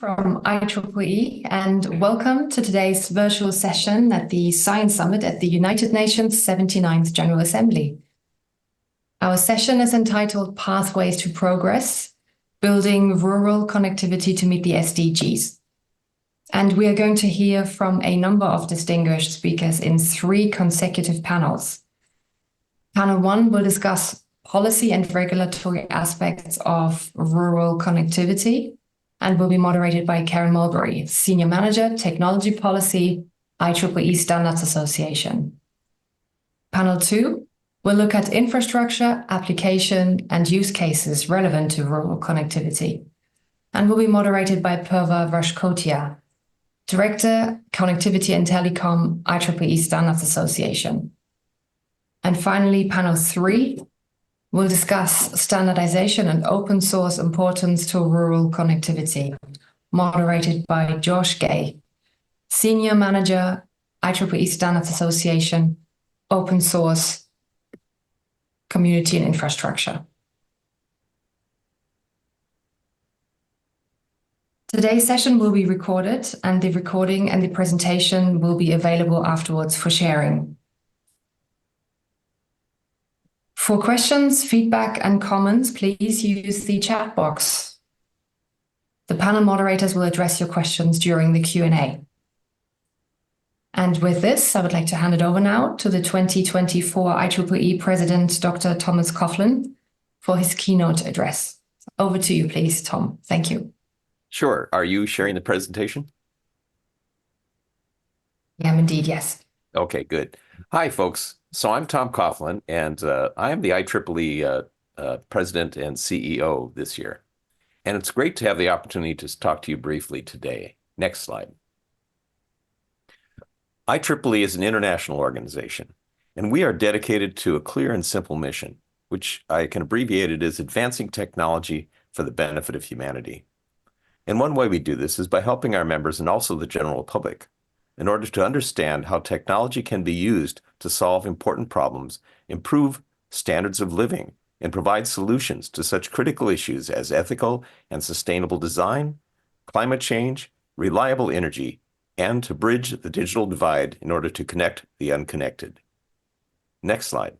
from IEEE, and welcome to today's virtual session at the Science Summit at the United Nations 79th General Assembly. Our session is entitled Pathways to Progress, Building Rural Connectivity to Meet the SDGs. And we are going to hear from a number of distinguished speakers in 3 consecutive panels. Panel 1 will discuss policy and regulatory aspects of rural connectivity and will be moderated by Karen Mulberry, Senior Manager, Technology Policy, IEEE Standards Association. Panel 2 will look at infrastructure, application, and use cases relevant to rural connectivity and will be moderated by Purva Rashkotia, Director, Connectivity and Telecom, IEEE Standards Association. And finally, panel 3 will discuss standardization and open source importance to rural connectivity, moderated by Josh Gay, Senior Manager, IEEE Standards Association, Open Source, Community and Infrastructure. Today's session will be recorded, and the recording and the presentation will be available afterwards for sharing. For questions, feedback, and comments, please use the chat box. The panel moderators will address your questions during the Q&A. And with this, I would like to hand it over now to the 2024 IEEE President, Dr. Thomas Coughlin, for his keynote address. Over to you, please, Tom. Thank you. Sure. Are you sharing the presentation? I am indeed, yes. Okay, good. Hi, folks. So I'm Tom Coughlin, and I am the IEEE President and CEO this year. And it's great to have the opportunity to talk to you briefly today. Next slide. IEEE is an international organization, and we are dedicated to a clear and simple mission, which I can abbreviate it as advancing technology for the benefit of humanity. And one way we do this is by helping our members and also the general public in order to understand how technology can be used to solve important problems, improve standards of living, and provide solutions to such critical issues as ethical and sustainable design, climate change, reliable energy, and to bridge the digital divide in order to connect the unconnected. Next slide.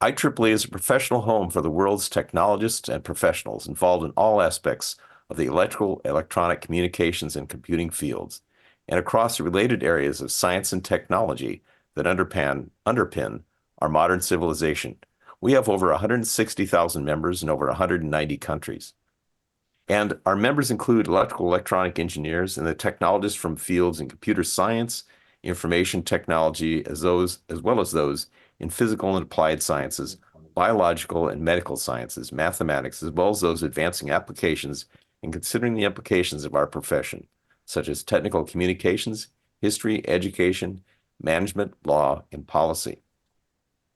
IEEE is a professional home for the world's technologists and professionals involved in all aspects of the electrical, electronic communications, and computing fields, and across the related areas of science and technology that underpin our modern civilization. We have over 160,000 members in over 190 countries. And our members include electrical electronic engineers and the technologists from fields in computer science, information technology, as well as those in physical and applied sciences, biological and medical sciences, mathematics, as well as those advancing applications and considering the implications of our profession, such as technical communications, history, education, management, law, and policy.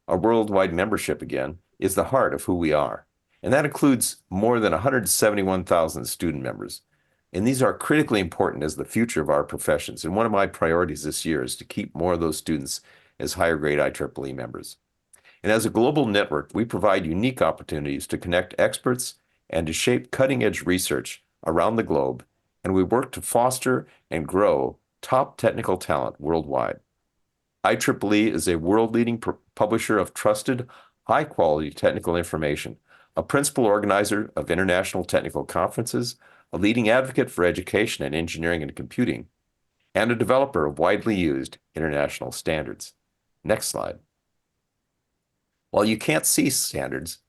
Our worldwide membership, again, is the heart of who we are, and that includes more than 171,000 student members. And these are critically important as the future of our professions. And one of my priorities this year is to keep more of those students as higher grade IEEE members. And as a global network, we provide unique opportunities to connect experts and to shape cutting-edge research around the globe, and we work to foster and grow top technical talent worldwide. IEEE is a world-leading publisher of trusted, high-quality technical information, a principal organizer of international technical conferences, a leading advocate for education and engineering and computing, and a developer of widely used international standards. Next slide. While you can't see standards,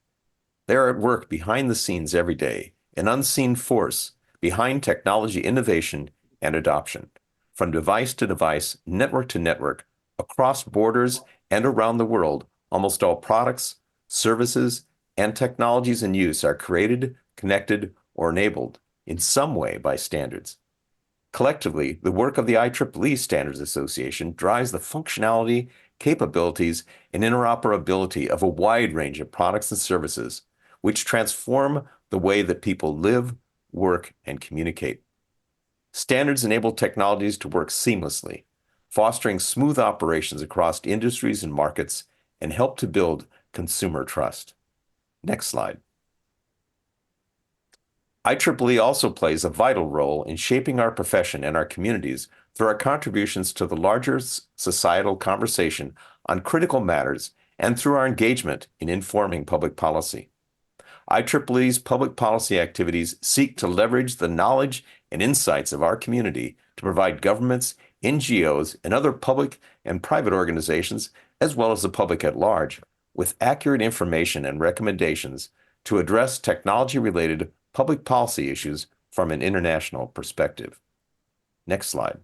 they're at work behind the scenes every day, an unseen force behind technology innovation and adoption, from device to device, network to network, across borders and around the world. Almost all products, services, and technologies in use are created, connected, or enabled in some way by standards. Collectively, the work of the IEEE Standards Association drives the functionality, capabilities, and interoperability of a wide range of products and services, which transform the way that people live, work, and communicate. Standards enable technologies to work seamlessly, fostering smooth operations across industries and markets, and help to build consumer trust. Next slide. IEEE also plays a vital role in shaping our profession and our communities through our contributions to the larger societal conversation on critical matters and through our engagement in informing public policy. IEEE's public policy activities seek to leverage the knowledge and insights of our community to provide governments, NGOs, and other public and private organizations, as well as the public at large, with accurate information and recommendations to address technology-related public policy issues from an international perspective. Next slide.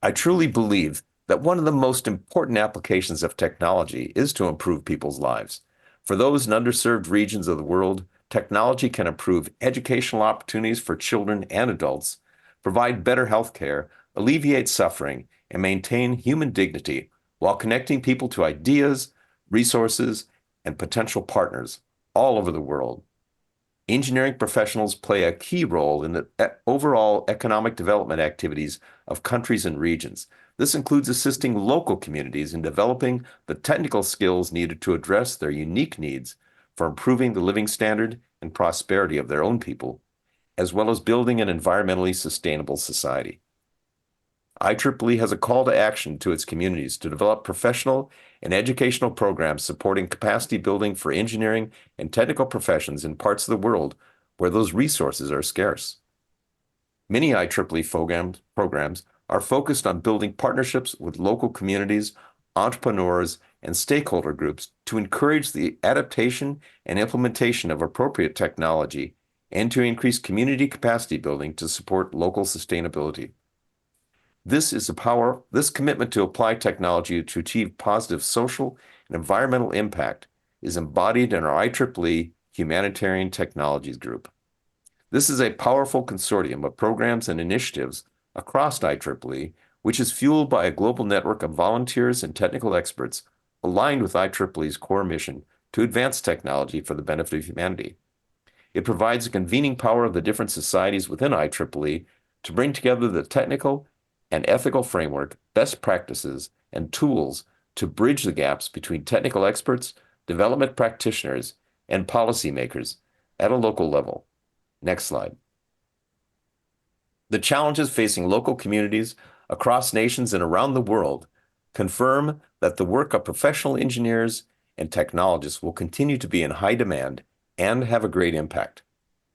I truly believe that one of the most important applications of technology is to improve people's lives. For those in underserved regions of the world, technology can improve educational opportunities for children and adults, provide better health care, alleviate suffering, and maintain human dignity while connecting people to ideas, resources, and potential partners all over the world. Engineering professionals play a key role in the overall economic development activities of countries and regions. This includes assisting local communities in developing the technical skills needed to address their unique needs for improving the living standard and prosperity of their own people, as well as building an environmentally sustainable society. IEEE has a call to action to its communities to develop professional and educational programs supporting capacity building for engineering and technical professions in parts of the world where those resources are scarce. Many IEEE programs are focused on building partnerships with local communities, entrepreneurs, and stakeholder groups to encourage the adaptation and implementation of appropriate technology and to increase community capacity building to support local sustainability. This commitment to apply technology to achieve positive social and environmental impact is embodied in our IEEE Humanitarian Technologies Group. This is a powerful consortium of programs and initiatives across IEEE, which is fueled by a global network of volunteers and technical experts aligned with IEEE's core mission to advance technology for the benefit of humanity. It provides the convening power of the different societies within IEEE to bring together the technical and ethical framework, best practices, and tools to bridge the gaps between technical experts, development practitioners, and policymakers at a local level. Next slide. The challenges facing local communities across nations and around the world confirm that the work of professional engineers and technologists will continue to be in high demand and have a great impact.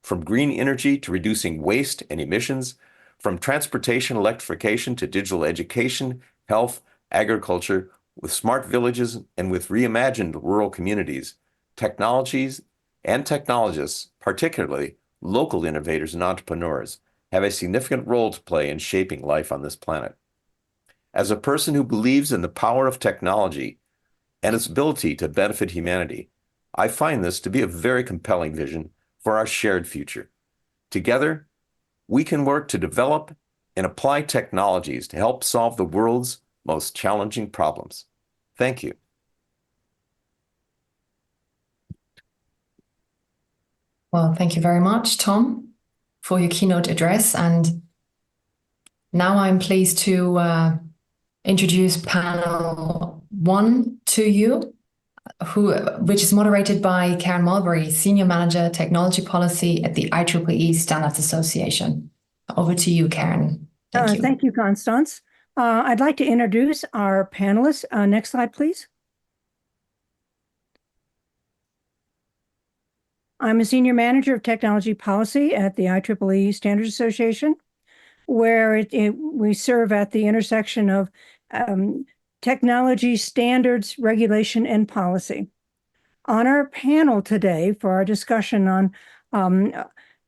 From green energy to reducing waste and emissions, from transportation electrification to digital education, health, agriculture, with smart villages and with reimagined rural communities, technologies and technologists, particularly local innovators and entrepreneurs, have a significant role to play in shaping life on this planet. As a person who believes in the power of technology and its ability to benefit humanity, I find this to be a very compelling vision for our shared future. Together, we can work to develop and apply technologies to help solve the world's most challenging problems. Thank you. Well, thank you very much, Tom, for your keynote address. And now I'm pleased to introduce panel 1 to you, which is moderated by Karen Mulberry, Senior Manager, Technology Policy at the IEEE Standards Association. Over to you, Karen. Thank you. Thank you, Constance. I'd like to introduce our panelists. Next slide, please. I'm a Senior Manager of Technology Policy at the IEEE Standards Association, where we serve at the intersection of technology, standards, regulation, and policy. On our panel today for our discussion on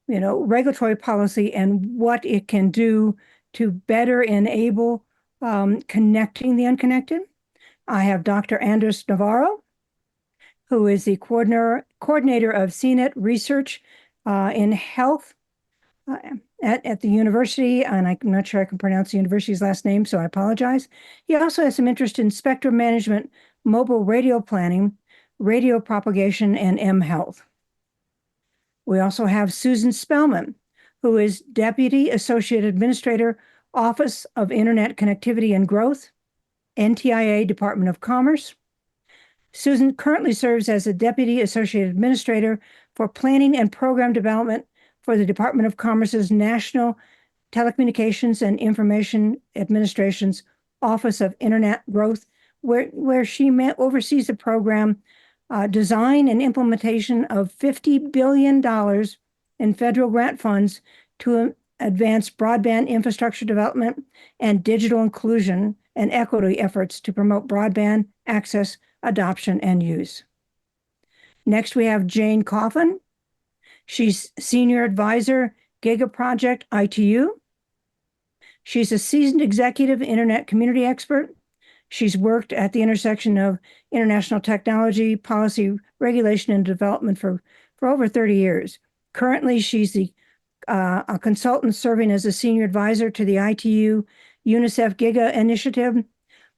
regulatory policy and what it can do to better enable connecting the unconnected, I have Dr. Andres Navarro, who is the coordinator of CNET research in health at the university, and I'm not sure I can pronounce the university's last name, so I apologize. He also has some interest in spectrum management, mobile radio planning, radio propagation, and mHealth. We also have Susan Spellman, who is Deputy Associate Administrator, Office of Internet Connectivity and Growth, NTIA, Department of Commerce. Susan currently serves as a Deputy Associate Administrator for Planning and Program Development for the Department of Commerce's National Telecommunications and Information Administration's Office of Internet Growth, where she oversees the program design and implementation of $50 billion in federal grant funds to advance broadband infrastructure development and digital inclusion and equity efforts to promote broadband access, adoption, and use. Next, we have Jane Coffin. She's Senior Advisor, Giga Project, ITU. She's a seasoned executive internet community expert. She's worked at the intersection of international technology, policy, regulation, and development for over 30 years. Currently, she's a consultant serving as a senior advisor to the ITU UNICEF Giga Initiative,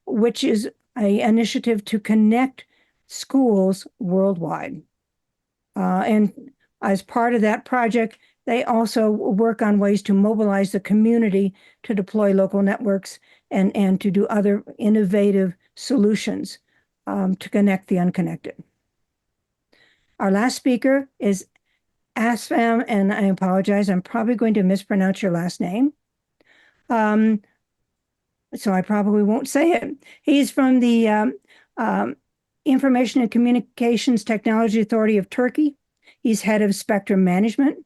which is an initiative to connect schools worldwide. And as part of that project, they also work on ways to mobilize the community to deploy local networks and to do other innovative solutions to connect the unconnected. Our last speaker is Asfam, and I apologize, I'm probably going to mispronounce your last name. So I probably won't say it. He's from the Information and Communications Technology Authority of Turkey. He's head of spectrum management.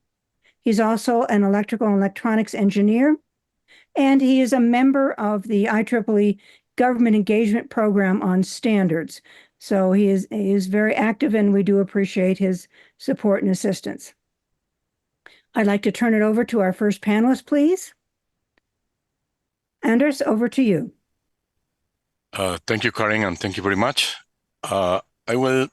He's also an electrical and electronics engineer, and he is a member of the IEEE Government Engagement Program on Standards. So he is very active, and we do appreciate his support and assistance. I'd like to turn it over to our first panelist, please. Anders, over to you. Thank you, Karen, and thank you very much. I will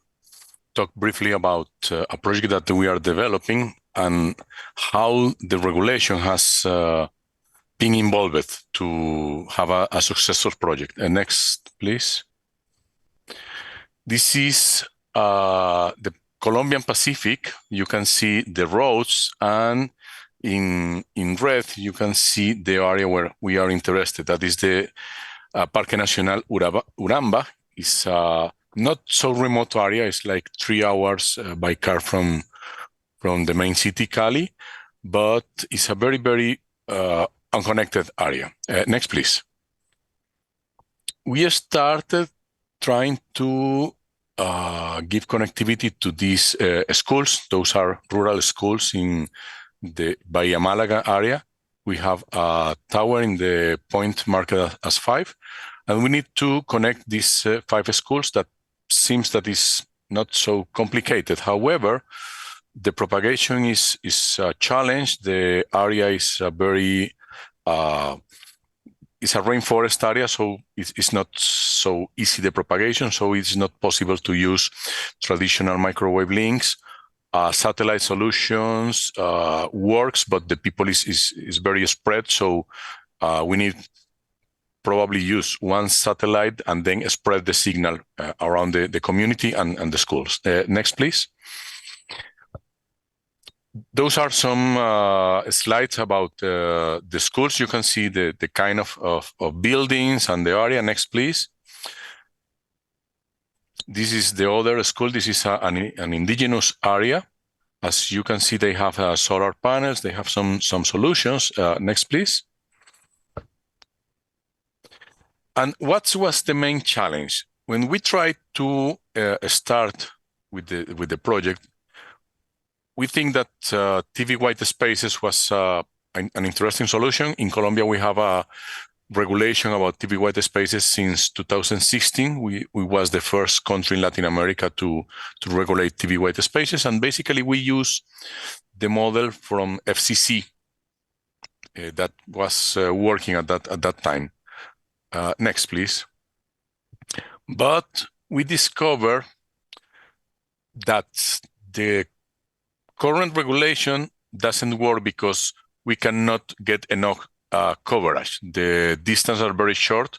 talk briefly about a project that we are developing and how the regulation has been involved to have a successful project. Next, please. This is the Colombian Pacific. You can see the roads, and in red, you can see the area where we are interested. That is the Parque Nacional Uramba. It's not so remote area. It's like 3 hours by car from the main city, Cali, but it's a very, very unconnected area. Next, please. We started trying to give connectivity to these schools. Those are rural schools in the Bahia Malaga area. We have a tower in the point marked as 5, and we need to connect these 5 schools. That seems that is not so complicated. However, the propagation is a challenge. The area is a very it's a rainforest area, so it's not so easy, the propagation, so it's not possible to use traditional microwave links. Satellite solutions works, but the people is very spread, so we need probably use one satellite and then spread the signal around the community and the schools. Next, please. Those are some slides about the schools. You can see the kind of buildings and the area. Next, please. This is the other school. This is an indigenous area. As you can see, they have solar panels. They have some solutions. Next, please. And what was the main challenge? When we tried to start with the project, we think that TV white spaces was an interesting solution. In Colombia, we have a regulation about TV white spaces since 2016. We was the first country in Latin America to regulate TV white spaces, and basically we use the model from FCC that was working at that time. Next, please. But we discovered that the current regulation doesn't work because we cannot get enough coverage. The distances are very short.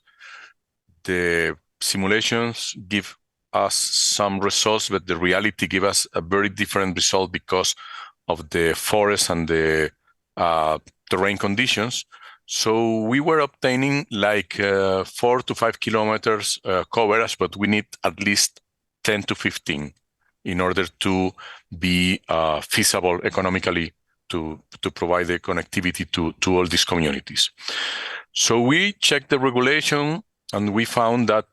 The simulations give us some results, but the reality gives us a very different result because of the forest and the terrain conditions. So we were obtaining like 4 to 5 kilometers coverage, but we need at least 10 to 15 in order to be feasible economically to provide the connectivity to all these communities. So we checked the regulation, and we found that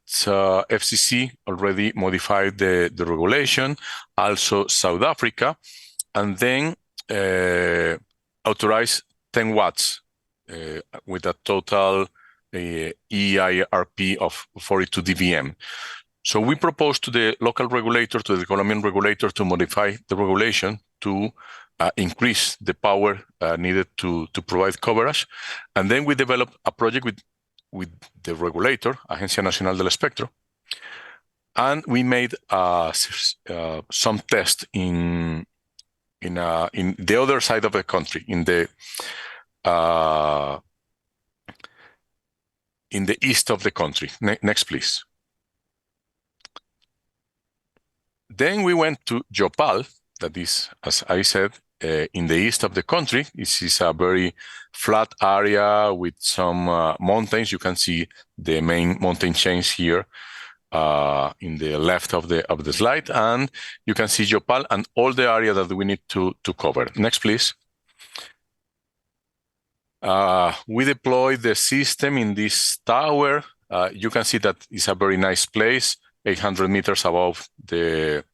FCC already modified the regulation, also South Africa, and then authorized 10 watts with a total EIRP of 42 dBm. So we proposed to the local regulator, to the Colombian regulator, to modify the regulation to increase the power needed to provide coverage. And then we developed a project with the regulator, Agencia Nacional del Espectro, and we made some tests in the other side of the country, in the east of the country. Next, please. Then we went to Yopal, that is, as I said, in the east of the country. This is a very flat area with some mountains. You can see the main mountain chains here in the left of the slide, and you can see Yopal and all the area that we need to cover. Next, please. We deployed the system in this tower. You can see that it's a very nice place, 800 meters above the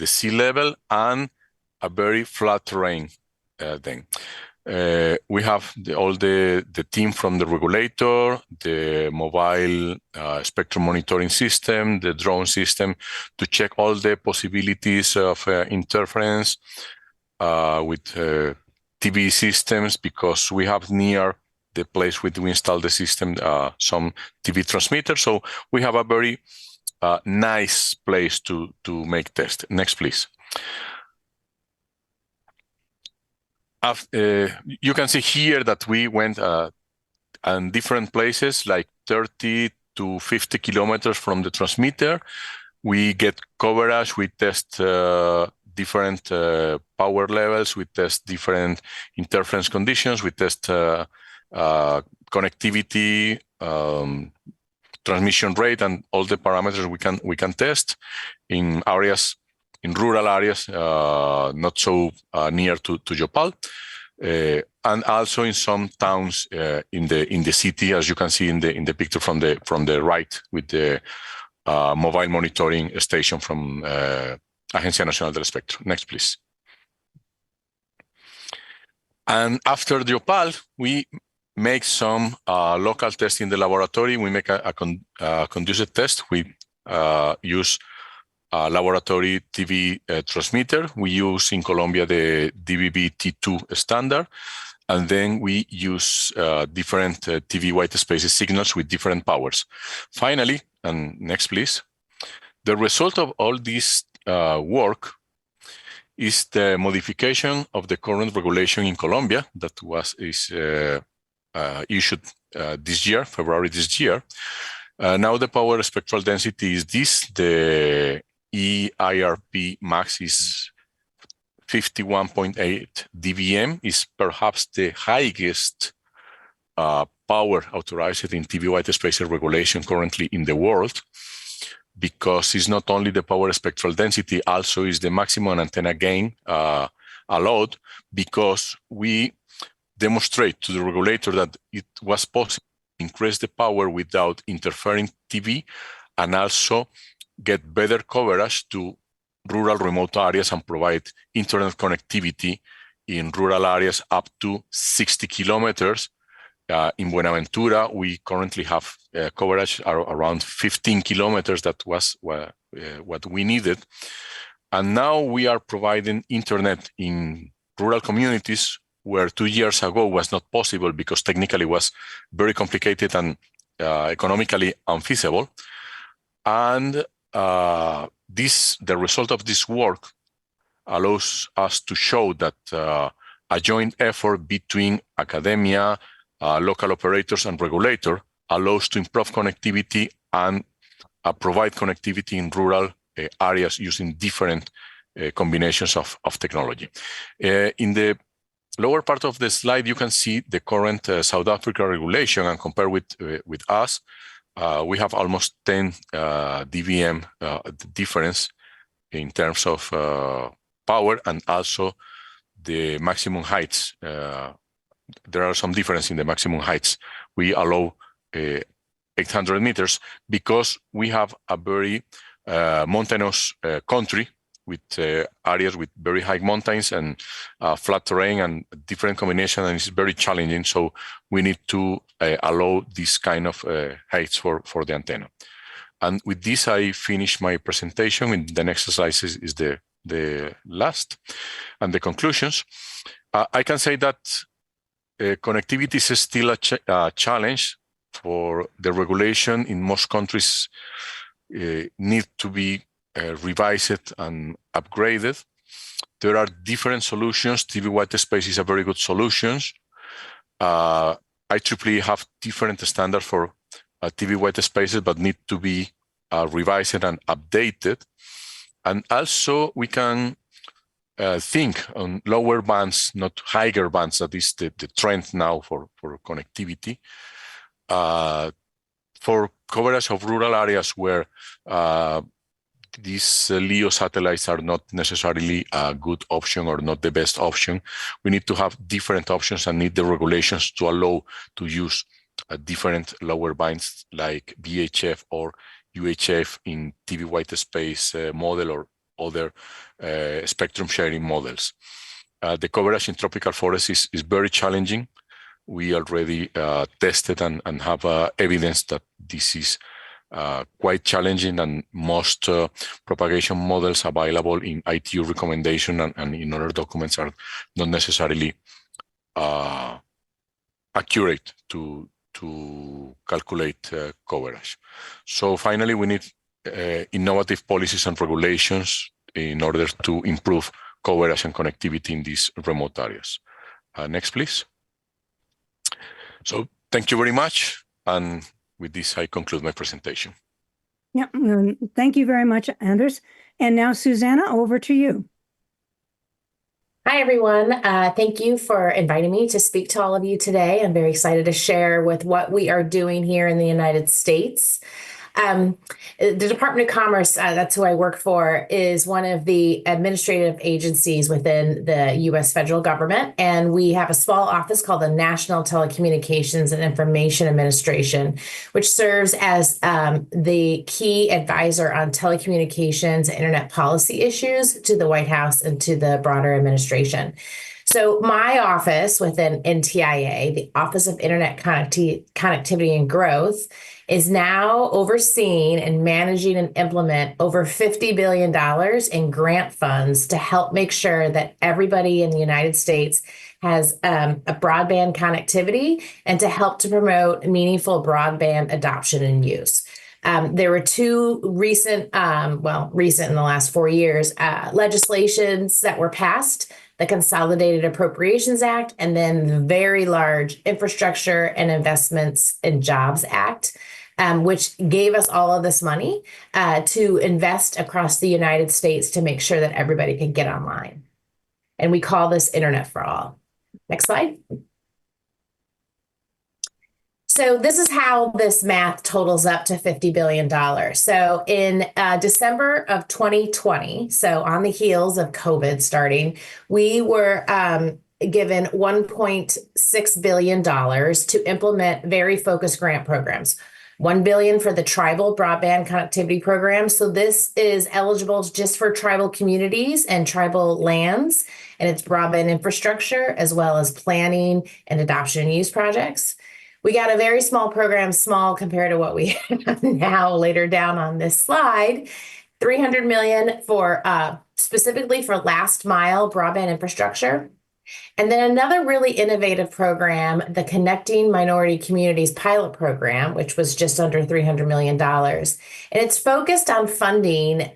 sea level, and a very flat terrain. Then we have all the team from the regulator, the mobile spectrum monitoring system, the drone system, to check all the possibilities of interference with TV systems, because we have near the place where we install the system some TV transmitters. So we have a very nice place to make tests. Next, please. You can see here that we went in different places, like 30 to 50 kilometers from the transmitter. We get coverage, we test different power levels, we test different interference conditions, we test connectivity, transmission rate, and all the parameters we can test in areas, in rural areas, not so near to Yopal, and also in some towns in the city, as you can see in the picture from the right, with the mobile monitoring station from Agencia Nacional del Espectro. Next, please. And after the Yopal, we make some local tests in the laboratory. We make a conducive test. We use laboratory TV transmitter. We use in Colombia the DVB-T2 standard, and then we use different TV white spaces signals with different powers. Finally, and next please, the result of all this work is the modification of the current regulation in Colombia that is issued this year, February this year. Now the power spectral density is this. The EIRP max is 51.8 dBm, is perhaps the highest power authorized in TV white space regulation currently in the world, because it's not only the power spectral density, also is the maximum antenna gain allowed, because we demonstrate to the regulator that it was possible to increase the power without interfering TV, and also get better coverage to rural remote areas and provide internet connectivity in rural areas up to 60 kilometers. In Buenaventura, we currently have coverage around 15 kilometers. That was what we needed. And now we are providing internet in rural communities where 2 years ago was not possible, because technically was very complicated and economically unfeasible. And the result of this work allows us to show that a joint effort between academia, local operators, and regulator allows to improve connectivity and provide connectivity in rural areas using different combinations of technology. In the lower part of the slide, you can see the current South Africa regulation and compare with us. We have almost 10 dBm difference in terms of power, and also the maximum heights. There are some difference in the maximum heights. We allow 800 meters because we have a very mountainous country with areas with very high mountains and flat terrain and different combination, and it's very challenging. So we need to allow this kind of heights for the antenna. And with this, I finish my presentation. And the next exercise is the last and the conclusions. I can say that connectivity is still a challenge. For the regulation in most countries need to be revised and upgraded. There are different solutions. TV white space is a very good solution. IEEE have different standards for TV white spaces, but need to be revised and updated. And also we can think on lower bands, not higher bands. That is the trend now for connectivity. For coverage of rural areas where these LEO satellites are not necessarily a good option or not the best option, we need to have different options and need the regulations to allow to use different lower bands like VHF or UHF in TV white space model or other spectrum sharing models. The coverage in tropical forests is very challenging. We already tested and have evidence that this is quite challenging, and most propagation models available in ITU recommendation and in other documents are not necessarily accurate to calculate coverage. So finally, we need innovative policies and regulations in order to improve coverage and connectivity in these remote areas. Next, please. So thank you very much. And with this, I conclude my presentation. Yeah, thank you very much, Anders. And now, Susanna, over to you. Hi, everyone. Thank you for inviting me to speak to all of you today. I'm very excited to share with what we are doing here in the United States. The Department of Commerce, that's who I work for, is one of the administrative agencies within the U.S. federal government. And we have a small office called the National Telecommunications and Information Administration, which serves as the key advisor on telecommunications and internet policy issues to the White House and to the broader administration. So my office within NTIA, the Office of Internet Connectivity and Growth, is now overseeing and managing and implement over $50 billion in grant funds to help make sure that everybody in the United States has a broadband connectivity and to help to promote meaningful broadband adoption and use. There were two recent in the last 4 years, legislations that were passed, the Consolidated Appropriations Act, and then the very large Infrastructure and Investments and Jobs Act, which gave us all of this money to invest across the United States to make sure that everybody could get online. And we call this Internet for All. Next slide. So this is how this math totals up to $50 billion. So in December of 2020, so on the heels of COVID starting, we were given $1.6 billion to implement very focused grant programs. $1 billion for the tribal broadband connectivity program. So this is eligible just for tribal communities and tribal lands and its broadband infrastructure, as well as planning and adoption and use projects. We got a very small program, small compared to what we have now later down on this slide, $300 million for specifically for last mile broadband infrastructure. And then another really innovative program, the Connecting Minority Communities Pilot Program, which was just under $300 million. And it's focused on funding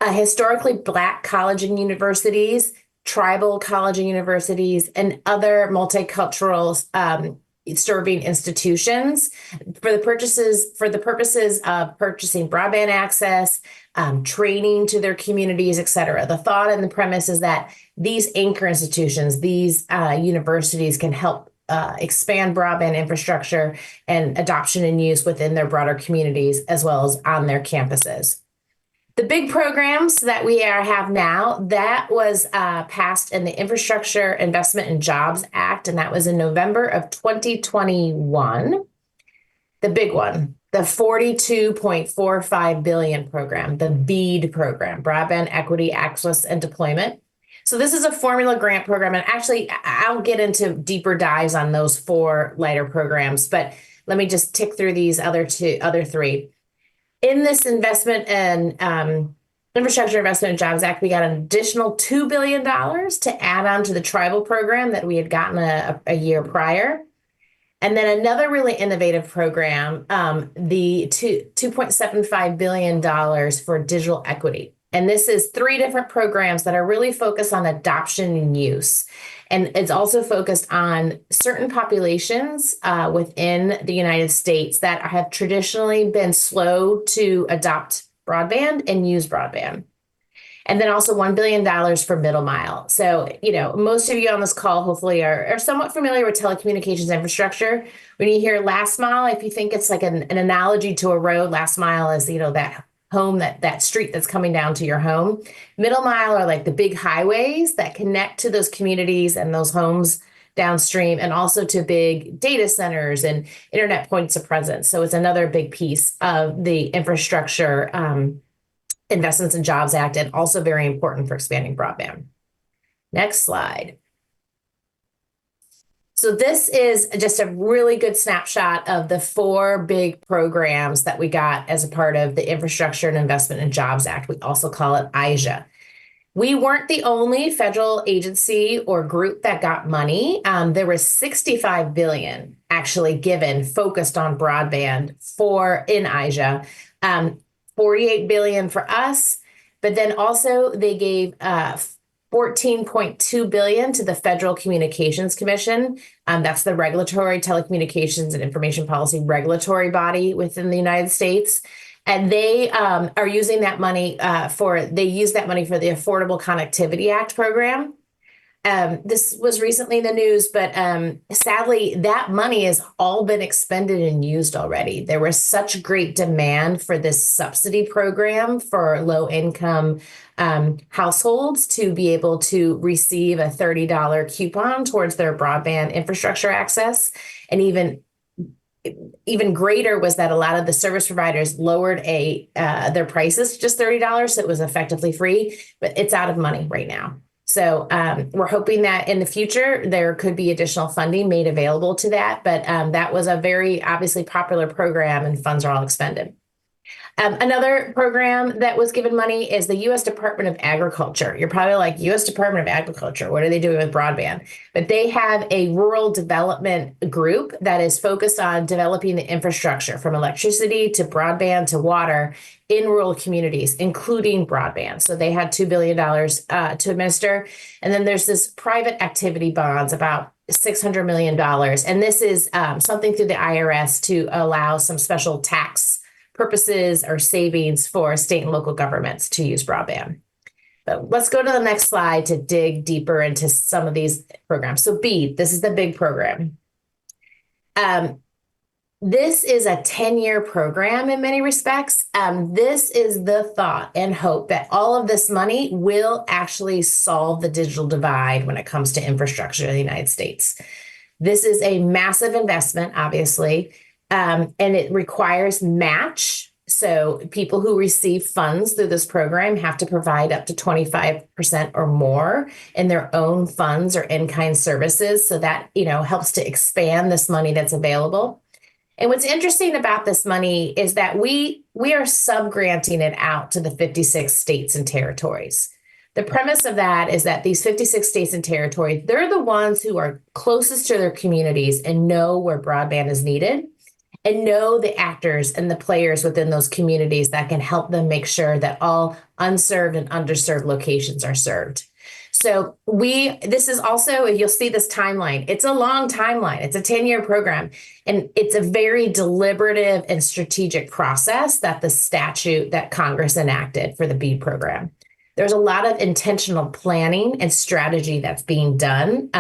historically Black college and universities, tribal college and universities, and other multicultural serving institutions for the purposes of purchasing broadband access, training to their communities, et cetera. The thought and the premise is that these anchor institutions, these universities can help expand broadband infrastructure and adoption and use within their broader communities as well as on their campuses. The big programs that we have now, that was passed in the Infrastructure Investment and Jobs Act, and that was in November of 2021. The big one, the $42.45 billion program, the BEAD program, Broadband Equity, Access, and Deployment. So this is a formula grant program, and actually I'll get into deeper dives on those 4 lighter programs, but let me just tick through these other 3. In this investment and Infrastructure Investment and Jobs Act, we got an additional $2 billion to add on to the tribal program that we had gotten a year prior. And then another really innovative program, the $2.75 billion for digital equity. And this is 3 different programs that are really focused on adoption and use. And it's also focused on certain populations within the United States that have traditionally been slow to adopt broadband and use broadband. And then also $1 billion for middle mile. So, most of you on this call hopefully are somewhat familiar with telecommunications infrastructure. When you hear last mile, if you think it's like an analogy to a road, last mile is, that home, that street that's coming down to your home. Middle mile are like the big highways that connect to those communities and those homes downstream, and also to big data centers and internet points of presence. So it's another big piece of the Infrastructure Investments and Jobs Act, and also very important for expanding broadband. Next slide. So this is just a really good snapshot of the 4 big programs that we got as a part of the Infrastructure and Investment and Jobs Act. We also call it IJA. We weren't the only federal agency or group that got money. There was $65 billion actually given focused on broadband in IJA. $48 billion for us, but then also they gave $14.2 billion to the Federal Communications Commission. That's the regulatory telecommunications and information policy regulatory body within the United States. And they are using that money they use that money for the Affordable Connectivity Act program. This was recently in the news, but sadly, that money has all been expended and used already. There was such great demand for this subsidy program for low-income households to be able to receive a $30 coupon towards their broadband infrastructure access. And even greater was that a lot of the service providers lowered their prices to just $30, so it was effectively free, but it's out of money right now. So we're hoping that in the future, there could be additional funding made available to that. But that was a very obviously popular program, and funds are all expended. Another program that was given money is the U.S. Department of Agriculture. You're probably like, U.S. Department of Agriculture, what are they doing with broadband? But they have a rural development group that is focused on developing the infrastructure from electricity to broadband to water in rural communities, including broadband. So they had $2 billion to administer. And then there's this private activity bonds, about $600 million. And this is something through the IRS to allow some special tax purposes or savings for state and local governments to use broadband. But let's go to the next slide to dig deeper into some of these programs. So BEAD, this is the big program. This is a 10-year program in many respects. This is the thought and hope that all of this money will actually solve the digital divide when it comes to infrastructure in the United States. This is a massive investment, obviously. And it requires match. So people who receive funds through this program have to provide up to 25% or more in their own funds or in-kind services. So that, helps to expand this money that's available. And what's interesting about this money is that we are subgranting it out to the 56 states and territories. The premise of that is that these 56 states and territories, they're the ones who are closest to their communities and know where broadband is needed, and know the actors and the players within those communities that can help them make sure that all unserved and underserved locations are served. So this is also, you'll see this timeline. It's a long timeline. It's a 10-year program, and it's a very deliberative and strategic process that the statute that Congress enacted for the BEAD program. there's a lot of intentional planning and strategy that's being done,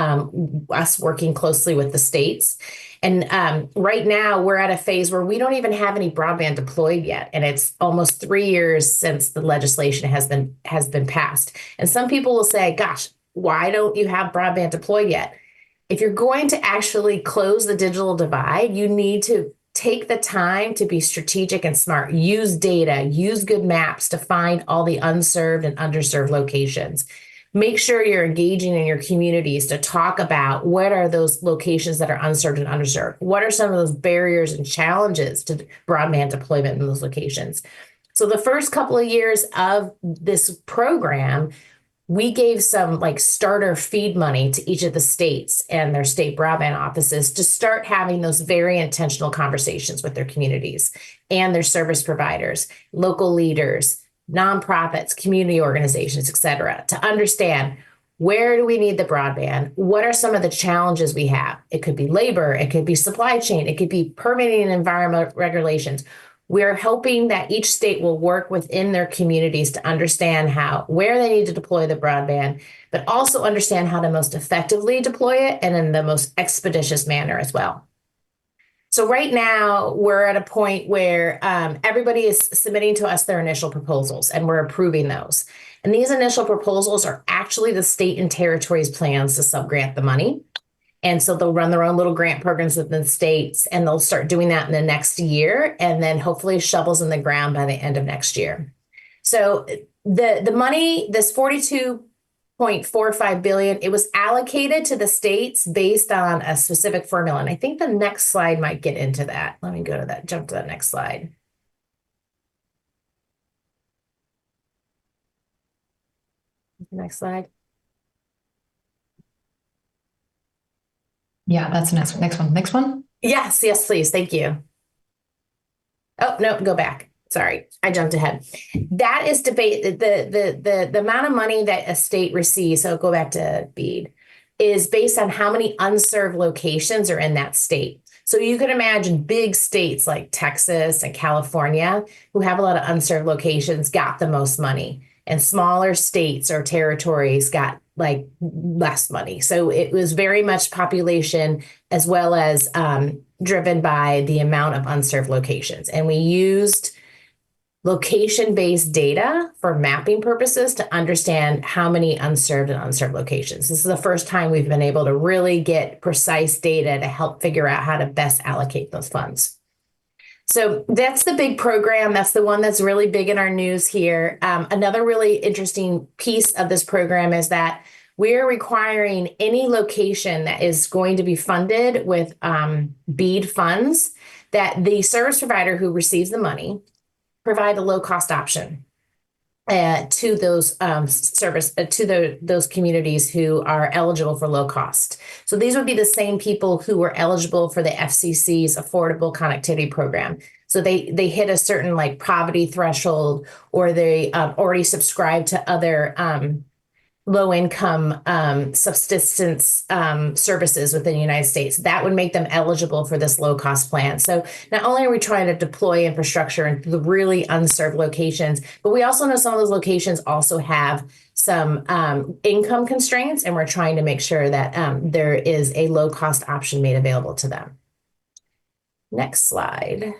us working closely with the states. And right now we're at a phase where we don't even have any broadband deployed yet. And it's almost 3 years since the legislation has been passed. And some people will say, gosh, why don't you have broadband deployed yet? If you're going to actually close the digital divide, you need to take the time to be strategic and smart. Use data, use good maps to find all the unserved and underserved locations. Make sure you're engaging in your communities to talk about what are those locations that are unserved and underserved. What are some of those barriers and challenges to broadband deployment in those locations? So the first couple of years of this program, we gave some like starter feed money to each of the states and their state broadband offices to start having those very intentional conversations with their communities and their service providers, local leaders, nonprofits, community organizations, et cetera, to understand where do we need the broadband? What are some of the challenges we have? It could be labor, it could be supply chain, it could be permitting and environmental regulations. We're hoping that each state will work within their communities to understand where they need to deploy the broadband, but also understand how to most effectively deploy it and in the most expeditious manner as well. So right now we're at a point where everybody is submitting to us their initial proposals and we're approving those. And these initial proposals are actually the state and territories' plans to subgrant the money. And so they'll run their own little grant programs within the states, and they'll start doing that in the next year, and then hopefully shovels in the ground by the end of next year. So the money, this $42.45 billion, it was allocated to the states based on a specific formula. And I think the next slide might get into that. Let me go to that, jump to that next slide. Next slide. Yeah, that's the next one. Next one. Yes, please. Thank you. Oh, no, go back. Sorry, I jumped ahead. That is debate. The amount of money that a state receives, so go back to BEAD, is based on how many unserved locations are in that state. So you could imagine big states like Texas and California, who have a lot of unserved locations, got the most money. And smaller states or territories got like less money. So it was very much population as well as driven by the amount of unserved locations. And we used location-based data for mapping purposes to understand how many unserved and unserved locations. This is the first time we've been able to really get precise data to help figure out how to best allocate those funds. So that's the big program. That's the one that's really big in our news here. Another really interesting piece of this program is that we're requiring any location that is going to be funded with BEAD funds that the service provider who receives the money provide a low-cost option to those those communities who are eligible for low cost. So these would be the same people who were eligible for the FCC's Affordable Connectivity Program. So they hit a certain like poverty threshold, or they already subscribe to other low-income subsistence services within the United States. That would make them eligible for this low-cost plan. So not only are we trying to deploy infrastructure in the really unserved locations, but we also know some of those locations also have some income constraints, and we're trying to make sure that there is a low-cost option made available to them. Next slide.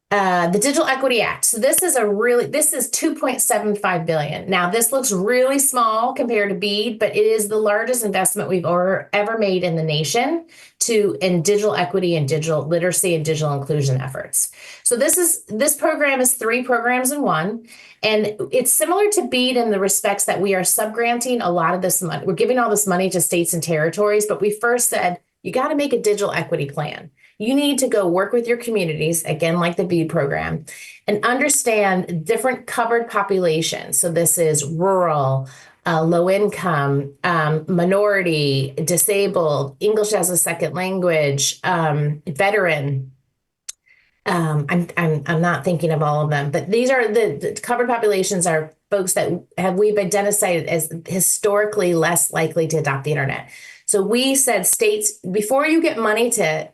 The Digital Equity Act. So this is $2.75 billion. Now this looks really small compared to BEAD, but it is the largest investment we've ever made in the nation in digital equity and digital literacy and digital inclusion efforts. So this program is 3 programs in one, and it's similar to BEAD in the respects that we are subgranting a lot of this money. We're giving all this money to states and territories, but we first said, you got to make a digital equity plan. You need to go work with your communities, again, like the BEAD program, and understand different covered populations. So this is rural, low income, minority, disabled, English as a second language, veteran. I'm not thinking of all of them, but these are the covered populations are folks that we've identified as historically less likely to adopt the internet. So we said, states, before you get money to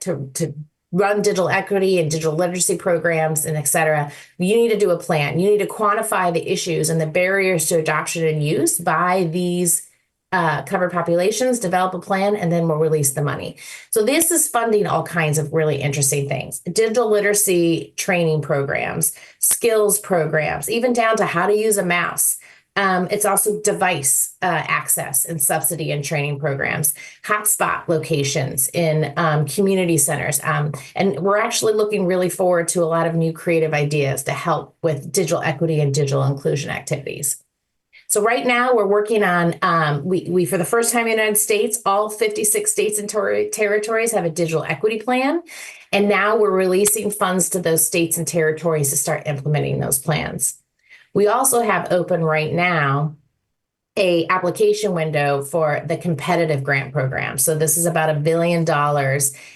run digital equity and digital literacy programs and et cetera, you need to do a plan. You need to quantify the issues and the barriers to adoption and use by these covered populations, develop a plan, and then we'll release the money. So this is funding all kinds of really interesting things. Digital literacy training programs, skills programs, even down to how to use a mouse. It's also device access and subsidy and training programs, hotspot locations in community centers. And we're actually looking really forward to a lot of new creative ideas to help with digital equity and digital inclusion activities. So right now we're working on, we for the first time in the United States, all 56 states and territories have a digital equity plan. And now we're releasing funds to those states and territories to start implementing those plans. We also have open right now a application window for the competitive grant program. So this is about $1 billion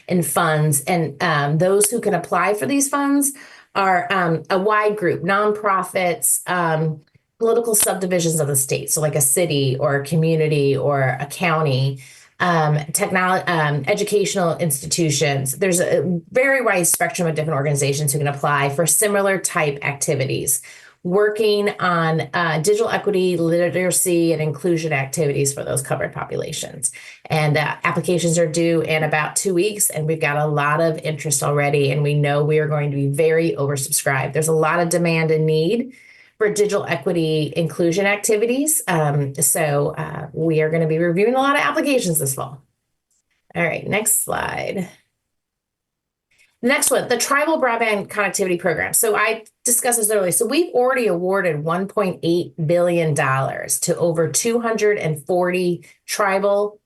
in funds. And those who can apply for these funds are a wide group, nonprofits, political subdivisions of the state. So like a city or a community or a county, educational institutions. There's a very wide spectrum of different organizations who can apply for similar type activities, working on digital equity, literacy, and inclusion activities for those covered populations. And applications are due in about 2 weeks, and we've got a lot of interest already, and we know we are going to be very oversubscribed. There's a lot of demand and need for digital equity inclusion activities. So we are going to be reviewing a lot of applications this fall. All right, next slide. The next one, the tribal broadband connectivity program. So I discussed this earlier. So we've already awarded $1.8 billion to over 240 tribal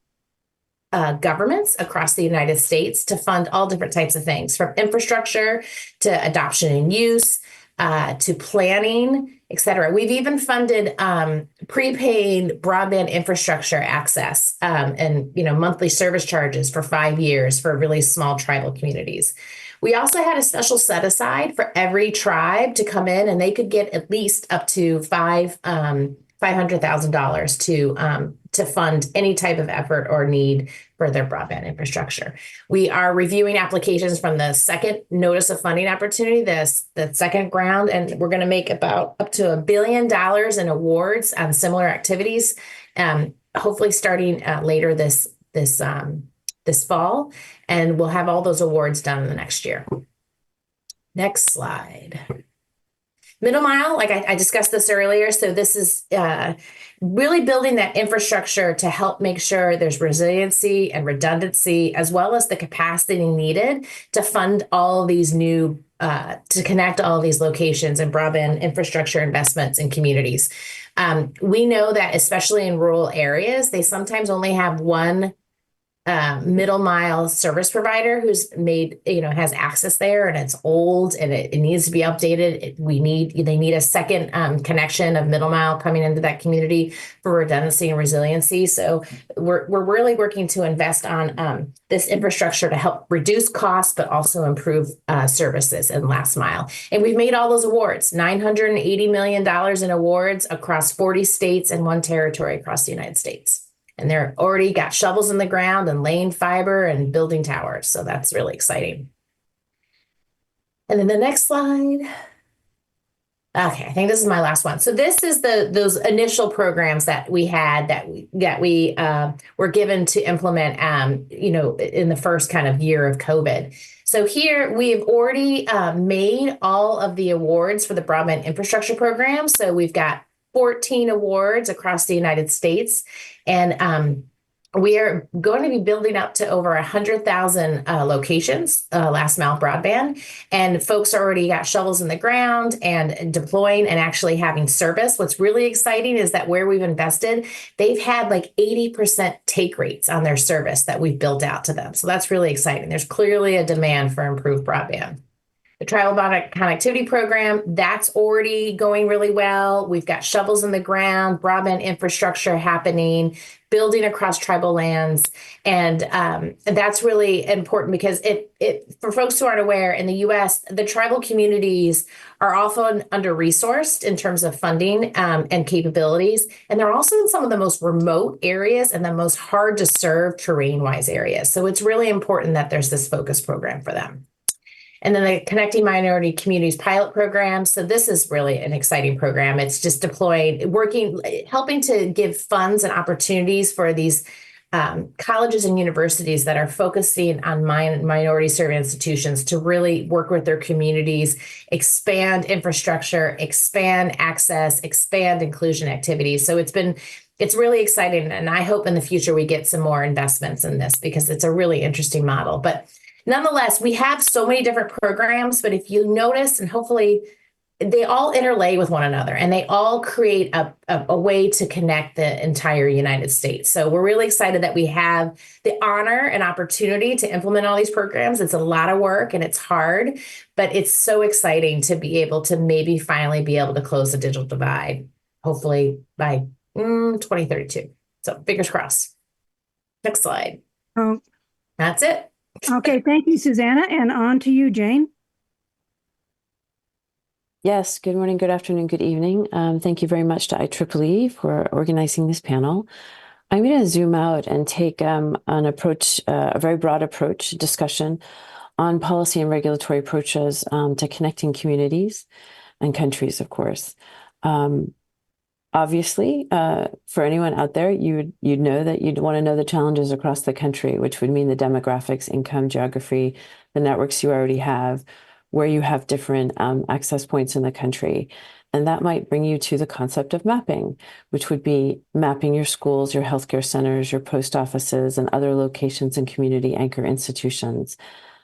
governments across the United States to fund all different types of things, from infrastructure to adoption and use, to planning, et cetera. We've even funded prepaid broadband infrastructure access and monthly service charges for 5 years for really small tribal communities. We also had a special set aside for every tribe to come in, and they could get at least up to $500,000 to fund any type of effort or need for their broadband infrastructure. We are reviewing applications from the second notice of funding opportunity, the second round, and we're going to make about up to $1 billion in awards on similar activities, hopefully starting later this fall, and we'll have all those awards done in the next year. Next slide. Middle mile, like I discussed this earlier. So this is really building that infrastructure to help make sure there's resiliency and redundancy, as well as the capacity needed to fund all of these new, to connect all of these locations and broadband infrastructure investments in communities. We know that especially in rural areas, they sometimes only have one middle mile service provider who's has access there, and it's old and it needs to be updated. They need a second connection of middle mile coming into that community for redundancy and resiliency. So we're really working to invest on this infrastructure to help reduce costs, but also improve services in last mile. And we've made all those awards, $980 million in awards across 40 states and 1 territory across the United States. And they're already got shovels in the ground and laying fiber and building towers. So that's really exciting. And then the next slide. Okay, I think this is my last one. So this is those initial programs that we had that we were given to implement, in the first kind of year of COVID. So here we've already made all of the awards for the broadband infrastructure program. So we've got 14 awards across the United States. And we are going to be building up to over 100,000 locations, last mile broadband. And folks already got shovels in the ground and deploying and actually having service. What's really exciting is that where we've invested, they've had like 80% take rates on their service that we've built out to them. So that's really exciting. There's clearly a demand for improved broadband. The tribal connectivity program, that's already going really well. We've got shovels in the ground, broadband infrastructure happening, building across tribal lands. And that's really important because for folks who aren't aware, in the U.S., the tribal communities are often under-resourced in terms of funding and capabilities. And they're also in some of the most remote areas and the most hard to serve terrain-wise areas. So it's really important that there's this focus program for them. And then the Connecting Minority Communities pilot program. So this is really an exciting program. It's just deploying, working, helping to give funds and opportunities for these colleges and universities that are focusing on minority serving institutions to really work with their communities, expand infrastructure, expand access, expand inclusion activities. So it's really exciting. And I hope in the future we get some more investments in this because it's a really interesting model. But nonetheless, we have so many different programs, but if you notice, and hopefully they all interlay with one another and they all create a way to connect the entire United States. So we're really excited that we have the honor and opportunity to implement all these programs. It's a lot of work and it's hard, but it's so exciting to be able to maybe finally be able to close the digital divide, hopefully by 2032. So fingers crossed. Next slide. Oh, That's it. okay. Thank you, Susanna. And on to you, Jane. Yes, good morning, good afternoon, good evening. Thank you very much to IEEE for organizing this panel. I'm going to zoom out and take an approach, a very broad approach discussion on policy and regulatory approaches to connecting communities and countries, of course. Obviously, for anyone out there, you'd know that you'd want to know the challenges across the country, which would mean the demographics, income, geography, the networks you already have, where you have different access points in the country. And that might bring you to the concept of mapping, which would be mapping your schools, your healthcare centers, your post offices, and other locations and community anchor institutions.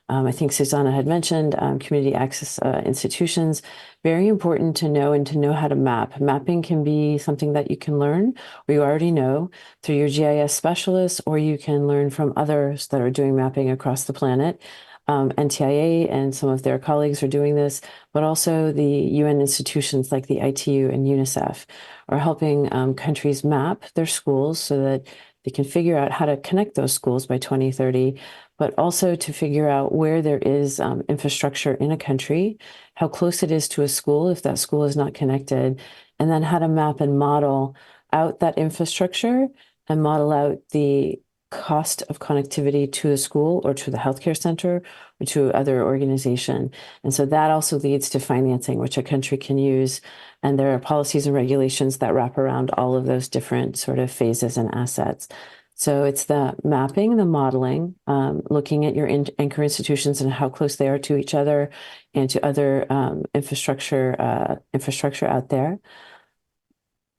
I think Susanna had mentioned community access institutions. Very important to know and to know how to map. Mapping can be something that you can learn or you already know through your GIS specialists, or you can learn from others that are doing mapping across the planet. NTIA and some of their colleagues are doing this, but also the UN institutions like the ITU and UNICEF are helping countries map their schools so that they can figure out how to connect those schools by 2030, but also to figure out where there is infrastructure in a country, how close it is to a school if that school is not connected, and then how to map and model out that infrastructure and model out the cost of connectivity to the school or to the healthcare center or to other organization. And so that also leads to financing, which a country can use. And there are policies and regulations that wrap around all of those different sort of phases and assets. So it's the mapping, the modeling, looking at your anchor institutions and how close they are to each other and to other infrastructure out there.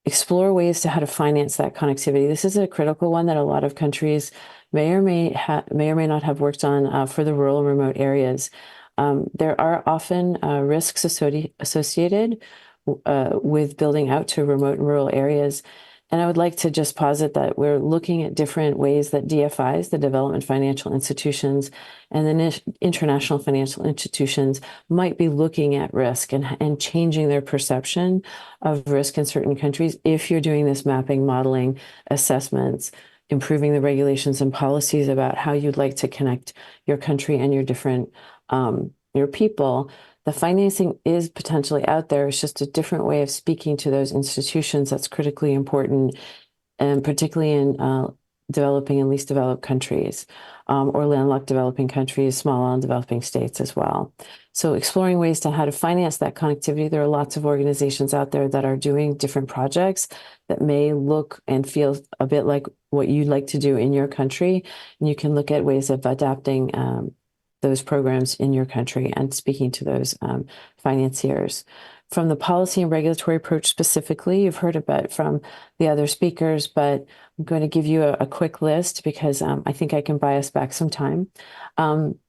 Explore ways to how to finance that connectivity. This is a critical one that a lot of countries may or may not have worked on for the rural and remote areas. There are often risks associated with building out to remote and rural areas. And I would like to just posit that we're looking at different ways that DFIs, the development financial institutions, and the international financial institutions might be looking at risk and changing their perception of risk in certain countries if you're doing this mapping, modeling, assessments, improving the regulations and policies about how you'd like to connect your country and your different, your people. The financing is potentially out there. It's just a different way of speaking to those institutions that's critically important, and particularly in developing and least developed countries, or landlocked developing countries, small and developing states as well. So exploring ways to how to finance that connectivity. There are lots of organizations out there that are doing different projects that may look and feel a bit like what you'd like to do in your country. And you can look at ways of adapting those programs in your country and speaking to those financiers. From the policy and regulatory approach specifically, you've heard about from the other speakers, but I'm going to give you a quick list because I think I can buy us back some time.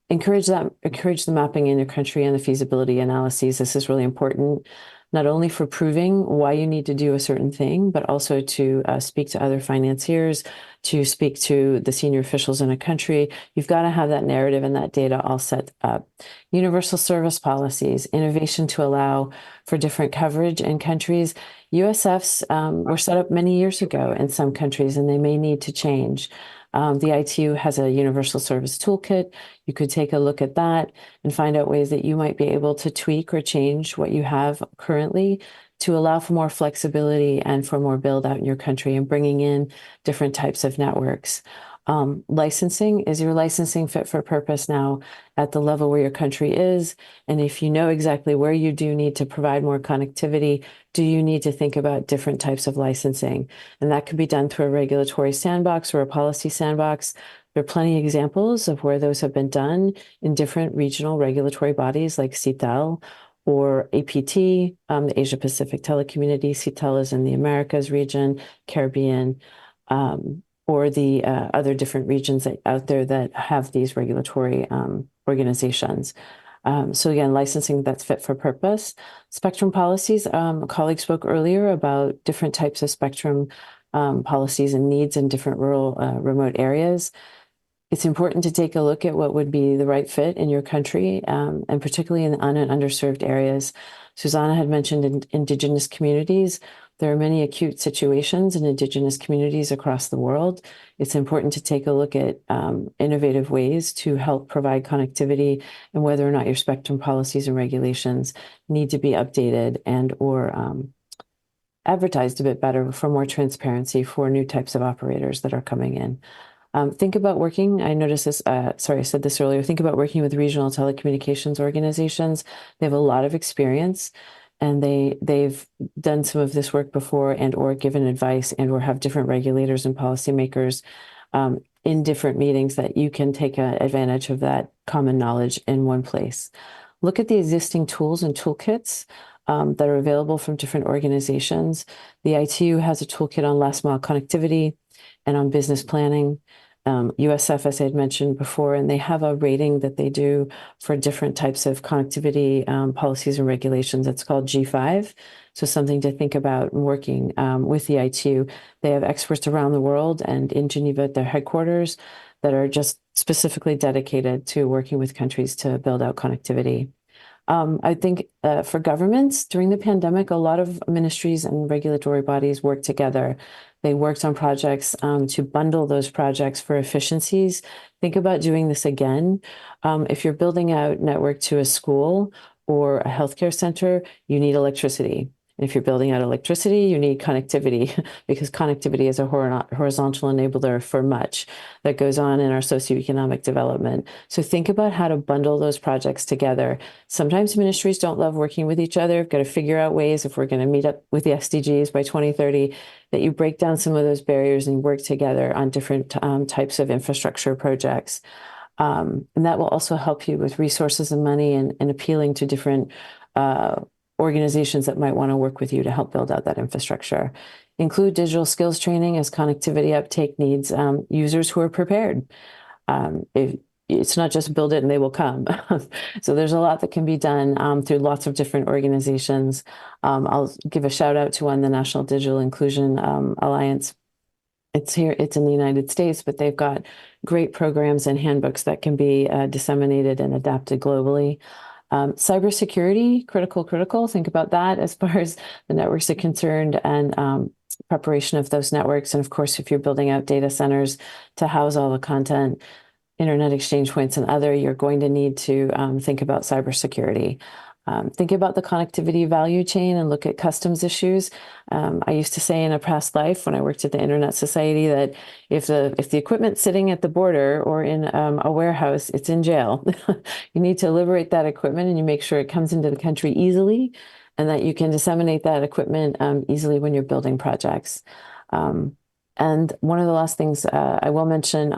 Encourage the mapping in your country and the feasibility analyses. This is really important, not only for proving why you need to do a certain thing, but also to speak to other financiers, to speak to the senior officials in a country. You've got to have that narrative and that data all set up. Universal service policies, innovation to allow for different coverage in countries. USFs were set up many years ago in some countries, and they may need to change. The ITU has a universal service toolkit. You could take a look at that and find out ways that you might be able to tweak or change what you have currently to allow for more flexibility and for more build out in your country and bringing in different types of networks. Licensing, is your licensing fit for purpose now at the level where your country is? And if you know exactly where you do need to provide more connectivity, do you need to think about different types of licensing? And that could be done through a regulatory sandbox or a policy sandbox. There are plenty of examples of where those have been done in different regional regulatory bodies like CETEL or APT, the Asia Pacific Telecommunity. CETEL is in the Americas region, Caribbean, or the other different regions out there that have these regulatory organizations. So again, licensing that's fit for purpose. Spectrum policies, a colleague spoke earlier about different types of spectrum policies and needs in different rural, remote areas. It's important to take a look at what would be the right fit in your country, and particularly in the underserved areas. Susanna had mentioned Indigenous communities. There are many acute situations in Indigenous communities across the world. It's important to take a look at innovative ways to help provide connectivity, and whether or not your spectrum policies and regulations need to be updated and or advertised a bit better for more transparency for new types of operators that are coming in. Think about working, I noticed this, sorry, I said this earlier, think about working with regional telecommunications organizations. They have a lot of experience, and they've done some of this work before and or given advice and or have different regulators and policymakers in different meetings that you can take advantage of that common knowledge in one place. Look at the existing tools and toolkits that are available from different organizations. The ITU has a toolkit on last mile connectivity and on business planning. USF, as I had mentioned before, and they have a rating that they do for different types of connectivity policies and regulations. It's called G5. So something to think about working with the ITU. They have experts around the world and in Geneva at their headquarters that are just specifically dedicated to working with countries to build out connectivity. I think for governments during the pandemic, a lot of ministries and regulatory bodies worked together. They worked on projects to bundle those projects for efficiencies. Think about doing this again. If you're building out network to a school or a healthcare center, you need electricity. And if you're building out electricity, you need connectivity, because connectivity is a horizontal enabler for much that goes on in our socioeconomic development. So think about how to bundle those projects together. Sometimes ministries don't love working with each other. We've got to figure out ways, if we're going to meet up with the SDGs by 2030, that you break down some of those barriers and work together on different types of infrastructure projects. And that will also help you with resources and money and appealing to different organizations that might want to work with you to help build out that infrastructure. Include digital skills training, as connectivity uptake needs users who are prepared. It's not just build it and they will come. So there's a lot that can be done through lots of different organizations. I'll give a shout out to one, the National Digital Inclusion Alliance. It's in the United States, but they've got great programs and handbooks that can be disseminated and adapted globally. Cybersecurity, critical. Think about that as far as the networks are concerned, and preparation of those networks. And of course, if you're building out data centers to house all the content, internet exchange points and other, you're going to need to think about cybersecurity. Think about the connectivity value chain and look at customs issues. I used to say in a past life when I worked at the Internet Society that if the equipment's sitting at the border or in a warehouse, it's in jail. You need to liberate that equipment and you make sure it comes into the country easily, and that you can disseminate that equipment easily when you're building projects. And one of the last things I will mention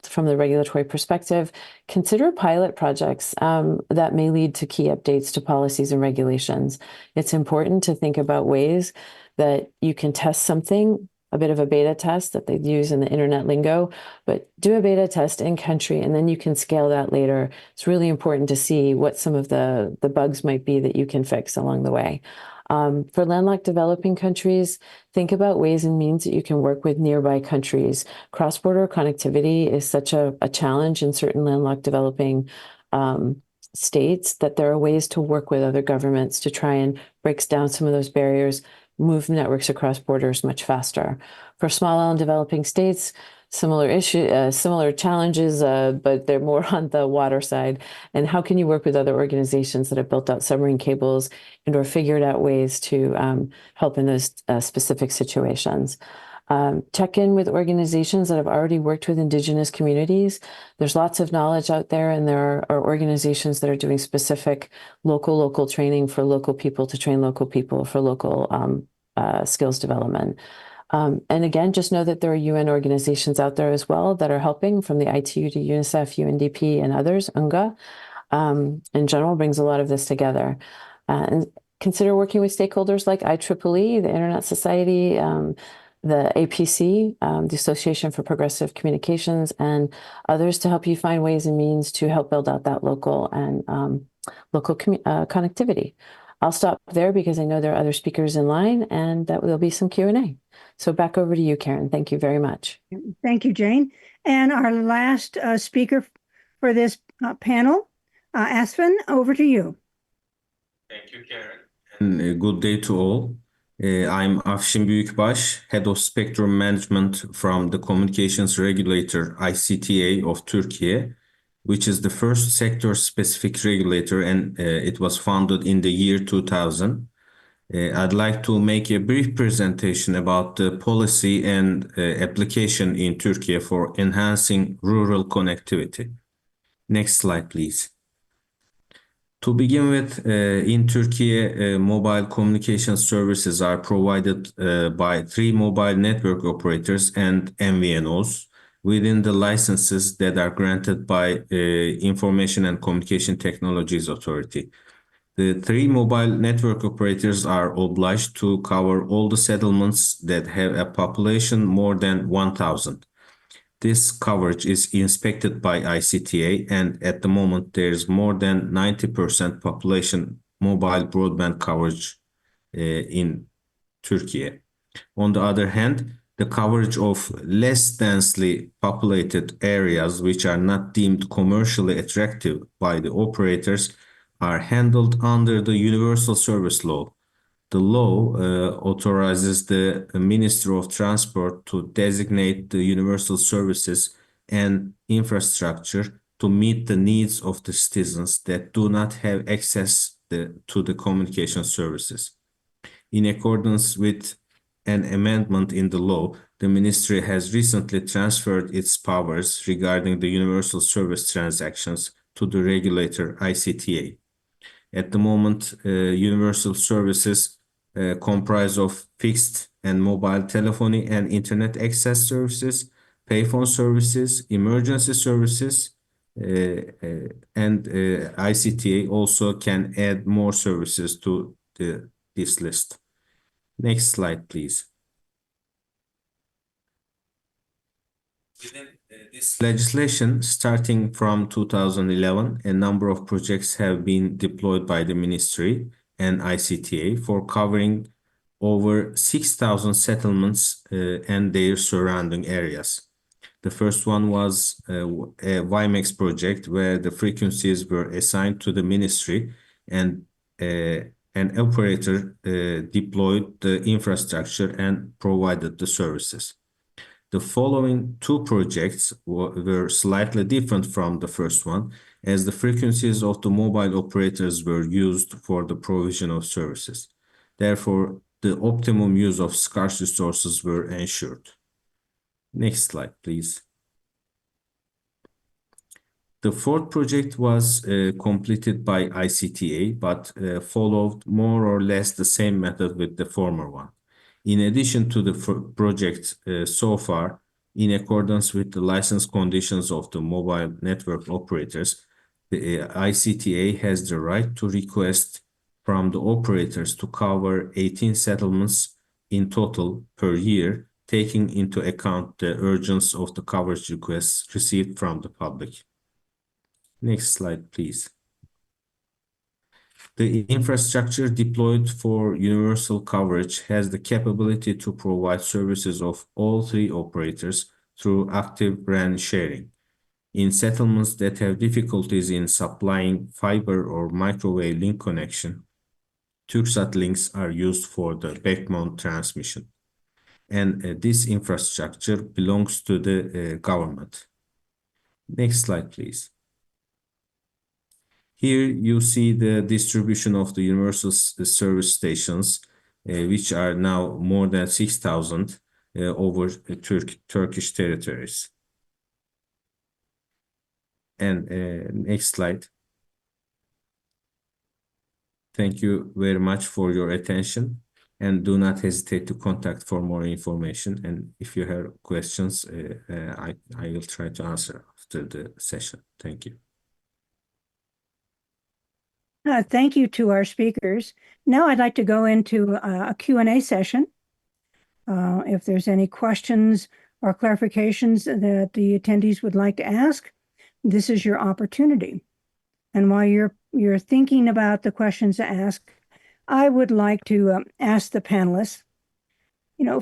from the regulatory perspective, consider pilot projects that may lead to key updates to policies and regulations. It's important to think about ways that you can test something, a bit of a beta test that they use in the internet lingo, but do a beta test in country and then you can scale that later. It's really important to see what some of the bugs might be that you can fix along the way. For landlocked developing countries, think about ways and means that you can work with nearby countries. Cross-border connectivity is such a challenge in certain landlocked developing states that there are ways to work with other governments to try and break down some of those barriers, move networks across borders much faster. For small island developing states, similar challenges, but they're more on the water side. And how can you work with other organizations that have built out submarine cables and or figured out ways to help in those specific situations? Check in with organizations that have already worked with Indigenous communities. There's lots of knowledge out there, and there are organizations that are doing specific local training for local people to train local people for local skills development. And again, just know that there are UN organizations out there as well that are helping, from the ITU to UNICEF, UNDP, and others. UNGA, in general, brings a lot of this together. And consider working with stakeholders like IEEE, the Internet Society, the APC, the Association for Progressive Communications, and others to help you find ways and means to help build out that local and connectivity. I'll stop there because I know there are other speakers in line, and that there'll be some Q&A. So back over to you, Karen. Thank you very much. Thank you, Jane. And our last speaker for this panel, Aspen, over to you. Thank you, Karen. And good day to all. I'm Afşin Büyükbaş, Head of Spectrum Management from the Communications Regulator ICTA of Turkey, which is the first sector-specific regulator, and it was founded in the year 2000. I'd like to make a brief presentation about the policy and application in Turkey for enhancing rural connectivity. Next slide, please. To begin with, in Turkey, mobile communication services are provided by 3 mobile network operators and MVNOs within the licenses that are granted by Information and Communication Technologies Authority. The 3 mobile network operators are obliged to cover all the settlements that have a population more than 1,000. This coverage is inspected by ICTA, and at the moment there's more than 90% population mobile broadband coverage in Turkey. On the other hand, the coverage of less densely populated areas which are not deemed commercially attractive by the operators are handled under the Universal Service Law. The law authorizes the Ministry of Transport to designate the universal services and infrastructure to meet the needs of the citizens that do not have access to the communication services. In accordance with an amendment in the law, the ministry has recently transferred its powers regarding the universal service transactions to the regulator ICTA. At the moment, universal services comprise of fixed and mobile telephony and internet access services, payphone services, emergency services, and ICTA also can add more services to this list. Next slide, please. Within this legislation, starting from 2011, a number of projects have been deployed by the ministry and ICTA for covering over 6,000 settlements and their surrounding areas. The first one was a WiMAX project where the frequencies were assigned to the ministry, and an operator deployed the infrastructure and provided the services. The following 2 projects were slightly different from the first one, as the frequencies of the mobile operators were used for the provision of services. Therefore, the optimum use of scarce resources were ensured. Next slide, please. The 4th project was completed by ICTA, but followed more or less the same method with the former one. In addition to the project so far, in accordance with the license conditions of the mobile network operators, the ICTA has the right to request from the operators to cover 18 settlements in total per year, taking into account the urgency of the coverage requests received from the public. Next slide, please. The infrastructure deployed for universal coverage has the capability to provide services of all 3 operators through active RAN sharing. In settlements that have difficulties in supplying fiber or microwave link connection, Turksat links are used for the backbone transmission. And this infrastructure belongs to the government. Next slide, please. Here you see the distribution of the universal service stations, which are now more than 6,000. over Turkish territories. And next slide. Thank you very much for your attention, and do not hesitate to contact for more information. And if you have questions, I will try to answer after the session. Thank you. Thank you to our speakers. Now I'd like to go into a Q&A session. If there's any questions or clarifications that the attendees would like to ask, this is your opportunity. And while you're thinking about the questions to ask, I would like to ask the panelists,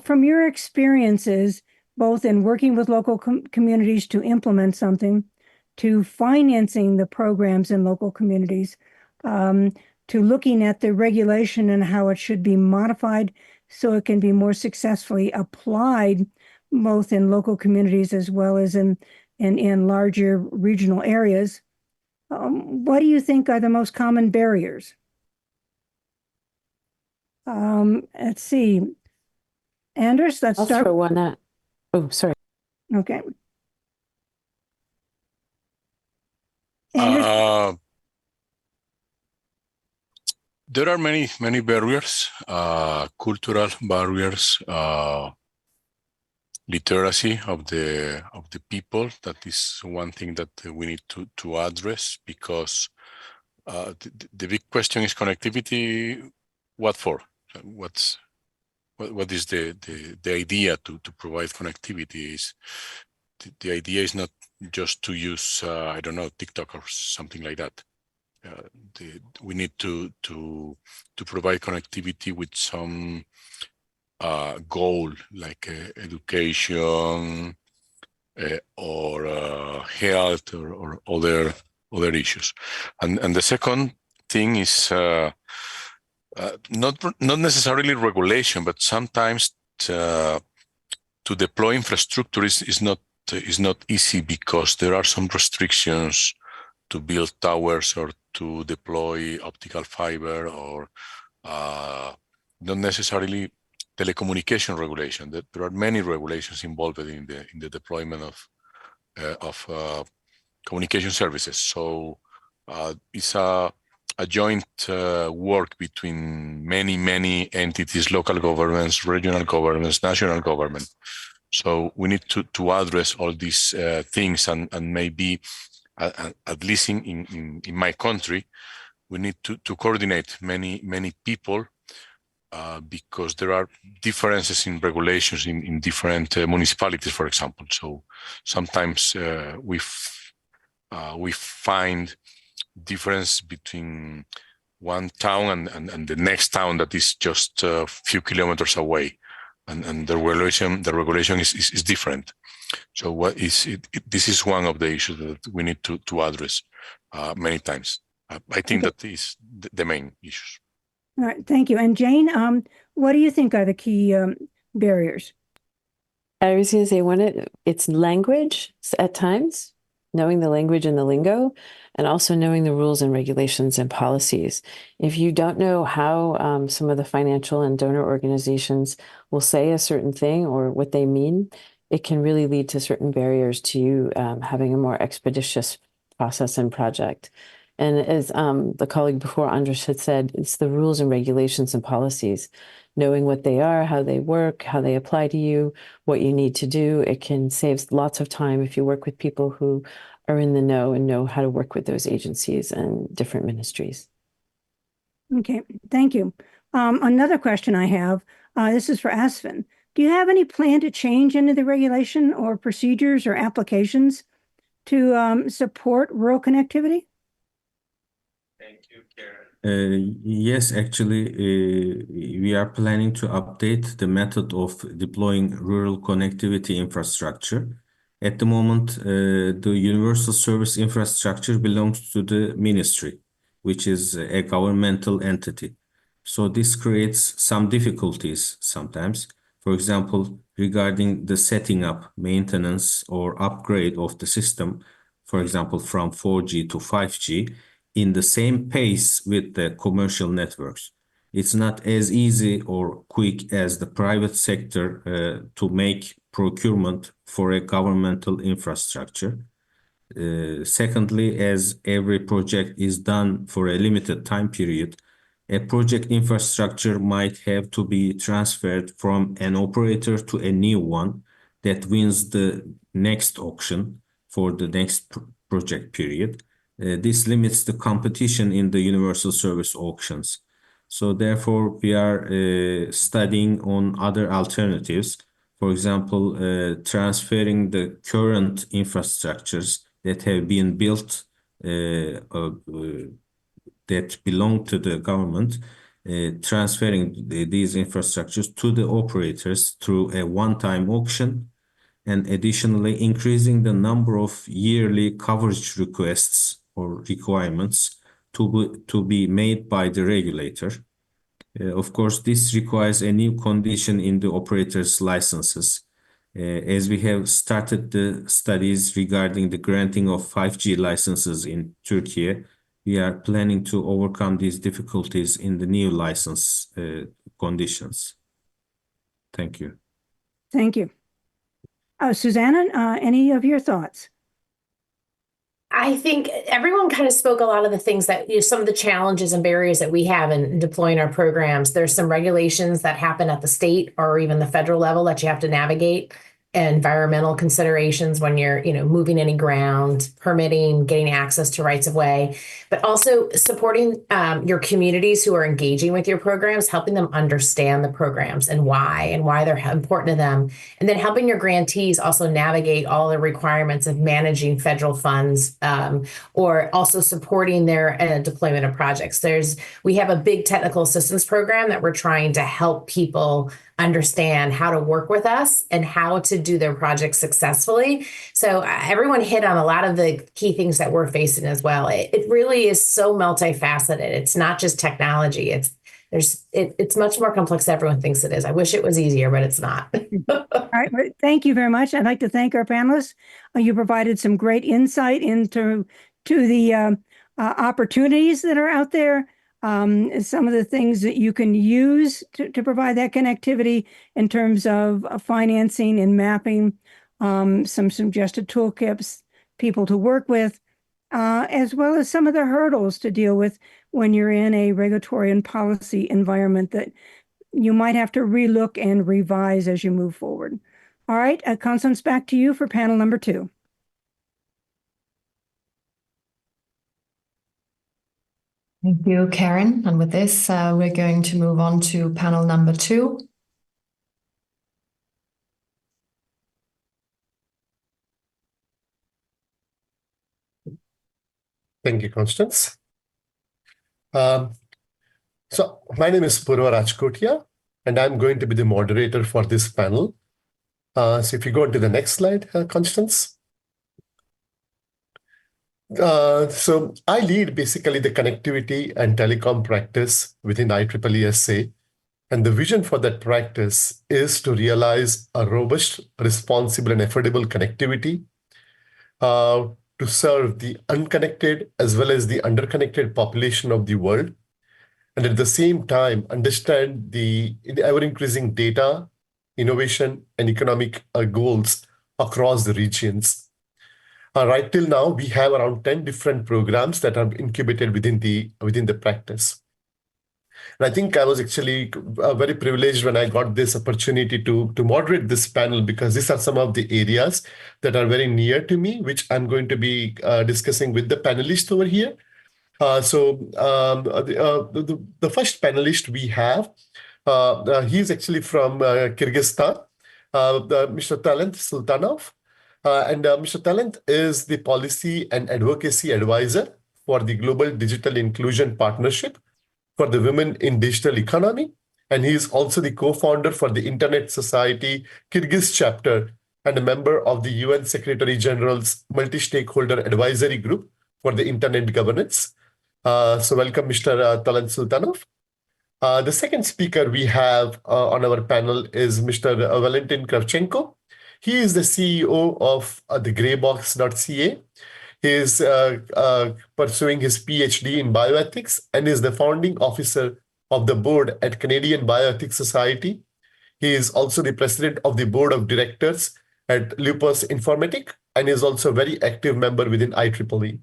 from your experiences, both in working with local communities to implement something, to financing the programs in local communities, to looking at the regulation and how it should be modified so it can be more successfully applied both in local communities as well as in larger regional areas. What do you think are the most common barriers? Let's see. Anders, let's start. I'll throw one at. Oh, sorry. Okay. Anders? There are many barriers, cultural barriers, literacy of the people. That is one thing that we need to address, because the big question is connectivity. What for? What is the idea to provide connectivity? Is the idea is not just to use I don't know, TikTok or something like that. We need to provide connectivity with some goal, like education or health or other issues. And the second thing is not necessarily regulation, but sometimes to deploy infrastructure is not easy, because there are some restrictions to build towers or to deploy optical fiber, or not necessarily telecommunication regulation. That there are many regulations involved in the deployment of communication services. So it's a joint work between many entities, local governments, regional governments, national government. So we need to address all these things, and maybe at least in my country, we need to coordinate many people, because there are differences in regulations in different municipalities, for example. So sometimes we find difference between one town and the next town that is just a few kilometers away, and the regulation is different. So this is one of the issues that we need to address many times. I think that is the main issues. All right, thank you. And Jane, what do you think are the key barriers? I was going to say it's language at times, knowing the language and the lingo, and also knowing the rules and regulations and policies. If you don't know how some of the financial and donor organizations will say a certain thing or what they mean, it can really lead to certain barriers to you having a more expeditious process and project. And as the colleague before, Andres, had said, it's the rules and regulations and policies, knowing what they are, how they work, how they apply to you, what you need to do. It can save lots of time if you work with people who are in the know and know how to work with those agencies and different ministries. Okay, thank you. Another question I have, this is for Asvin. Do you have any plan to change any of the regulation or procedures or applications to support rural connectivity? Thank you, Karen. Yes, actually, we are planning to update the method of deploying rural connectivity infrastructure. At the moment, the universal service infrastructure belongs to the ministry, which is a governmental entity. So this creates some difficulties sometimes. For example, regarding the setting up, maintenance, or upgrade of the system, for example, from 4G to 5G, in the same pace with the commercial networks. it's not as easy or quick as the private sector to make procurement for a governmental infrastructure. Secondly, as every project is done for a limited time period, a project infrastructure might have to be transferred from an operator to a new one that wins the next auction for the next project period. This limits the competition in the universal service auctions. So therefore, we are studying on other alternatives. For example, transferring the current infrastructures that have been built that belong to the government, transferring these infrastructures to the operators through a one-time auction, and additionally increasing the number of yearly coverage requests or requirements to be made by the regulator. Of course, this requires a new condition in the operator's licenses. As we have started the studies regarding the granting of 5G licenses in Turkey, we are planning to overcome these difficulties in the new license conditions. Thank you. Thank you. Susanna, any of your thoughts? I think everyone kind of spoke a lot of the things that, some of the challenges and barriers that we have in deploying our programs. There's some regulations that happen at the state or even the federal level that you have to navigate. Environmental considerations when you're, moving any ground, permitting, getting access to rights of way, but also supporting your communities who are engaging with your programs, helping them understand the programs and why they're important to them. And then helping your grantees also navigate all the requirements of managing federal funds or also supporting their deployment of projects. We have a big technical assistance program that we're trying to help people understand how to work with us and how to do their projects successfully. So everyone hit on a lot of the key things that we're facing as well. It really is so multifaceted. It's not just technology. It's much more complex than everyone thinks it is. I wish it was easier, but it's not. All right. Well, thank you very much. I'd like to thank our panelists. You provided some great insight into the opportunities that are out there. Some of the things that you can use to provide that connectivity in terms of financing and mapping, some suggested toolkits, people to work with, as well as some of the hurdles to deal with when you're in a regulatory and policy environment that you might have to relook and revise as you move forward. All right, Constance, back to you for panel number 2. Thank you, Karen. And with this, we're going to move on to panel number 2. Thank you, Constance. So my name is Purva Rajkotia, and I'm going to be the moderator for this panel. So if you go to the next slide, Constance. So I lead basically the connectivity and telecom practice within IEEE SA, and the vision for that practice is to realize a robust, responsible, and affordable connectivity to serve the unconnected as well as the underconnected population of the world, and at the same time understand the ever-increasing data, innovation, and economic goals across the regions. Right till now, we have around 10 different programs that are incubated within the practice. And I think I was actually very privileged when I got this opportunity to moderate this panel, because these are some of the areas that are very near to me, which I'm going to be discussing with the panelists over here. So the first panelist we have, he's actually from Kyrgyzstan, Mr. Talent Sultanov. And Mr. Talent is the policy and advocacy advisor for the Global Digital Inclusion Partnership for the Women in Digital Economy. And he is also the co-founder for the Internet Society Kyrgyz chapter and a member of the UN Secretary General's Multi-Stakeholder Advisory Group for the Internet Governance. So welcome, Mr. Talent Sultanov. The second speaker we have on our panel is Mr. Valentin Kravchenko. He is the CEO of the greybox.ca. He is pursuing his PhD in bioethics and is the founding officer of the board at Canadian Bioethics Society. He is also the president of the board of directors at Lupus Informatic and is also a very active member within IEEE.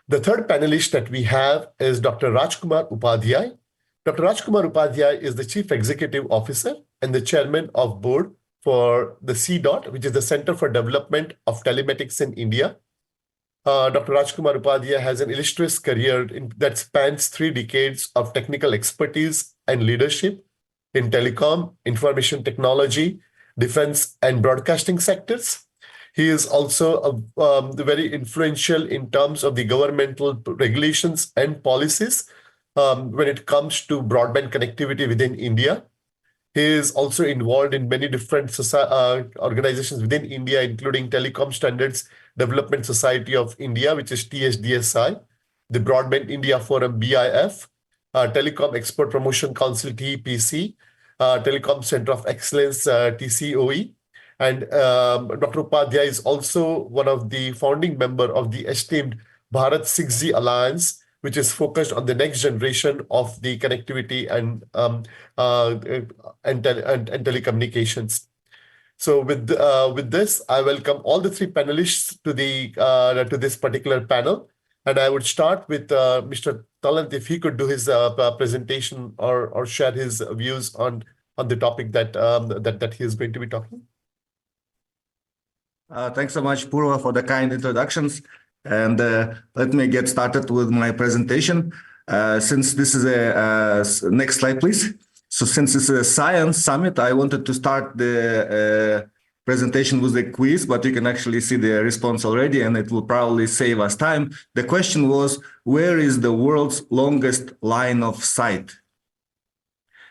The third panelist that we have is Dr. Rajkumar Upadhyay. Dr. Rajkumar Upadhyay is the Chief Executive Officer and the Chairman of Board for the CDOT, which is the Center for Development of Telematics in India. Dr. Rajkumar Upadhyay has an illustrious career that spans 3 decades of technical expertise and leadership in telecom, information technology, defense, and broadcasting sectors. He is also very influential in terms of the governmental regulations and policies when it comes to broadband connectivity within India. He is also involved in many different organizations within India, including Telecom Standards Development Society of India, which is TSDSI, the Broadband India Forum, BIF, Telecom Export Promotion Council, TEPC, Telecom Center of Excellence, TCOE. And Dr. Upadhyay is also one of the founding member of the esteemed Bharat 6G Alliance, which is focused on the next generation of the connectivity and telecommunications. So with this, I welcome all the 3 panelists to this particular panel, and I would start with Mr. Talant, if he could do his presentation or share his views on the topic that he is going to be talking. Thanks so much, Purva, for the kind introductions. And let me get started with my presentation. Since this is next slide, please. So since this is a science summit, I wanted to start the presentation with a quiz, but you can actually see the response already, and it will probably save us time. The question was, where is the world's longest line of sight?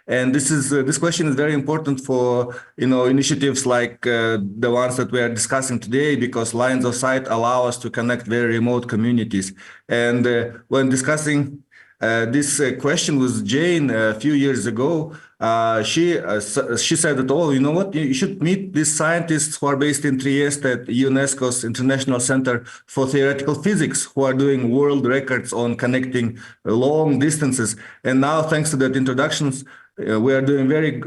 And this question is very important for initiatives like the ones that we are discussing today, because lines of sight allow us to connect very remote communities. And when discussing this question with Jane a few years ago, she said that, oh, you know what, you should meet these scientists who are based in Trieste at UNESCO's International Center for Theoretical Physics, who are doing world records on connecting long distances. And now, thanks to that introductions, we are doing a very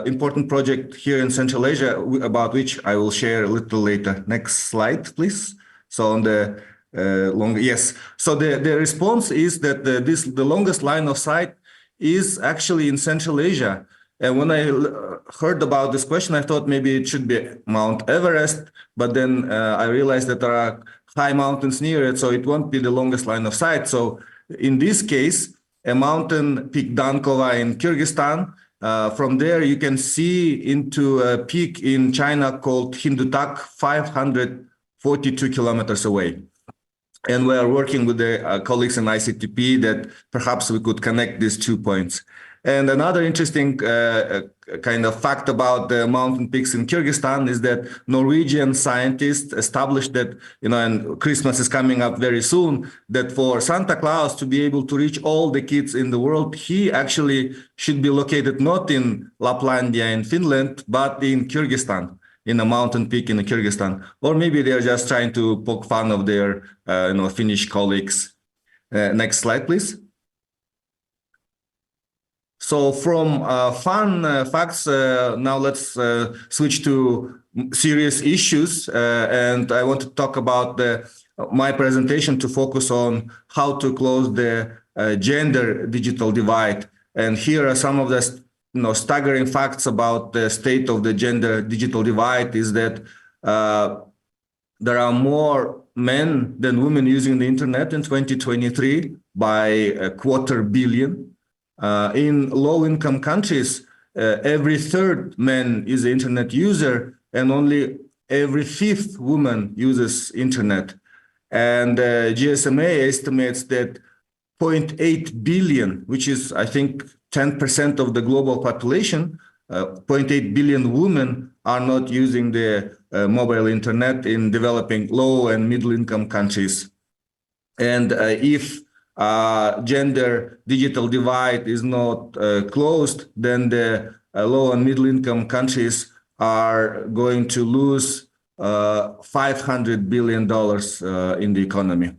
important project here in Central Asia, about which I will share a little later. Next slide, please. So on the yes. So the response is that the longest line of sight is actually in Central Asia. And when I heard about this question, I thought maybe it should be Mount Everest, but then I realized that there are high mountains near it, so it won't be the longest line of sight. So in this case, a mountain peak Dankova in Kyrgyzstan. From there, you can see into a peak in China called Hindutak, 542 kilometers away. And we are working with the colleagues in ICTP that perhaps we could connect these 2 points. And another interesting kind of fact about the mountain peaks in Kyrgyzstan is that Norwegian scientists established that, and Christmas is coming up very soon, that for Santa Claus to be able to reach all the kids in the world, he actually should be located not in Laplandia in Finland, but in Kyrgyzstan, in a mountain peak in Kyrgyzstan. Or maybe they're just trying to poke fun of their, Finnish colleagues. Next slide, please. So from fun facts, now let's switch to serious issues. And I want to talk about my presentation to focus on how to close the gender digital divide. And here are some of the staggering facts about the state of the gender digital divide is that there are more men than women using the internet in 2023 by a 250 million. In low-income countries, every 3rd man is an internet user, and only every 5th woman uses internet. And GSMA estimates that 0.8 billion, which is, I think, 10% of the global population, 0.8 billion women are not using the mobile internet in developing low and middle-income countries. And if gender digital divide is not closed, then the low and middle income countries are going to lose $500 billion in the economy.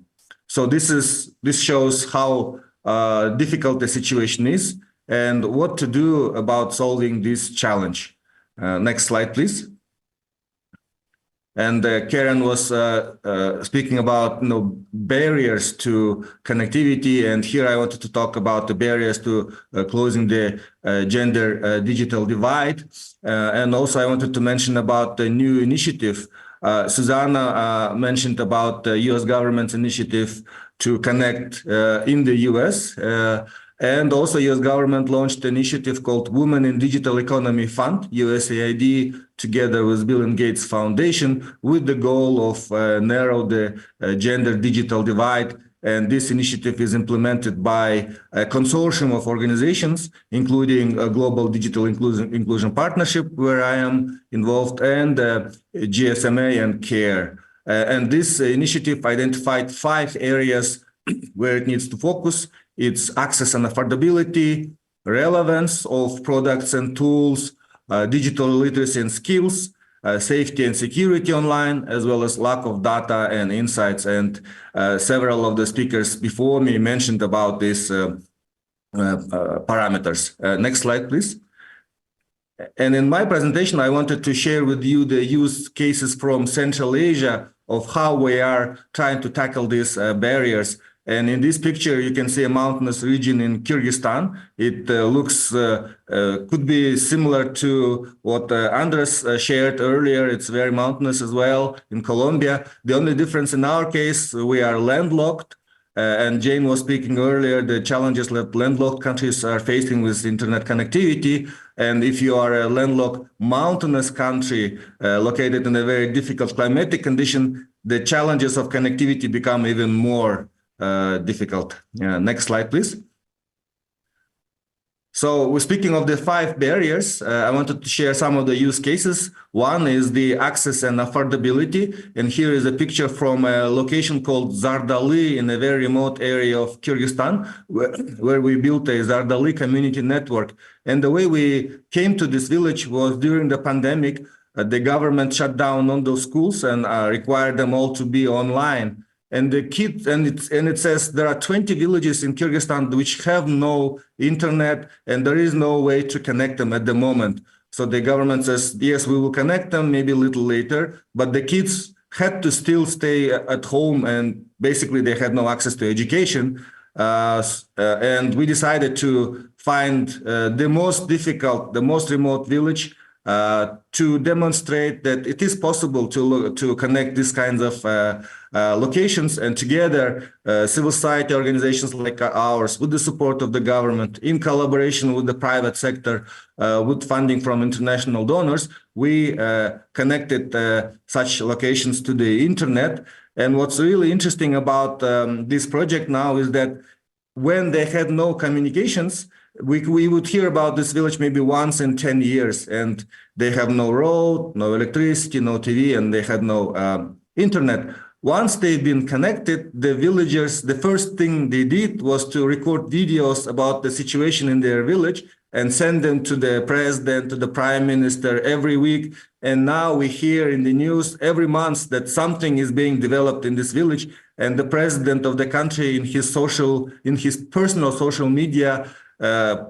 So this shows how difficult the situation is and what to do about solving this challenge. Next slide, please. And Karen was speaking about barriers to connectivity, and here I wanted to talk about the barriers to closing the gender digital divide. And also I wanted to mention about the new initiative. Susanna mentioned about the US government's initiative to connect in the US. And also US government launched an initiative called Women in Digital Economy Fund, USAID, together with Bill and Gates Foundation, with the goal of narrow the gender digital divide. And this initiative is implemented by a consortium of organizations, including a Global Digital Inclusion Partnership, where I am involved, and GSMA and CARE. And this initiative identified 5 areas where it needs to focus. It's access and affordability, relevance of products and tools, digital literacy and skills, safety and security online, as well as lack of data and insights. And several of the speakers before me mentioned about these parameters. Next slide, please. And in my presentation, I wanted to share with you the use cases from Central Asia of how we are trying to tackle these barriers. And in this picture, you can see a mountainous region in Kyrgyzstan. It looks, could be similar to what Andres shared earlier. It's very mountainous as well in Colombia. The only difference in our case, we are landlocked. And Jane was speaking earlier, the challenges that landlocked countries are facing with internet connectivity. And if you are a landlocked mountainous country located in a very difficult climatic condition, the challenges of connectivity become even more difficult. Next slide, please. So we're speaking of the 5 barriers. I wanted to share some of the use cases. One is the access and affordability. And here is a picture from a location called Zardaly in a very remote area of Kyrgyzstan, where we built a Zardaly community network. And the way we came to this village was during the pandemic. The government shut down all those schools and required them all to be online. And the kids, and it says there are 20 villages in Kyrgyzstan which have no internet, and there is no way to connect them at the moment. So the government says, yes, we will connect them maybe a little later, but the kids had to still stay at home, and basically they had no access to education. And we decided to find the most difficult, the most remote village to demonstrate that it is possible to connect these kinds of locations, and together civil society organizations like ours, with the support of the government, in collaboration with the private sector, with funding from international donors, we connected such locations to the internet. And what's really interesting about this project now is that when they had no communications, we would hear about this village maybe once in 10 years, and they have no road, no electricity, no TV, and they had no internet. Once they've been connected, the villagers, the first thing they did was to record videos about the situation in their village and send them to the president, to the prime minister every week. And now we hear in the news every month that something is being developed in this village. And the president of the country in his personal social media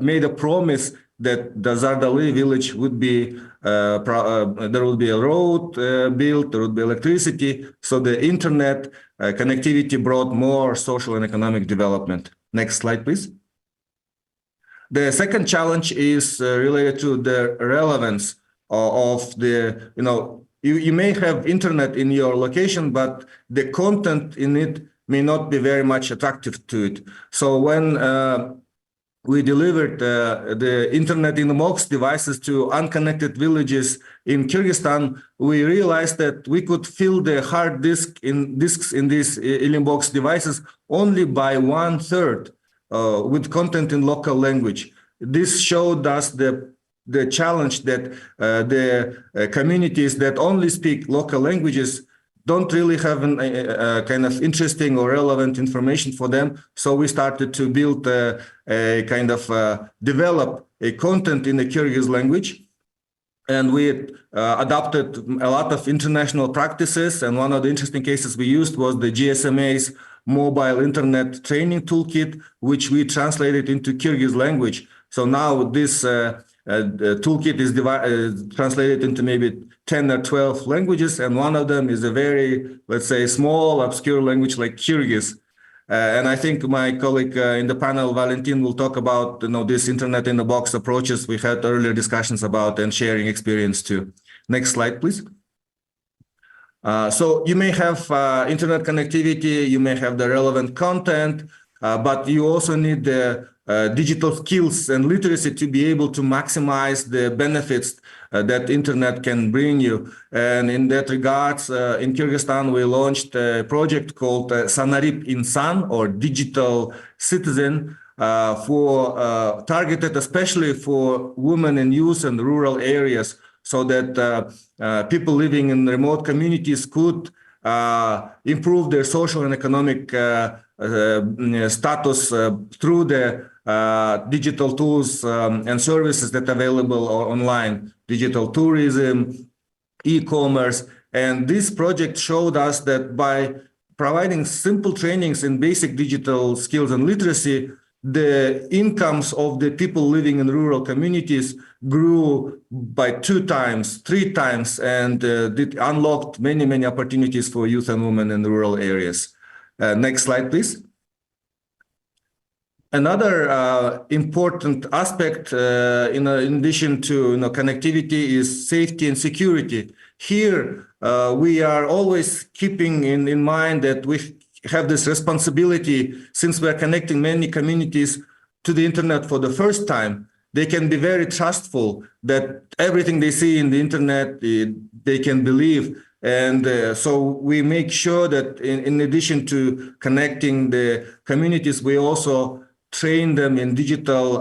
made a promise that the Zardaly village would be, there would be a road built, there would be electricity. So the internet connectivity brought more social and economic development. Next slide, please. The second challenge is related to the relevance of the, you may have internet in your location, but the content in it may not be very much attractive to it. So when we delivered the internet in the MOX devices to unconnected villages in Kyrgyzstan, we realized that we could fill the hard disks in these Elimbox devices only by 1/3 with content in local language. This showed us the challenge that the communities that only speak local languages don't really have a kind of interesting or relevant information for them. So we started to build a kind of develop a content in the Kyrgyz language. And we adopted a lot of international practices. And one of the interesting cases we used was the GSMA's mobile internet training toolkit, which we translated into Kyrgyz language. So now this toolkit is translated into maybe 10 or 12 languages, and one of them is a very, let's say, small, obscure language like Kyrgyz. And I think my colleague in the panel, Valentin, will talk about this internet in the box approaches we had earlier discussions about and sharing experience too. Next slide, please. So you may have internet connectivity, you may have the relevant content, but you also need the digital skills and literacy to be able to maximize the benefits that internet can bring you. And in that regards, in Kyrgyzstan, we launched a project called Sanarip Insan, or Digital Citizen, for targeted especially for women and youth in rural areas, so that people living in remote communities could improve their social and economic status through the digital tools and services that are available online, digital tourism, e-commerce. And this project showed us that by providing simple trainings in basic digital skills and literacy, the incomes of the people living in rural communities grew by 2 times, 3 times, and it unlocked many, many opportunities for youth and women in rural areas. Next slide, please. Another important aspect, in addition to connectivity, is safety and security. Here, we are always keeping in mind that we have this responsibility, since we are connecting many communities to the internet for the first time. They can be very trustful that everything they see in the internet, they can believe. And so we make sure that in addition to connecting the communities, we also train them in digital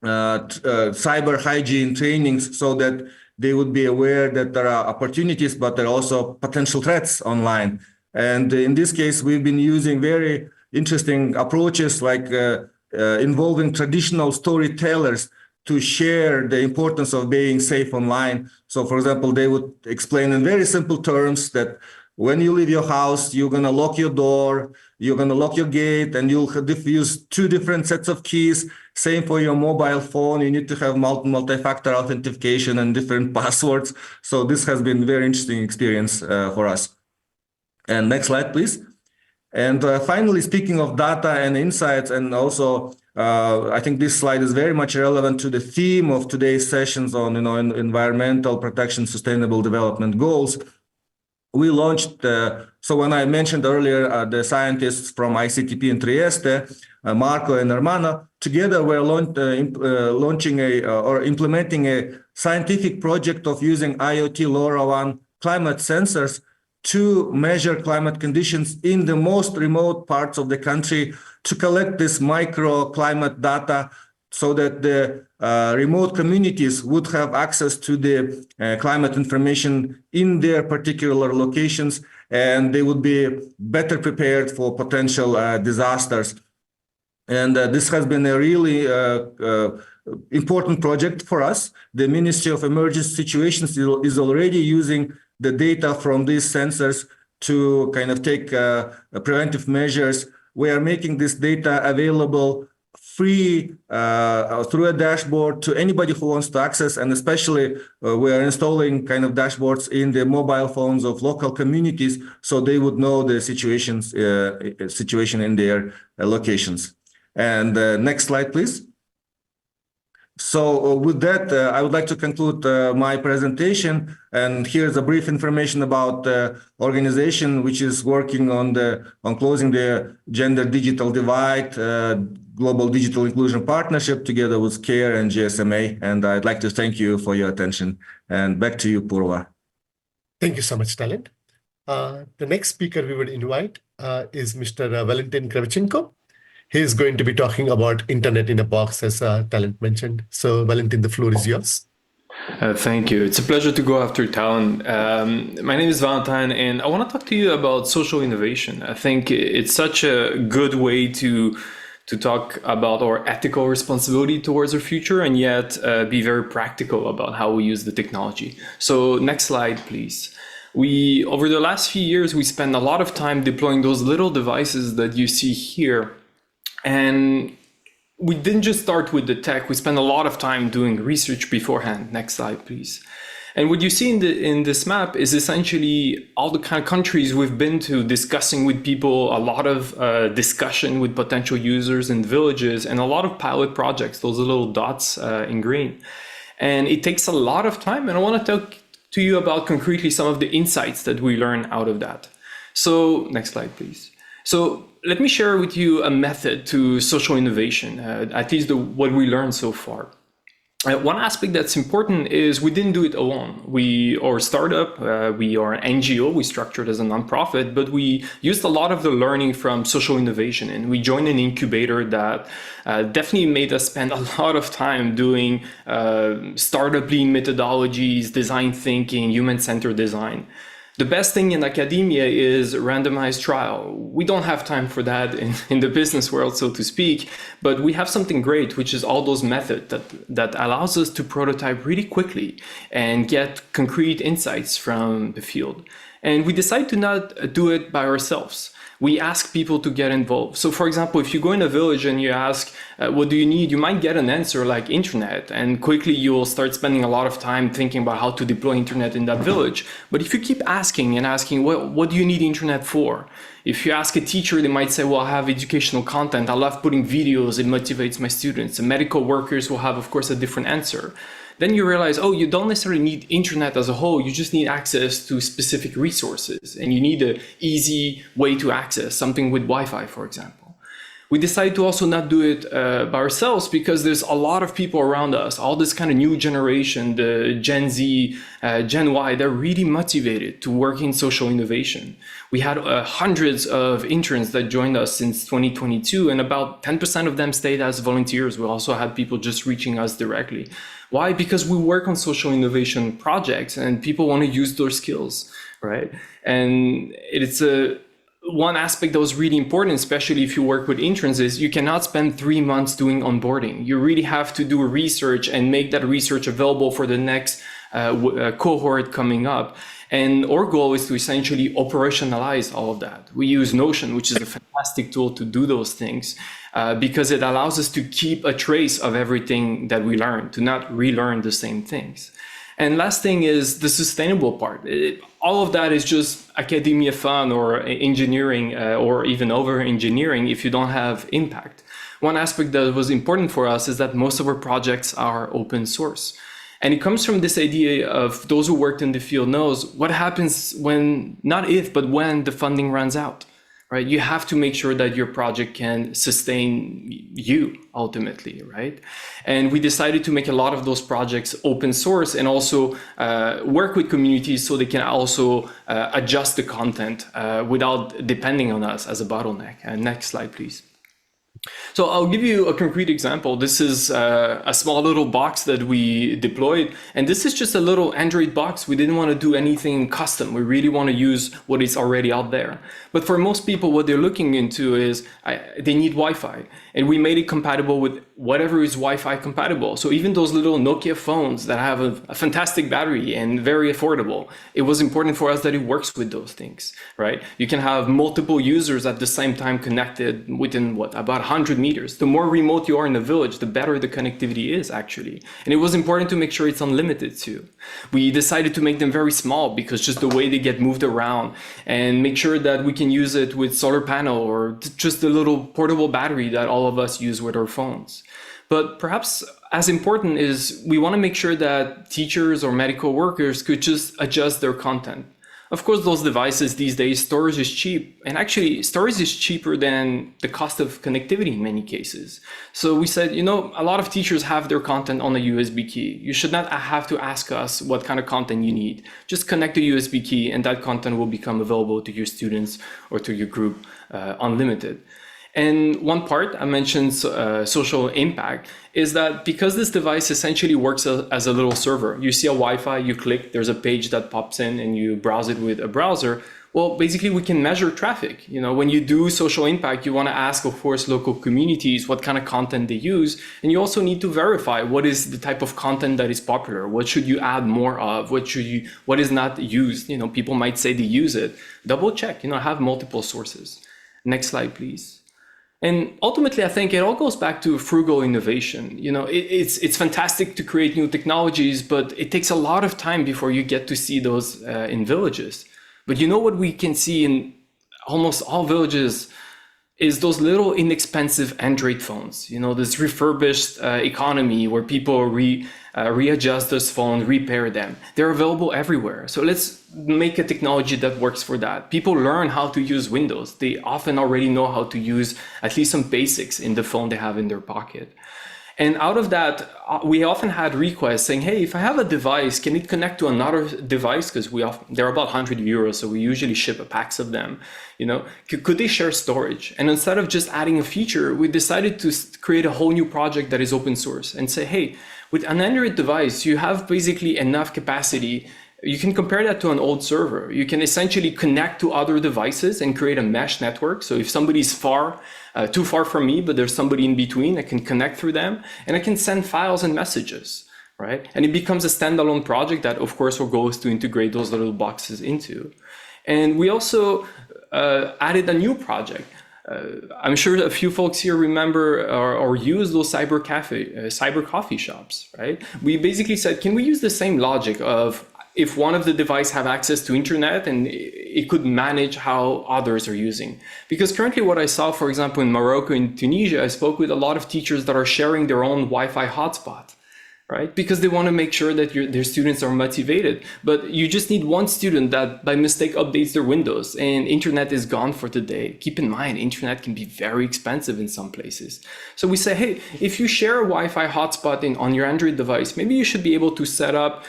cyber hygiene trainings, so that they would be aware that there are opportunities, but there are also potential threats online. And in this case, we've been using very interesting approaches, like involving traditional storytellers to share the importance of being safe online. So, for example, they would explain in very simple terms that when you leave your house, you're going to lock your door, you're going to lock your gate, and you'll use 2 different sets of keys. Same for your mobile phone. You need to have multi-factor authentication and different passwords. So this has been a very interesting experience for us. And next slide, please. And finally, speaking of data and insights, and also I think this slide is very much relevant to the theme of today's sessions on environmental protection, sustainable development goals. We launched, so when I mentioned earlier, the scientists from ICTP in Trieste, Marco and Hermana, together we're launching or implementing a scientific project of using IoT LoRaWAN climate sensors to measure climate conditions in the most remote parts of the country, to collect this microclimate data, so that the remote communities would have access to the climate information in their particular locations, and they would be better prepared for potential disasters. And this has been a really important project for us. The Ministry of Emergency Situations is already using the data from these sensors to kind of take preventive measures. We are making this data available free through a dashboard to anybody who wants to access, and especially we are installing kind of dashboards in the mobile phones of local communities, so they would know the situation in their locations. And next slide, please. So with that, I would like to conclude my presentation. And here's a brief information about the organization which is working on closing the gender digital divide, Global Digital Inclusion Partnership, together with CARE and GSMA. And I'd like to thank you for your attention. And back to you, Purva. Thank you so much, Talent. The next speaker we would invite is Mr. Valentin Kravchenko. He is going to be talking about Internet in a Box, as Talent mentioned. So, Valentin, the floor is yours. Thank you. It's a pleasure to go after Talent. My name is Valentine, and I want to talk to you about social innovation. I think it's such a good way to talk about our ethical responsibility towards our future, and yet be very practical about how we use the technology. So, next slide, please. Over the last few years, we spent a lot of time deploying those little devices that you see here. And we didn't just start with the tech, we spent a lot of time doing research beforehand. Next slide, please. And what you see in this map is essentially all the kind of countries we've been to, discussing with people, a lot of discussion with potential users in villages, and a lot of pilot projects, those little dots in green. And it takes a lot of time, and I want to talk to you about concretely some of the insights that we learn out of that. So next slide, please. So let me share with you a method to social innovation, at least what we learned so far. One aspect that's important is we didn't do it alone. We are a startup, we are an NGO, we structured as a nonprofit, but we used a lot of the learning from social innovation, and we joined an incubator that definitely made us spend a lot of time doing startup lean methodologies, design thinking, human-centered design. The best thing in academia is randomized trial. We don't have time for that in the business world, so to speak, but we have something great, which is all those methods that allows us to prototype really quickly and get concrete insights from the field. And we decide to not do it by ourselves. We ask people to get involved. So for example, if you go in a village and you ask, what do you need? You might get an answer like internet, and quickly you'll start spending a lot of time thinking about how to deploy internet in that village. But if you keep asking and asking, what do you need internet for? If you ask a teacher, they might say, well, I have educational content. I love putting videos. It motivates my students. And medical workers will have, of course, a different answer. Then you realize, oh, you don't necessarily need internet as a whole. You just need access to specific resources, and you need an easy way to access something with Wi-Fi, for example. We decided to also not do it by ourselves, because there's a lot of people around us, all this kind of new generation, the Gen Z, Gen Y, they're really motivated to work in social innovation. We had hundreds of interns that joined us since 2022, and about 10% of them stayed as volunteers. We also had people just reaching us directly. Why? Because we work on social innovation projects and people want to use those skills, right? And it's one aspect that was really important, especially if you work with interns, is you cannot spend 3 months doing onboarding. You really have to do research and make that research available for the next cohort coming up. And our goal is to essentially operationalize all of that. We use Notion, which is a fantastic tool to do those things, because it allows us to keep a trace of everything that we learn, to not relearn the same things. And last thing is the sustainable part. All of that is just academia fun or engineering or even over engineering if you don't have impact. One aspect that was important for us is that most of our projects are open source. And it comes from this idea of those who worked in the field knows what happens when, not if, but when the funding runs out, right? You have to make sure that your project can sustain you ultimately, right? And we decided to make a lot of those projects open source and also work with communities so they can also adjust the content without depending on us as a bottleneck. Next slide, please. So I'll give you a concrete example. This is a small little box that we deployed, and this is just a little Android box. We didn't want to do anything custom. We really want to use what is already out there. But for most people, what they're looking into is they need Wi-Fi, and we made it compatible with whatever is Wi-Fi compatible. So even those little Nokia phones that have a fantastic battery and very affordable, it was important for us that it works with those things, right? You can have multiple users at the same time connected within about 100 meters. The more remote you are in the village, the better the connectivity is actually. And it was important to make sure it's unlimited too. We decided to make them very small because just the way they get moved around, and make sure that we can use it with solar panel or just a little portable battery that all of us use with our phones. But perhaps as important is we want to make sure that teachers or medical workers could just adjust their content. Of course, those devices these days, storage is cheap, and actually storage is cheaper than the cost of connectivity in many cases. So we said, you know, a lot of teachers have their content on a USB key. You should not have to ask us what kind of content you need. Just connect the USB key and that content will become available to your students or to your group unlimited. And one part I mentioned, social impact, is that because this device essentially works as a little server, you see a Wi-Fi, you click, there's a page that pops in and you browse it with a browser. Well, basically, we can measure traffic. When you do social impact, you want to ask, of course, local communities what kind of content they use. And you also need to verify what is the type of content that is popular. What should you add more of? What is not used? People might say they use it. Double check, have multiple sources. Next slide, please. And ultimately, I think it all goes back to frugal innovation. It's fantastic to create new technologies, but it takes a lot of time before you get to see those in villages. But what we can see in almost all villages is those little inexpensive Android phones, this refurbished economy where people readjust this phone, repair them. They're available everywhere. So let's make a technology that works for that. People learn how to use Windows. They often already know how to use at least some basics in the phone they have in their pocket. And out of that, we often had requests saying, hey, if I have a device, can it connect to another device? Because they're about 100 euros, so we usually ship packs of them. Could they share storage? And instead of just adding a feature, we decided to create a whole new project that is open source and say, hey, with an Android device, you have basically enough capacity. You can compare that to an old server. You can essentially connect to other devices and create a mesh network. So if somebody's too far from me, but there's somebody in between, I can connect through them and I can send files and messages, right? And it becomes a standalone project that, of course, our goal is to integrate those little boxes into. And we also added a new project. I'm sure a few folks here remember or use those cyber coffee shops, right? We basically said, can we use the same logic of if one of the devices have access to internet and it could manage how others are using? Because currently what I saw, for example, in Morocco and Tunisia, I spoke with a lot of teachers that are sharing their own Wi-Fi hotspot, right? Because they want to make sure that their students are motivated. But you just need one student that by mistake updates their Windows and internet is gone for the day. Keep in mind, internet can be very expensive in some places. So we say, hey, if you share a Wi-Fi hotspot on your Android device, maybe you should be able to set up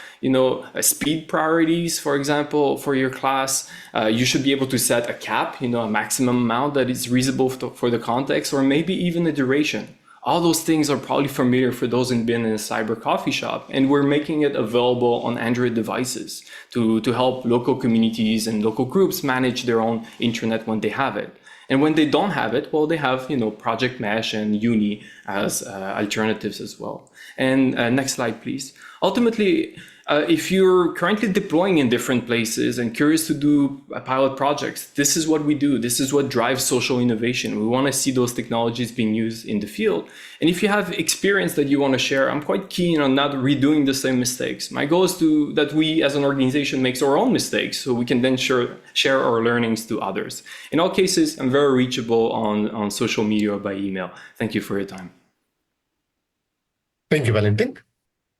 speed priorities, for example, for your class. You should be able to set a cap, a maximum amount that is reasonable for the context, or maybe even a duration. All those things are probably familiar for those who've been in a cyber coffee shop, and we're making it available on Android devices to help local communities and local groups manage their own internet when they have it. And when they don't have it, well, they have Project Mesh and Uni as alternatives as well. And next slide, please. Ultimately, if you're currently deploying in different places and curious to do pilot projects, this is what we do. This is what drives social innovation. We want to see those technologies being used in the field. And if you have experience that you want to share, I'm quite keen on not redoing the same mistakes. My goal is that we as an organization makes our own mistakes so we can then share our learnings to others. In all cases, I'm very reachable on social media or by email. Thank you for your time. Thank you, Valentin.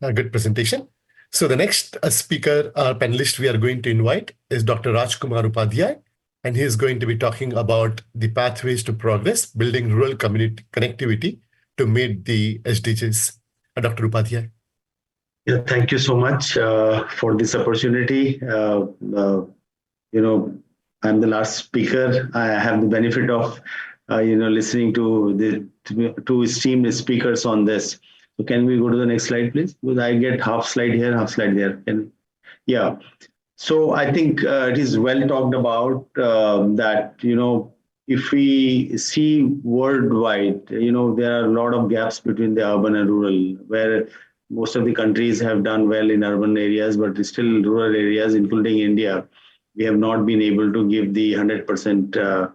A good presentation. So the next speaker, panelist we are going to invite is Dr. Rajkumar Upadhyay, and he is going to be talking about the pathways to progress, building rural community connectivity to meet the SDGs. Dr. Upadhyay. Yeah, thank you so much for this opportunity. I'm the last speaker. I have the benefit of, listening to the two esteemed speakers on this. So can we go to the next slide, please? Because I get half slide here, half slide there. Yeah. So I think it is well talked about that, if we see worldwide, there are a lot of gaps between the urban and rural, where most of the countries have done well in urban areas, but still rural areas, including India, we have not been able to give the 100%,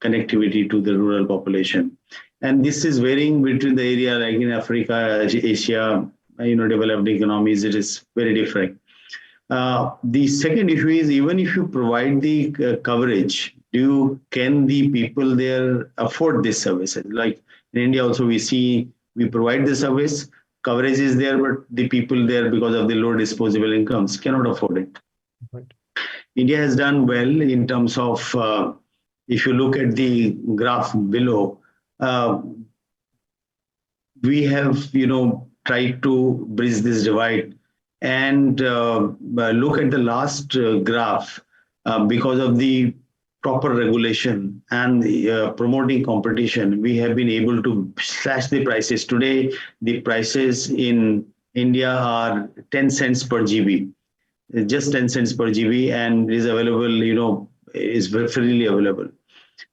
connectivity to the rural population. And this is varying between the area, like in Africa, Asia, developed economies, it is very different. The second issue is, even if you provide the coverage, can the people there afford this service? Like in India also, we provide the service, coverage is there, but the people there, because of the low disposable incomes, cannot afford it. Right. India has done well in terms of, if you look at the graph below, we have, tried to bridge this divide. And look at the last graph, because of the proper regulation and the, promoting competition, we have been able to slash the prices. Today, the prices in India are 10 cents per GB. just 10 cents per GB, and is available, is freely available.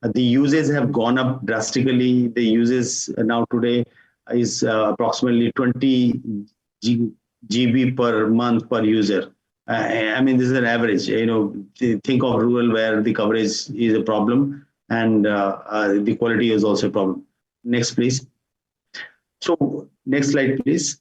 The uses have gone up drastically. The uses now today is approximately 20 GB per month per user. I mean, this is an average. Think of rural where the coverage is a problem and the quality is also a problem. Next, please. So next slide, please.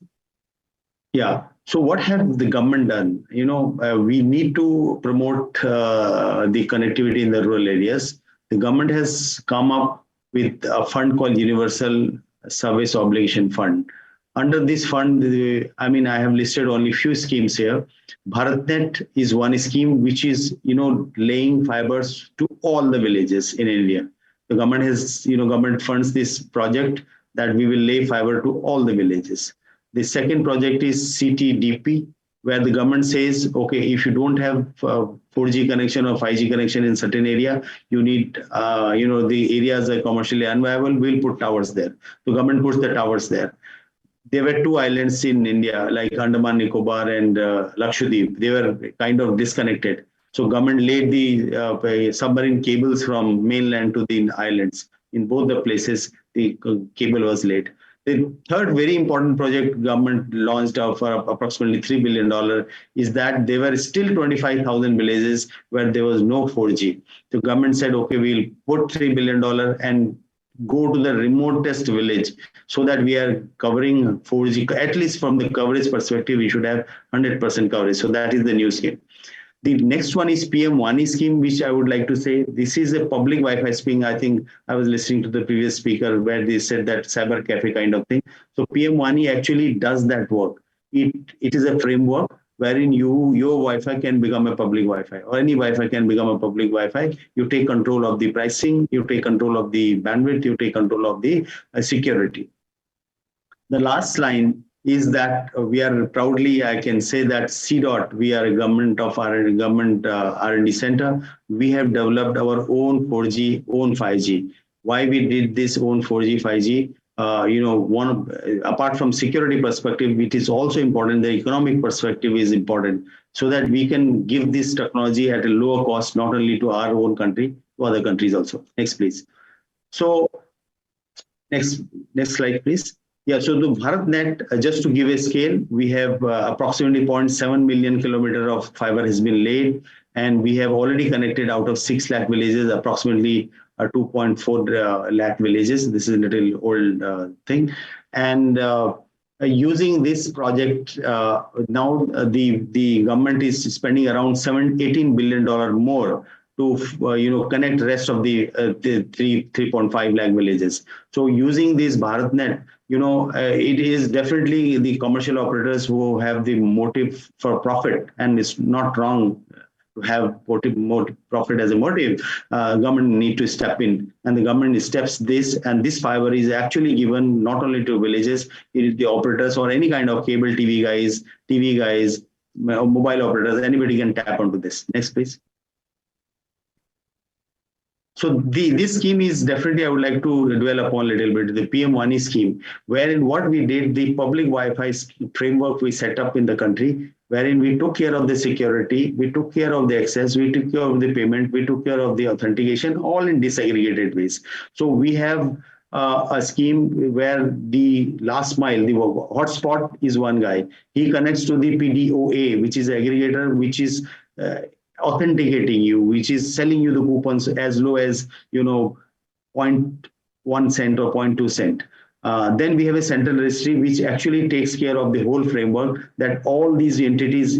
Yeah. So what have the government done? We need to promote the connectivity in the rural areas. The government has come up with a fund called Universal Service Obligation Fund. Under this fund, I have listed only few schemes here. BharatNet is one scheme which is, laying fibers to all the villages in India. The government has, government funds this project that we will lay fiber to all the villages. The second project is CTDP, where the government says, okay, if you don't have 4G connection or 5G connection in certain area, you need, the areas are commercially unviable, we'll put towers there. The government puts the towers there. There were two islands in India, like Andaman Nicobar and Lakshadweep. They were kind of disconnected. So government laid the submarine cables from mainland to the islands. In both the places, the cable was laid. The third very important project government launched for approximately $3 billion is that there were still 25,000 villages where there was no 4G. The government said, okay, we'll put $3 billion and go to the remotest village so that we are covering 4G. At least from the coverage perspective, we should have 100% coverage. So that is the new scheme. The next one is PM WANI scheme, which I would like to say, this is a public Wi-Fi scheme. I think I was listening to the previous speaker where they said that cyber cafe kind of thing. So PM WANI actually does that work. It is a framework wherein your Wi-Fi can become a public Wi-Fi, or any Wi-Fi can become a public Wi-Fi. You take control of the pricing, you take control of the bandwidth, you take control of the security. The last line is that we are proudly, I can say that CDOT, we are a government R&D center. We have developed our own 4G, own 5G. Why we did this own 4G, 5G? Apart from security perspective, it is also important. The economic perspective is important, so that we can give this technology at a lower cost, not only to our own country, to other countries also. Next, please. So next slide, please. Yeah, so the BharatNet, just to give a scale, we have approximately 0.7 million kilometer of fiber has been laid, and we have already connected out of 6 lakh villages, approximately 2.4 lakh villages. This is a little old thing. And using this project, now the government is spending around $18 billion more to connect rest of the 3.5 lakh villages. So using this BharatNet, it is definitely the commercial operators who have the motive for profit, and it's not wrong to have profit as a motive. Government need to step in, and the government steps this, and this fiber is actually given not only to villages, it is the operators or any kind of cable TV guys, mobile operators, anybody can tap onto this. Next, please. So this scheme is definitely, I would like to dwell upon a little bit, the PM WANI scheme, wherein what we did, the public Wi-Fi framework we set up in the country, wherein we took care of the security, we took care of the access, we took care of the payment, we took care of the authentication, all in disaggregated ways. So we have a scheme where the last mile, the hotspot is one guy. He connects to the PDOA, which is aggregator, which is authenticating you, which is selling you the coupons as low as 0.1 cent or 0.2 cent. Then we have a central registry which actually takes care of the whole framework, that all these entities,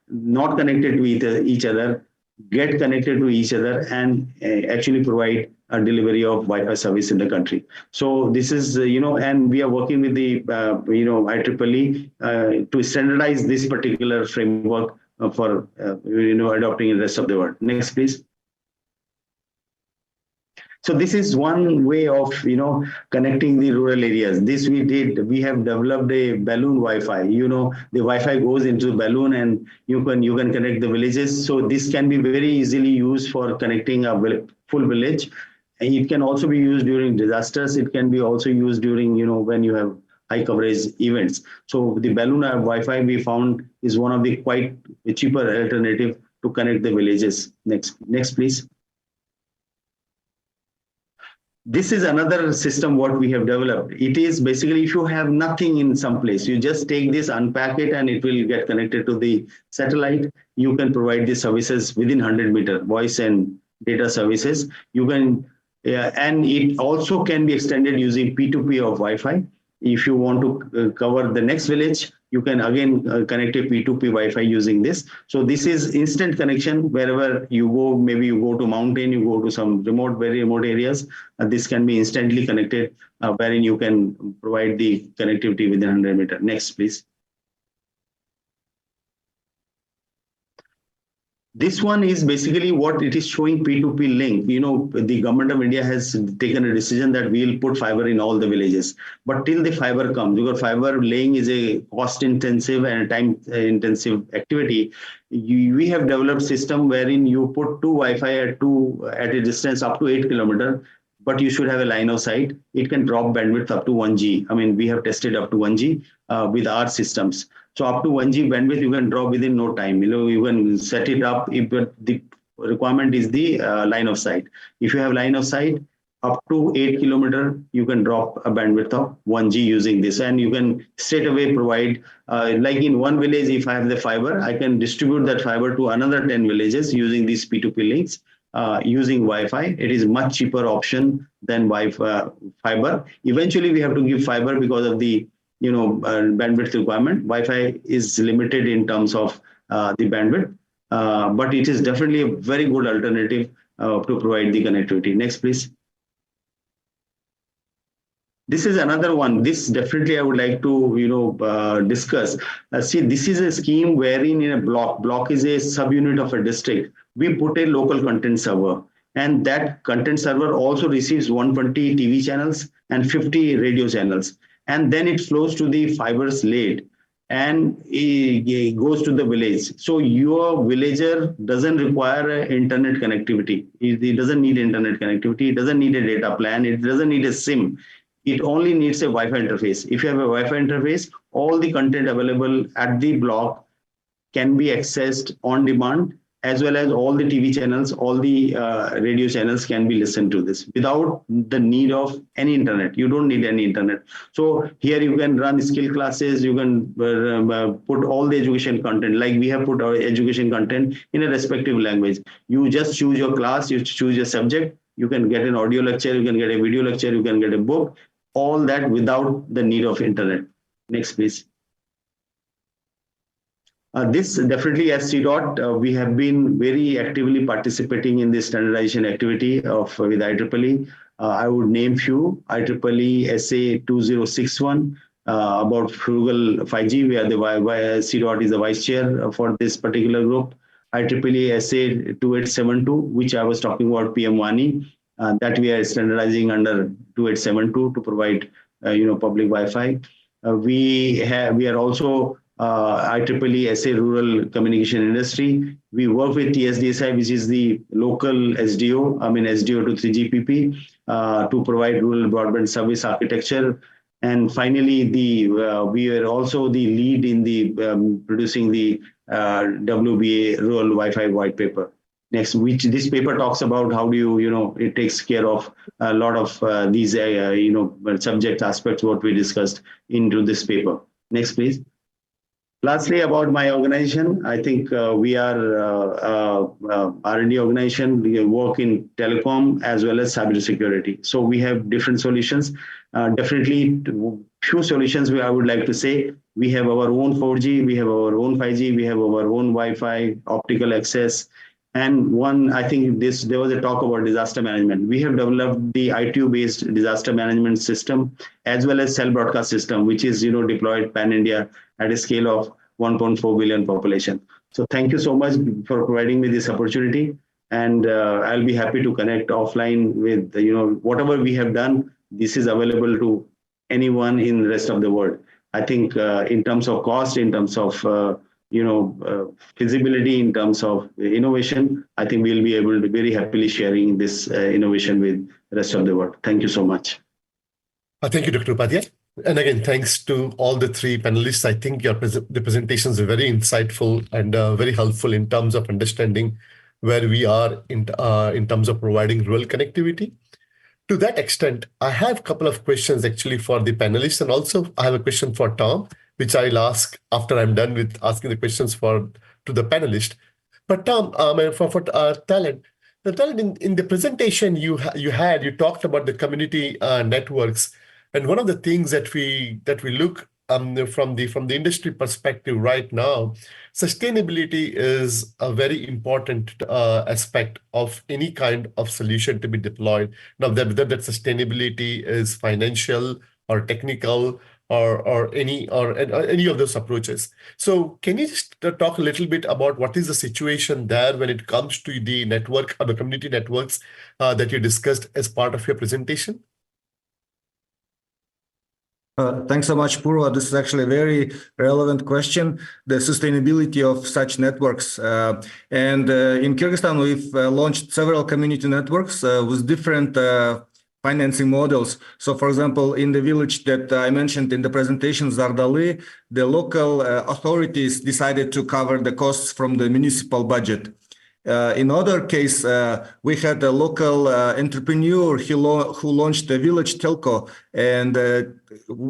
not connected to each other, get connected to each other and actually provide a delivery of Wi-Fi service in the country. So this is, and we are working with the, IEEE to standardize this particular framework for adopting in the rest of the world. Next, please. So this is one way of connecting the rural areas. This we did. We have developed a balloon Wi-Fi. The Wi-Fi goes into the balloon, and you can connect the villages. So this can be very easily used for connecting a full village. And it can also be used during disasters. It can be also used during when you have high coverage events. So the balloon Wi-Fi we found is one of the quite cheaper alternative to connect the villages. Next, please. This is another system what we have developed. It is basically if you have nothing in some place, you just take this, unpack it, and it will get connected to the satellite. You can provide the services within 100-meter voice and data services. You can, and it also can be extended using P2P of Wi-Fi. If you want to cover the next village, you can again connect a P2P Wi-Fi using this. So this is instant connection wherever you go. Maybe you go to mountain, you go to some remote, very remote areas. This can be instantly connected, wherein you can provide the connectivity within 100 meters. Next, please. This one is basically what it is showing P2P link. You know, the government of India has taken a decision that we'll put fiber in all the villages. But till the fiber comes, because fiber laying is a cost intensive and time intensive activity, we have developed system wherein you put two Wi-Fi at a distance up to 8 kilometers, but you should have a line of sight. It can drop bandwidth up to 1G. I mean, we have tested up to 1G with our systems. So up to 1G bandwidth, you can drop within no time. You know, you can set it up, but the requirement is the line of sight. If you have line of sight, up to 8 kilometers, you can drop a bandwidth of 1G using this. And you can straight away provide, like in one village, if I have the fiber, I can distribute that fiber to another 10 villages using these P2P links. Using Wi-Fi, it is much cheaper option than Wi-Fi fiber. Eventually, we have to give fiber because of the bandwidth requirement. Wi-Fi is limited in terms of the bandwidth, but it is definitely a very good alternative to provide the connectivity. Next, please. This is another one. This definitely I would like to discuss. See, this is a scheme wherein in a block is a subunit of a district. We put a local content server, and that content server also receives 120 TV channels and 50 radio channels, and then it flows to the fibers laid and it goes to the village. So your villager doesn't require internet connectivity. It doesn't need internet connectivity. It doesn't need a data plan. It doesn't need a SIM. It only needs a Wi-Fi interface. If you have a Wi-Fi interface, all the content available at the block can be accessed on demand, as well as all the TV channels, all the radio channels can be listened to this without the need of any internet. You don't need any internet. So here you can run skill classes, you can put all the education content, like we have put our education content in a respective language. You just choose your class, you choose your subject, you can get an audio lecture, you can get a video lecture, you can get a book, all that without the need of internet. Next, please. This definitely as CDOT, we have been very actively participating in this standardization activity with IEEE. I would name few. IEEE SA 2061 about frugal 5G, where the CDOT is the vice chair for this particular group. IEEE SA 2872, which I was talking about PM WANI, that we are standardizing under 2872 to provide public Wi-Fi. We are also IEEE SA Rural Communication Industry. We work with TSDSI, which is the local SDO, SDO to 3GPP, to provide rural broadband service architecture. And finally, we are also the lead in the producing the WBA Rural Wi-Fi white paper. Next, which this paper talks about how do you, it takes care of a lot of these, subject aspects, what we discussed into this paper. Next, please. Lastly, about my organization, I think we are R&D organization. We work in telecom as well as cybersecurity. So we have different solutions. Definitely, few solutions I would like to say. We have our own 4G, we have our own 5G, we have our own Wi-Fi, optical access. And one, I think there was a talk about disaster management. We have developed the ITU-based disaster management system, as well as cell broadcast system, which is deployed pan-India at a scale of 1.4 billion population. So thank you so much for providing me this opportunity. And I'll be happy to connect offline with, whatever we have done. This is available to anyone in the rest of the world. I think in terms of cost, in terms of feasibility, in terms of innovation, I think we'll be able to very happily sharing this innovation with the rest of the world. Thank you so much. Thank you, Dr. Upadhyay. And again, thanks to all the three panelists. I think the presentations are very insightful and very helpful in terms of understanding where we are in terms of providing rural connectivity. To that extent, I have a couple of questions actually for the panelists, and also I have a question for Tom, which I'll ask after I'm done with asking the questions to the panelists. But Tom, for Talent, in the presentation you talked about the community networks, and one of the things that we look from the industry perspective right now, sustainability is a very important aspect of any kind of solution to be deployed. Now, whether that sustainability is financial or technical or any of those approaches. So can you just talk a little bit about what is the situation there when it comes to the network or the community networks that you discussed as part of your presentation? Thanks so much, Purva. This is actually a very relevant question, the sustainability of such networks. And in Kyrgyzstan, we've launched several community networks with different financing models. So, for example, in the village that I mentioned in the presentation, Zardaly, the local authorities decided to cover the costs from the municipal budget. In other case, we had a local entrepreneur who launched the village telco, and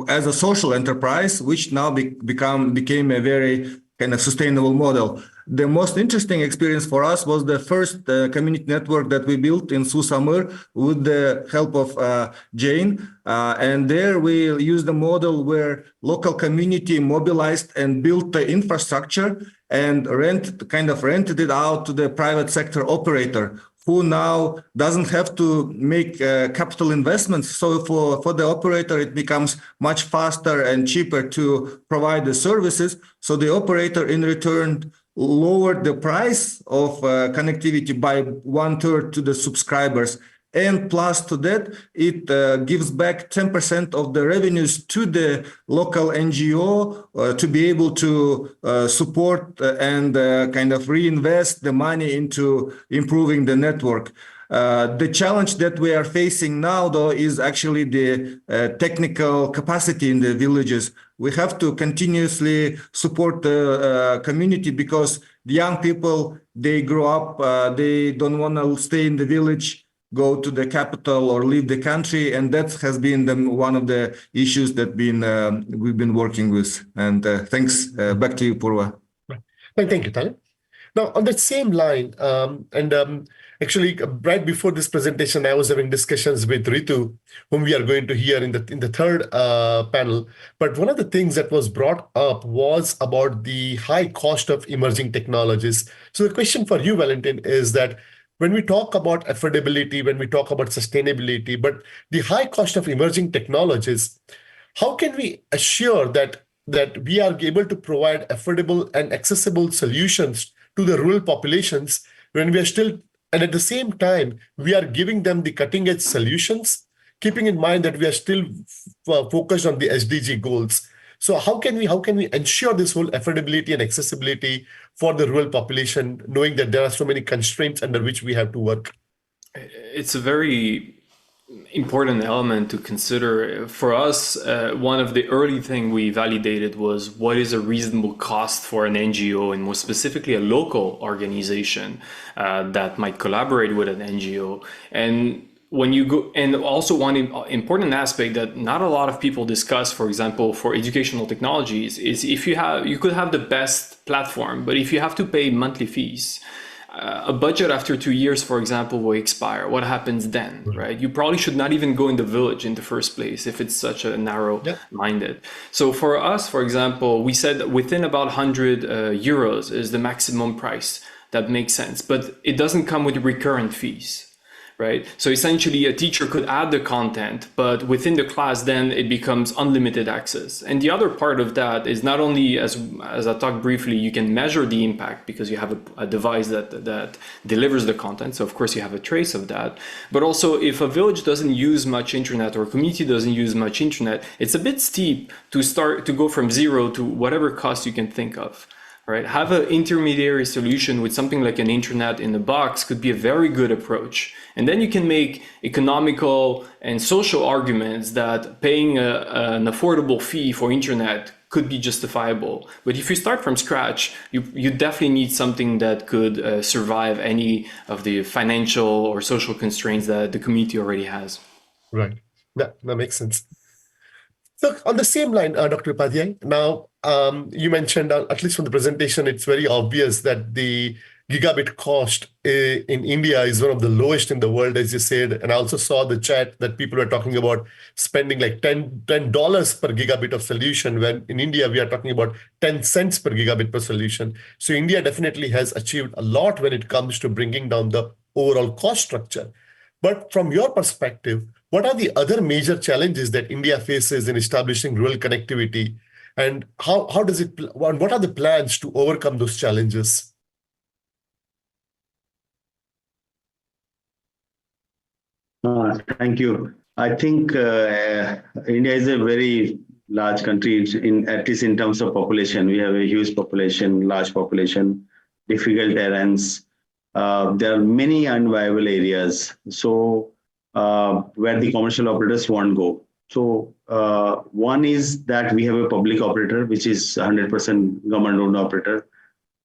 as a social enterprise, which now became a very kind of sustainable model. The most interesting experience for us was the first community network that we built in Susamir with the help of Jane. And there we used a model where local community mobilized and built the infrastructure and rented it out to the private sector operator, who now doesn't have to make capital investments. So for the operator, it becomes much faster and cheaper to provide the services. So the operator in return lowered the price of connectivity by 1/3 to the subscribers. And plus to that, it gives back 10% of the revenues to the local NGO to be able to support and kind of reinvest the money into improving the network. The challenge that we are facing now, though, is actually the technical capacity in the villages. We have to continuously support the community because the young people, they grow up, they don't want to stay in the village, go to the capital or leave the country, and that has been one of the issues that we've been working with. And thanks. Back to you, Purva. Thank you, Talent. Now, on that same line, actually, right before this presentation, I was having discussions with Ritu, whom we are going to hear in the third panel. But one of the things that was brought up was about the high cost of emerging technologies. So the question for you, Valentin, is that when we talk about affordability, when we talk about sustainability, but the high cost of emerging technologies, how can we assure that we are able to provide affordable and accessible solutions to the rural populations when we are still, and at the same time, we are giving them the cutting edge solutions, keeping in mind that we are still focused on the SDG goals. So how can we ensure this whole affordability and accessibility for the rural population, knowing that there are so many constraints under which we have to work? It's a very important element to consider. For us, one of the early things we validated was what is a reasonable cost for an NGO, and more specifically a local organization that might collaborate with an NGO. And when you go, and also one important aspect that not a lot of people discuss, for example, for educational technologies, is if you could have the best platform, but if you have to pay monthly fees, a budget after 2 years, for example, will expire. What happens then, right? You probably should not even go in the village in the first place if it's such a narrow-minded. So for us, for example, we said that within about 100 euros is the maximum price that makes sense, but it doesn't come with recurrent fees. Right? So essentially a teacher could add the content, but within the class, then it becomes unlimited access. And the other part of that is not only, as I talked briefly, you can measure the impact because you have a device that delivers the content. So of course you have a trace of that, but also if a village doesn't use much internet or a community doesn't use much internet, it's a bit steep to go from zero to whatever cost you can think of. right? Have an intermediary solution with something like an internet in the box could be a very good approach. And then you can make economical and social arguments that paying an affordable fee for internet could be justifiable. But if you start from scratch, you definitely need something that could survive any of the financial or social constraints that the community already has. Right. That makes sense. So on the same line, Dr. Upadhyay, now you mentioned, at least from the presentation, it's very obvious that the gigabit cost in India is one of the lowest in the world, as you said. And I also saw the chat that people were talking about spending like $10 per gigabit of solution, when in India, we are talking about 10 cents per gigabit per solution. So India definitely has achieved a lot when it comes to bringing down the overall cost structure. But from your perspective, what are the other major challenges that India faces in establishing rural connectivity? And how does it, what are the plans to overcome those challenges? Thank you. I think India is a very large country, at least in terms of population. We have a huge population, large population, difficult terrains. There are many unviable areas. So where the commercial operators won't go. So one is that we have a public operator, which is 100% government-owned operator.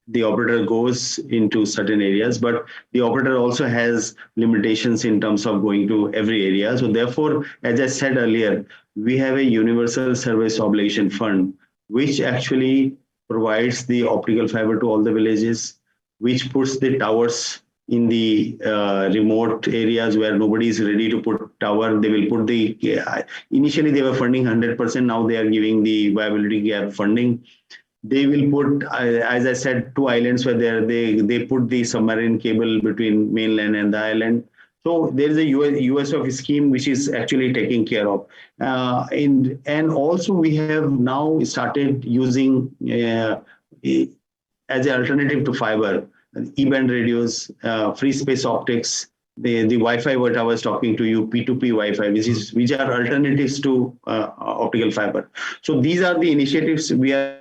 The operator goes into certain areas, but the operator also has limitations in terms of going to every area. So therefore, as I said earlier, we have a universal service obligation fund, which actually provides the optical fiber to all the villages, which puts the towers in the remote areas where nobody is ready to put tower. They will put the, initially they were funding 100%, now they are giving the viability gap funding. They will put, as I said, 2 islands where they put the submarine cable between mainland and the island. So there is a USF scheme which is actually taking care of. And also we have now started using as an alternative to fiber, E-band radios, free space optics, the Wi-Fi what I was talking to you, P2P Wi-Fi, which are alternatives to optical fiber. So these are the initiatives we are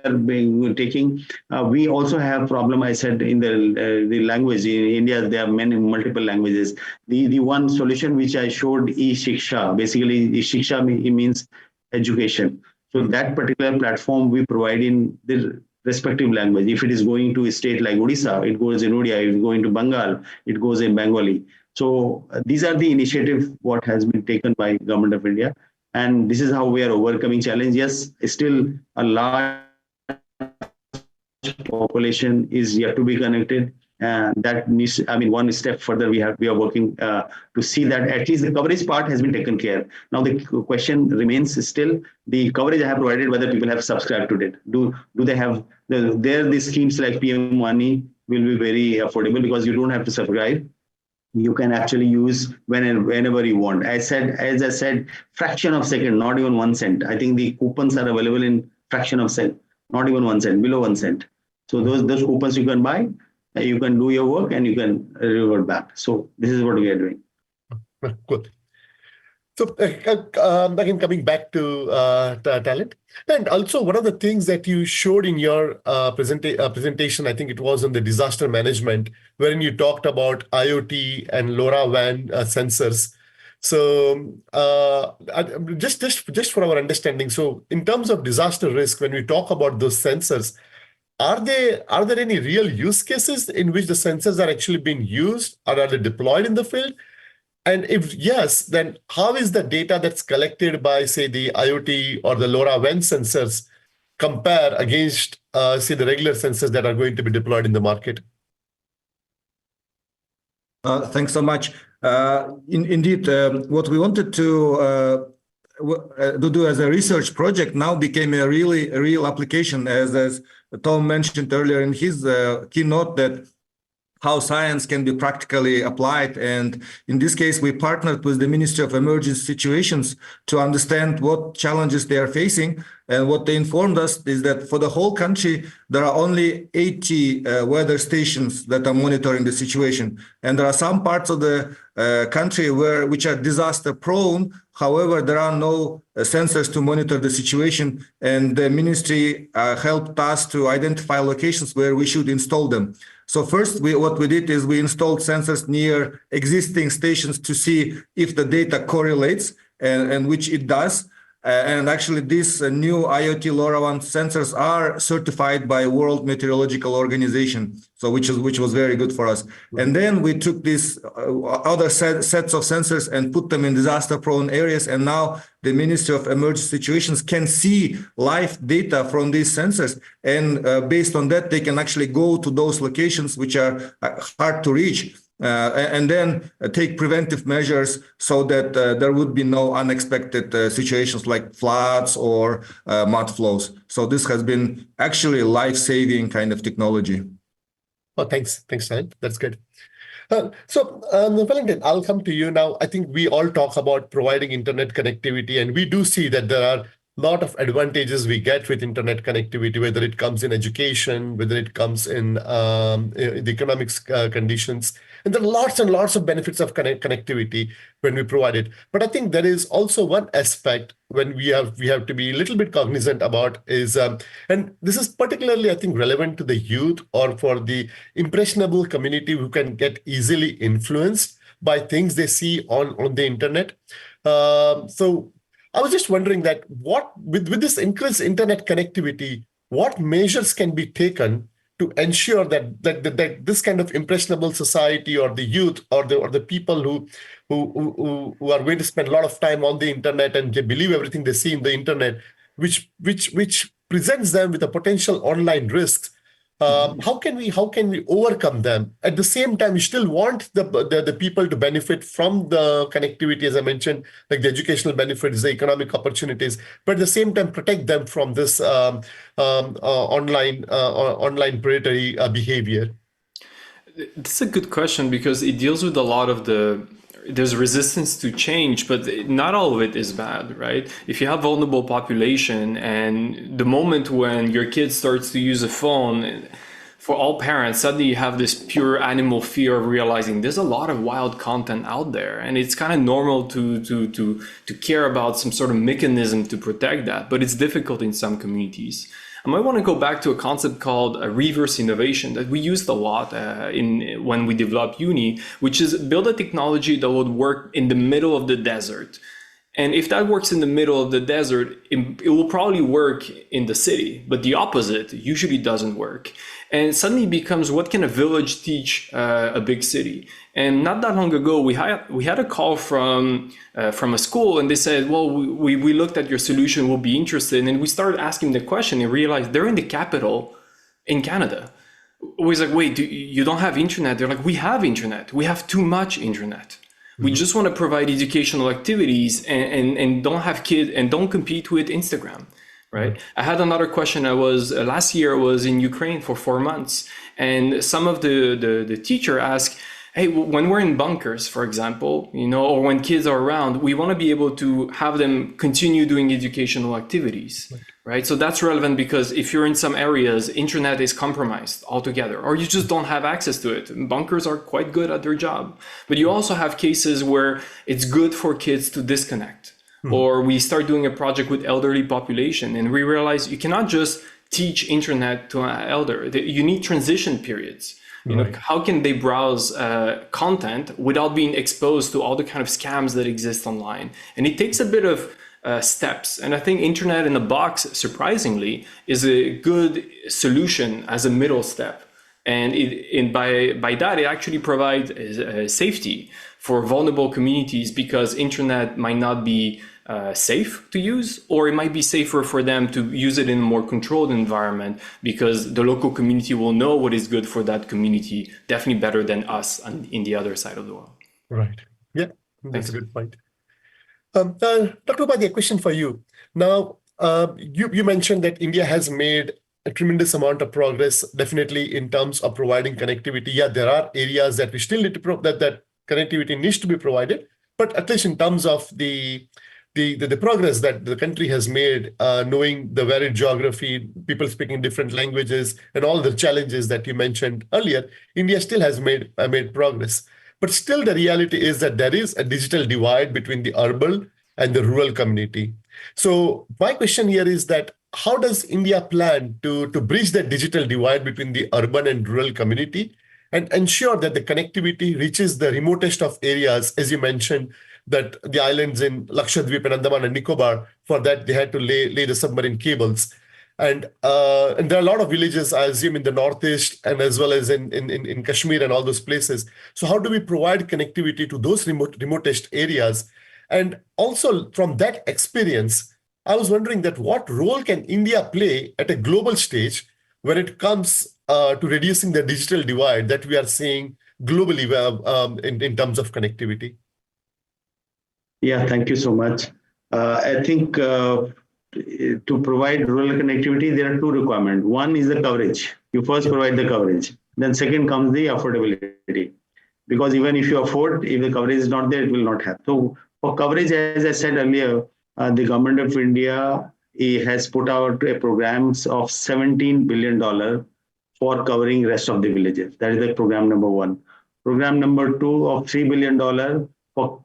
taking. We also have problem, I said, in the language. In India, there are multiple languages. The one solution which I showed is Shiksha. Basically, Shiksha means education. So that particular platform we provide in the respective language. If it is going to a state like Odisha, it goes in Odia. If it's going to Bengal, it goes in Bengali. So these are the initiatives what has been taken by Government of India. And this is how we are overcoming challenge. Yes, still a large population is yet to be connected. And that needs, I mean, one step further, we are working to see that at least the coverage part has been taken care. Now the question remains still the coverage I have provided, whether people have subscribed to it. Do they have the schemes like PM Money will be very affordable because you don't have to subscribe. You can actually use whenever you want. As I said, fraction of second, not even 1 cent. I think the coupons are available in fraction of cent, not even 1 cent, below 1 cent. So those coupons you can buy, you can do your work and you can revert back. So this is what we are doing. Good. So again, coming back to talent, and also one of the things that you showed in your presentation, I think it was on the disaster management, wherein you talked about IoT and LoRaWAN sensors. So just for our understanding, so in terms of disaster risk, when we talk about those sensors, are there any real use cases in which the sensors are actually being used, or are they deployed in the field? And if yes, then how is the data that's collected by, say, the IoT or the LoRaWAN sensors compare against, say, the regular sensors that are going to be deployed in the market? Thanks so much. Indeed, what we wanted to do as a research project now became a real application, as Tom mentioned earlier in his keynote, that how science can be practically applied. And in this case, we partnered with the Ministry of Emergency Situations to understand what challenges they are facing. And what they informed us is that for the whole country, there are only 80 weather stations that are monitoring the situation. And there are some parts of the country which are disaster prone. However, there are no sensors to monitor the situation. And the ministry helped us to identify locations where we should install them. So first, what we did is we installed sensors near existing stations to see if the data correlates, and which it does. And actually, these new IoT LoRaWAN sensors are certified by World Meteorological Organization, so which was very good for us. And then we took these other sets of sensors and put them in disaster-prone areas. And now the Ministry of Emergency Situations can see live data from these sensors, and based on that, they can actually go to those locations which are hard to reach. And then take preventive measures so that there would be no unexpected situations like floods or mud flows. So this has been actually life-saving kind of technology. Oh, thanks, Ryan. That's good. Valentin, I'll come to you now. I think we all talk about providing internet connectivity, and we do see that there are a lot of advantages we get with internet connectivity, whether it comes in education, whether it comes in the economics conditions. And there are lots and lots of benefits of connectivity when we provide it. But I think there is also one aspect when we have to be a little bit cognizant about is, and this is particularly, I think, relevant to the youth or for the impressionable community who can get easily influenced by things they see on the internet. So I was just wondering that with this increased internet connectivity, what measures can be taken to ensure that this kind of impressionable society or the youth or the people who are going to spend a lot of time on the internet and they believe everything they see in the internet, which presents them with a potential online risks, how can we overcome them? At the same time, we still want the people to benefit from the connectivity, as I mentioned, like the educational benefits, the economic opportunities, but at the same time protect them from this online predatory behavior. That's a good question because it deals with a lot of there's resistance to change, but not all of it is bad, right? If you have vulnerable population and the moment when your kid starts to use a phone, for all parents, suddenly you have this pure animal fear of realizing there's a lot of wild content out there. And it's kind of normal to care about some sort of mechanism to protect that, but it's difficult in some communities. I might want to go back to a concept called reverse innovation that we used a lot when we developed Uni, which is build a technology that would work in the middle of the desert. And if that works in the middle of the desert, it will probably work in the city, but the opposite usually doesn't work. And suddenly it becomes, what can a village teach a big city? And not that long ago, we had a call from a school, and they said, well, we looked at your solution, we'll be interested. And we started asking the question and realized they're in the capital in Canada. We was like, wait, you don't have internet? They're like, we have internet. We have too much internet. We just want to provide educational activities and don't have kids and don't compete with Instagram, right? I had another question. Last year I was in Ukraine for 4 months, and some of the teacher asked, hey, when we're in bunkers, for example, or when kids are around, we want to be able to have them continue doing educational activities, right? So that's relevant because if you're in some areas, internet is compromised altogether, or you just don't have access to it. Bunkers are quite good at their job, but you also have cases where it's good for kids to disconnect. Or we start doing a project with elderly population, and we realize you cannot just teach internet to an elder. You need transition periods. How can they browse content without being exposed to all the kind of scams that exist online? And it takes a bit of steps. And I think internet in a box, surprisingly, is a good solution as a middle step. And by that, it actually provides safety for vulnerable communities because internet might not be safe to use, or it might be safer for them to use it in a more controlled environment because the local community will know what is good for that community, definitely better than us in the other side of the world. Right. Yeah, that's a good point. Dr. Upadhyay, a question for you. Now, you mentioned that India has made a tremendous amount of progress, definitely in terms of providing connectivity. Yeah, there are areas that we still need to that connectivity needs to be provided, but at least in terms of the progress that the country has made, knowing the varied geography, people speaking different languages, and all the challenges that you mentioned earlier, India still has made progress. But still, the reality is that there is a digital divide between the urban and the rural community. So my question here is that how does India plan to bridge that digital divide between the urban and rural community and ensure that the connectivity reaches the remotest of areas, as you mentioned, that the islands in Lakshadweep and Andaman and Nicobar, for that they had to lay the submarine cables. And there are a lot of villages, I assume, in the Northeast and as well as in Kashmir and all those places. So how do we provide connectivity to those remotest areas? And also from that experience, I was wondering that what role can India play at a global stage when it comes to reducing the digital divide that we are seeing globally in terms of connectivity? Yeah, thank you so much. I think to provide rural connectivity, there are two requirements. One is the coverage. You first provide the coverage. Then second comes the affordability. Because even if you afford, if the coverage is not there, it will not happen. So for coverage, as I said earlier, the government of India has put out a programs of $17 billion for covering rest of the villages. That is the program number one. Program number two of $3 billion for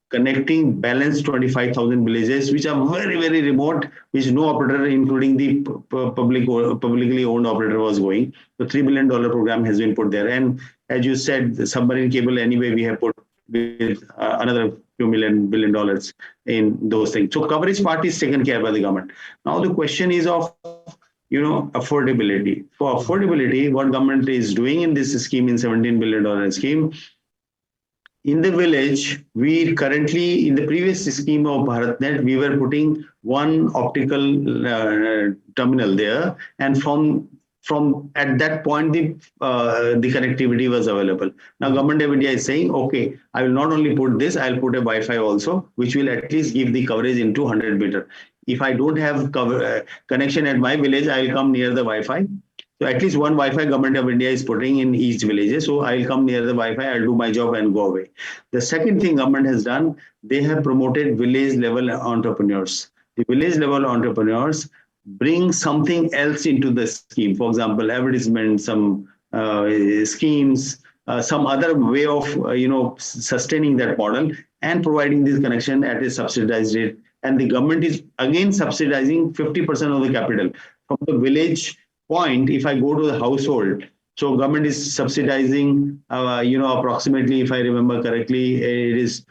connecting balanced 25,000 villages, which are very, very remote, which no operator, including the publicly owned operator, was going. The $3 billion program has been put there. And as you said, the submarine cable, anyway, we have put with another few billion dollars in those things. So coverage part is taken care by the government. Now the question is of affordability. For affordability, what government is doing in this scheme, in $17 billion scheme, in the village, we currently, in the previous scheme of BharatNet, we were putting one optical terminal there, and from at that point, the connectivity was available. Now, Government of India is saying, okay, I will not only put this, I'll put a Wi-Fi also, which will at least give the coverage into 100 meter. If I don't have connection at my village, I'll come near the Wi-Fi. So at least one Wi-Fi Government of India is putting in each village. So I'll come near the Wi-Fi, I'll do my job and go away. The second thing government has done, they have promoted village level entrepreneurs. The village level entrepreneurs bring something else into the scheme. For example, advertisement, some schemes, some other way of sustaining that model and providing this connection at a subsidized rate. And the government is again subsidizing 50% of the capital from the village point. If I go to the household, so government is subsidizing, approximately, if I remember correctly, it is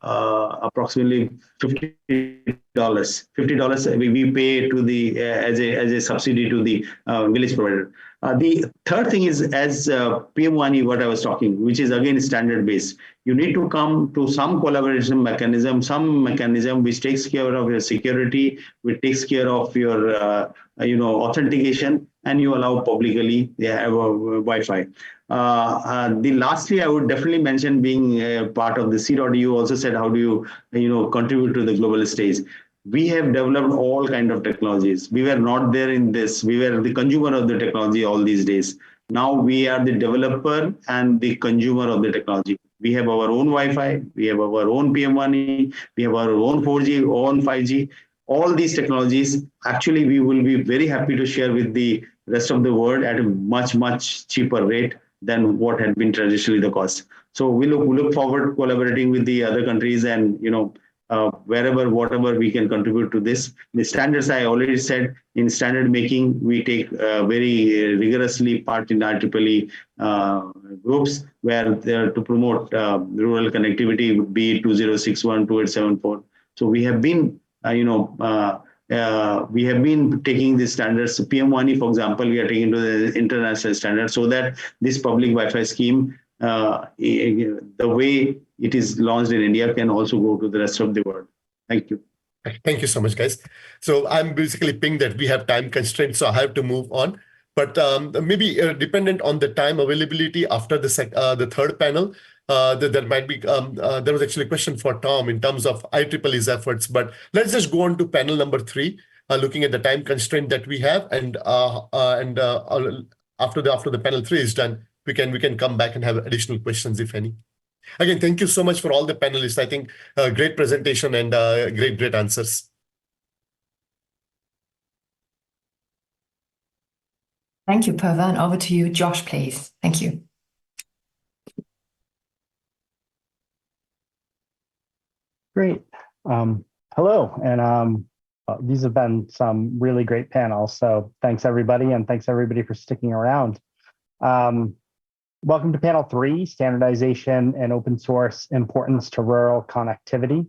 approximately $50. $50 we pay to the as a subsidy to the village provider. The third thing is, as PM1E, what I was talking, which is again standard based. You need to come to some collaboration mechanism, some mechanism which takes care of your security, which takes care of your authentication, and you allow publicly Wi-Fi. The lastly, I would definitely mention being part of the C.EU. Also said, how do you contribute to the global stage? We have developed all kinds of technologies. We were not there in this. We were the consumer of the technology all these days. Now we are the developer and the consumer of the technology. We have our own Wi-Fi. We have our own PM1E. We have our own 4G, own 5G. All these technologies, actually, we will be very happy to share with the rest of the world at a much, much cheaper rate than what had been traditionally the cost. So we look forward to collaborating with the other countries and, wherever, whatever we can contribute to this. The standards, I already said, in standard making, we take very rigorously part in IEEE groups where they're to promote rural connectivity, be it 2061, 2874. So we have been, we have been taking these standards. PM1E, for example, we are taking to the international standard so that this public Wi-Fi scheme, the way it is launched in India, can also go to the rest of the world. Thank you. Thank you so much, guys. So I'm basically pinged that we have time constraints, so I have to move on. But maybe dependent on the time availability after the third panel, there might be, there was actually a question for Tom in terms of IEEE's efforts, but let's just go on to panel number 3. looking at the time constraint that we have, and after the panel 3 is done, we can come back and have additional questions if any. Again, thank you so much for all the panelists. I think great presentation and great answers. Thank you, Purva. And over to you, Josh, please. Thank you. Great. Hello, and these have been some really great panels. So thanks everybody, and thanks everybody for sticking around. Welcome to panel 3, standardization and open source importance to rural connectivity.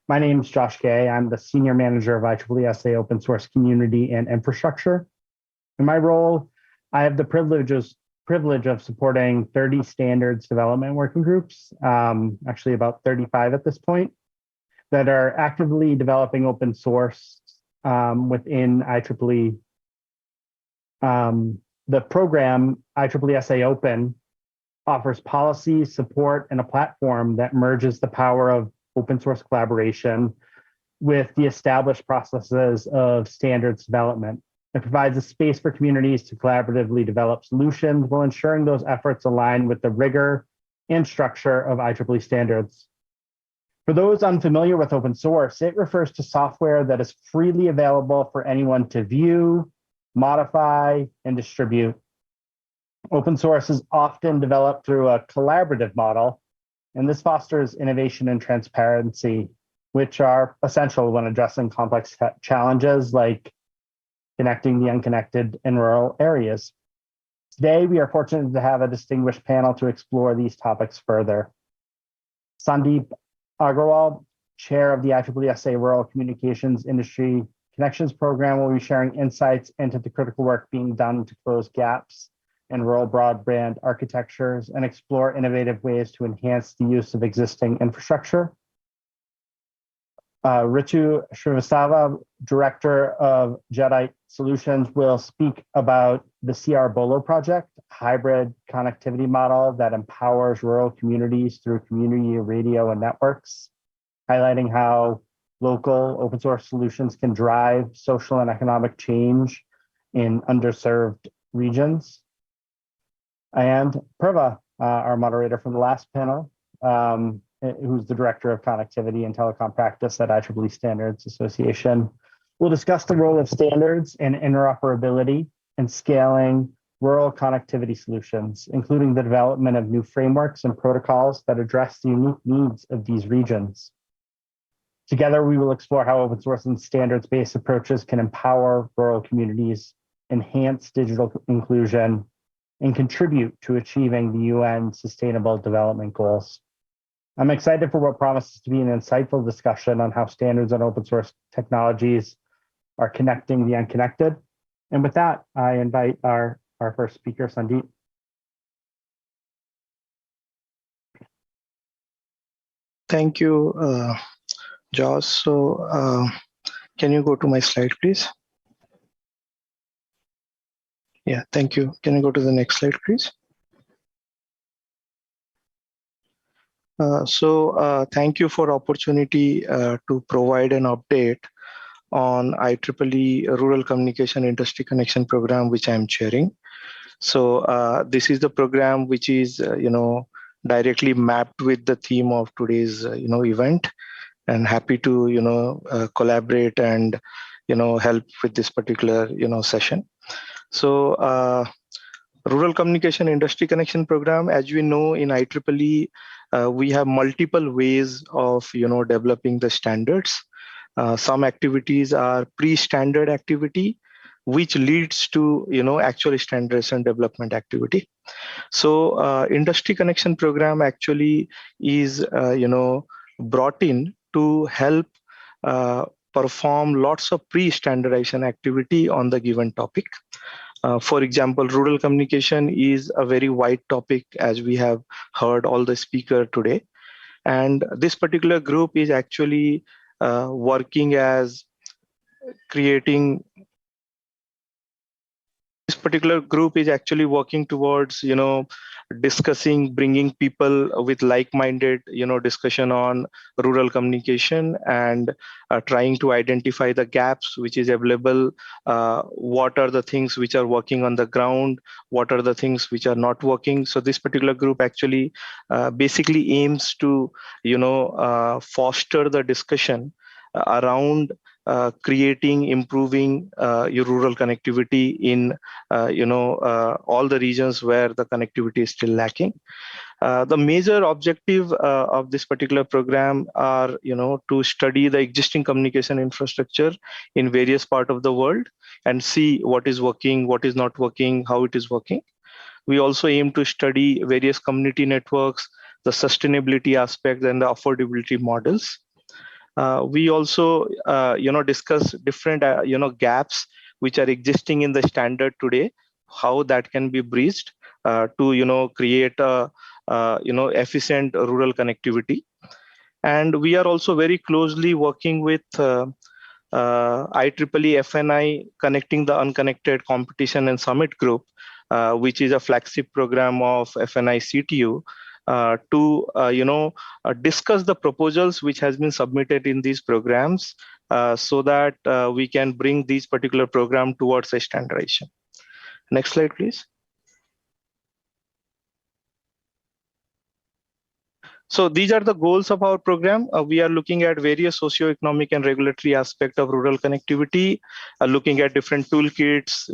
My name is Josh Gay. I'm the senior manager of IEEE SA open source community and infrastructure. In my role, I have the privilege of supporting 30 standards development working groups, actually about 35 at this point, that are actively developing open source within IEEE. The program, IEEE SA Open, offers policy, support, and a platform that merges the power of open source collaboration with the established processes of standards development. It provides a space for communities to collaboratively develop solutions while ensuring those efforts align with the rigor and structure of IEEE standards. For those unfamiliar with open source, it refers to software that is freely available for anyone to view, modify, and distribute. Open source is often developed through a collaborative model, and this fosters innovation and transparency, which are essential when addressing complex challenges like connecting the unconnected in rural areas. Today, we are fortunate to have a distinguished panel to explore these topics further. Sandeep Agarwal, chair of the IEEE SA Rural Communications Industry Connections Program, will be sharing insights into the critical work being done to close gaps in rural broadband architectures and explore innovative ways to enhance the use of existing infrastructure. Ritu Srivastava, director of Jaddite Solutions, will speak about the CR Bolo project, a hybrid connectivity model that empowers rural communities through community radio and networks, highlighting how local open source solutions can drive social and economic change in underserved regions. And Purva, our moderator from the last panel, who's the director of connectivity and telecom practice at IEEE Standards Association, will discuss the role of standards and interoperability in scaling rural connectivity solutions, including the development of new frameworks and protocols that address the unique needs of these regions. Together, we will explore how open source and standards-based approaches can empower rural communities, enhance digital inclusion, and contribute to achieving the UN Sustainable Development Goals. I'm excited for what promises to be an insightful discussion on how standards and open source technologies are connecting the unconnected. And with that, I invite our first speaker, Sandeep. Thank you, Josh. So can you go to my slide, please? Yeah, thank you. Can you go to the next slide, please? Thank you for opportunity to provide an update on IEEE Rural Communication Industry Connection Program, which I'm chairing. So this is the program which is, directly mapped with the theme of today's, event, and happy to, collaborate and, help with this particular, session. So Rural Communication Industry Connection Program, as we know in IEEE, we have multiple ways of developing the standards. Some activities are pre-standard activity, which leads to actual standardization development activity. So Industry Connection Program actually is brought in to help perform lots of pre-standardization activity on the given topic. For example, rural communication is a very wide topic, as we have heard all the speakers today. And this particular group is actually working as creating. This particular group is actually working towards, discussing, bringing people with like-minded, discussion on rural communication, and trying to identify the gaps which is available. What are the things which are working on the ground? What are the things which are not working? So this particular group actually basically aims to, foster the discussion around creating, improving your rural connectivity in all the regions where the connectivity is still lacking. The major objective of this particular program are, to study the existing communication infrastructure in various parts of the world and see what is working, what is not working, how it is working. We also aim to study various community networks, the sustainability aspects, and the affordability models. We also, discuss different, gaps which are existing in the standard today, how that can be bridged to, create a, efficient rural connectivity. And we are also very closely working with IEEE FNI Connecting the Unconnected Competition and Summit Group, which is a flagship program of FNI CTU, to discuss the proposals which has been submitted in these programs, so that we can bring these particular program towards a standardization. Next slide, please. So these are the goals of our program. We are looking at various socioeconomic and regulatory aspects of rural connectivity, looking at different toolkits,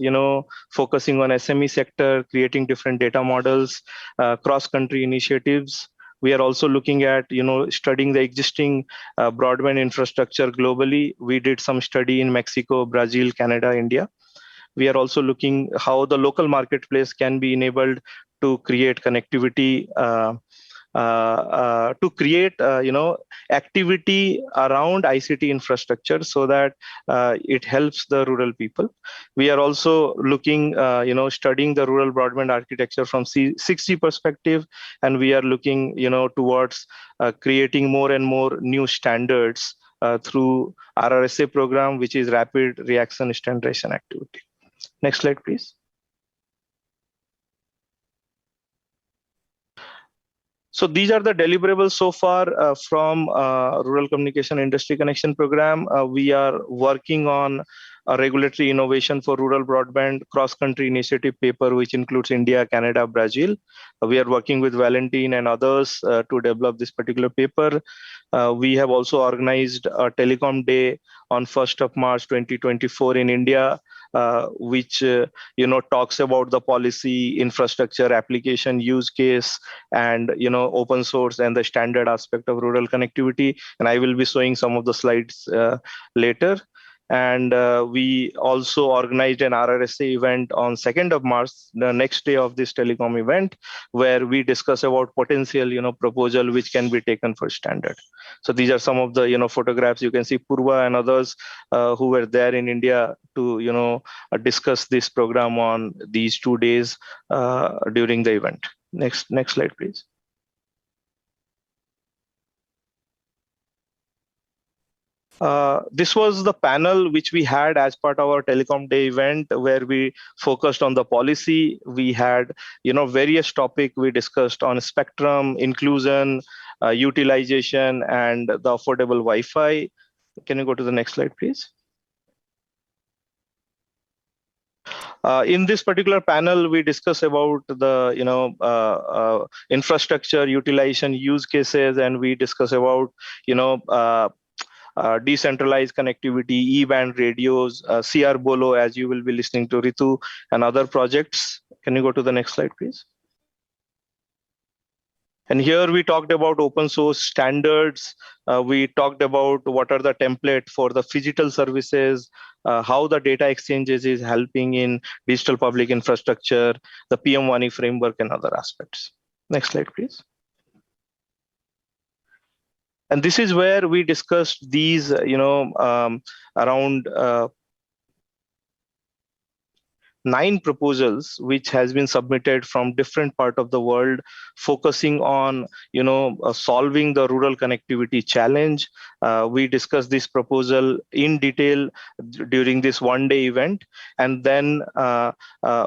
focusing on SME sector, creating different data models, cross-country initiatives. We are also looking at, studying the existing broadband infrastructure globally. We did some study in Mexico, Brazil, Canada, India. We are also looking how the local marketplace can be enabled to create connectivity, to create activity around ICT infrastructure so that it helps the rural people. We are also looking, studying the rural broadband architecture from 6G perspective, and we are looking, towards creating more and more new standards through RRSA program, which is Rapid Reaction Standardization Activity. Next slide, please. So these are the deliverables so far from Rural Communication Industry Connection Program. We are working on a regulatory innovation for rural broadband cross-country initiative paper, which includes India, Canada, Brazil. We are working with Valentine and others to develop this particular paper. We have also organized a Telecom Day on 1st of March 2024 in India, which talks about the policy, infrastructure, application, use case, and open source and the standard aspect of rural connectivity. And I will be showing some of the slides later. And we also organized an RRSA event on 2nd of March, the next day of this telecom event, where we discuss about potential, proposal which can be taken for standard. So these are some of the, photographs. You can see Purva and others who were there in India to, discuss this program on these 2 days during the event. Next slide, please. This was the panel which we had as part of our Telecom Day event, where we focused on the policy. We had, various topics we discussed on spectrum, inclusion, utilization, and the affordable Wi-Fi. Can you go to the next slide, please? In this particular panel, we discuss about the infrastructure utilization use cases, and we discuss about decentralized connectivity, E-band radios, CR Bolo, as you will be listening to Ritu, and other projects. Can you go to the next slide, please? And here we talked about open source standards. We talked about what are the template for the phygital services, how the data exchanges is helping in digital public infrastructure, the PM WANI framework, and other aspects. Next slide, please. And this is where we discussed these, around 9 proposals which has been submitted from different part of the world, focusing on solving the rural connectivity challenge. We discussed this proposal in detail during this one-day event, and then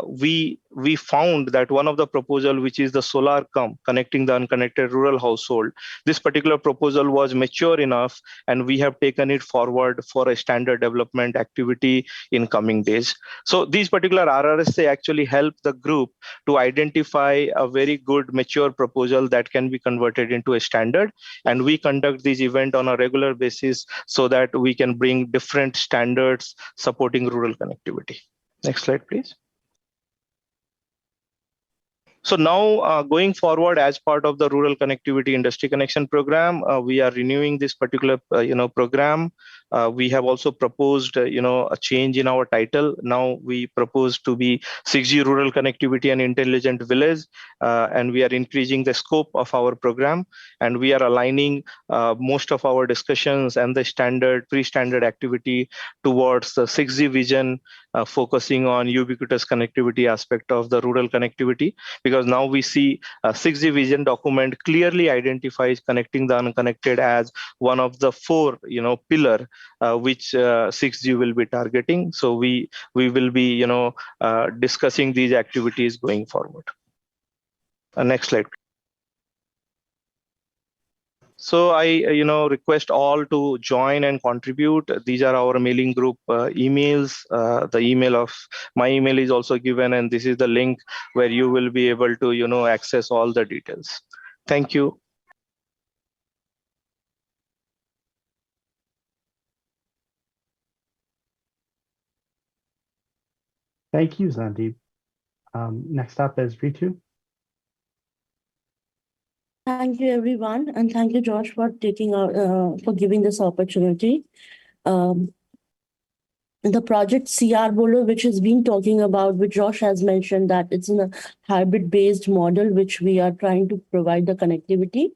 we found that one of the proposal, which is the solar connecting the unconnected rural household, this particular proposal was mature enough, and we have taken it forward for a standard development activity in coming days. So these particular RRSA actually help the group to identify a very good mature proposal that can be converted into a standard, and we conduct this event on a regular basis so that we can bring different standards supporting rural connectivity. Next slide, please. So now going forward, as part of the Rural Connectivity Industry Connection Program, we are renewing this particular program. We have also proposed a change in our title. Now we propose to be 6G Rural Connectivity and Intelligent Village, and we are increasing the scope of our program, and we are aligning most of our discussions and the pre-standard activity towards the 6G vision, focusing on ubiquitous connectivity aspect of the rural connectivity, because now we see a 6G vision document clearly identifies connecting the unconnected as one of the 4 pillar which 6G will be targeting. So we will be discussing these activities going forward. Next slide. So I request all to join and contribute. These are our mailing group emails. My email is also given, and this is the link where you will be able to access all the details. Thank you. Thank you, Sandeep. Next up is Ritu. Thank you, everyone, and thank you, Josh, for giving this opportunity. The project CR Bolo, which has been talking about, which Josh has mentioned, that it's in a hybrid-based model, which we are trying to provide the connectivity,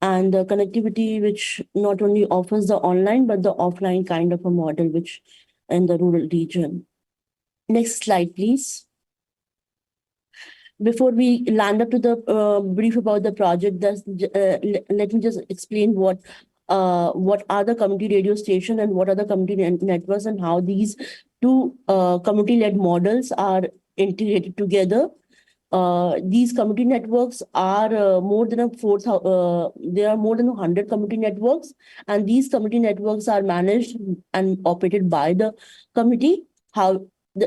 and the connectivity which not only offers the online but the offline kind of a model, which in the rural region. Next slide, please. Before we land up to the brief about the project, let me just explain what are the community radio station and what are the community networks, and how these 2 community-led models are integrated together. These community networks are more than 100 community networks, and these community networks are managed and operated by the committee.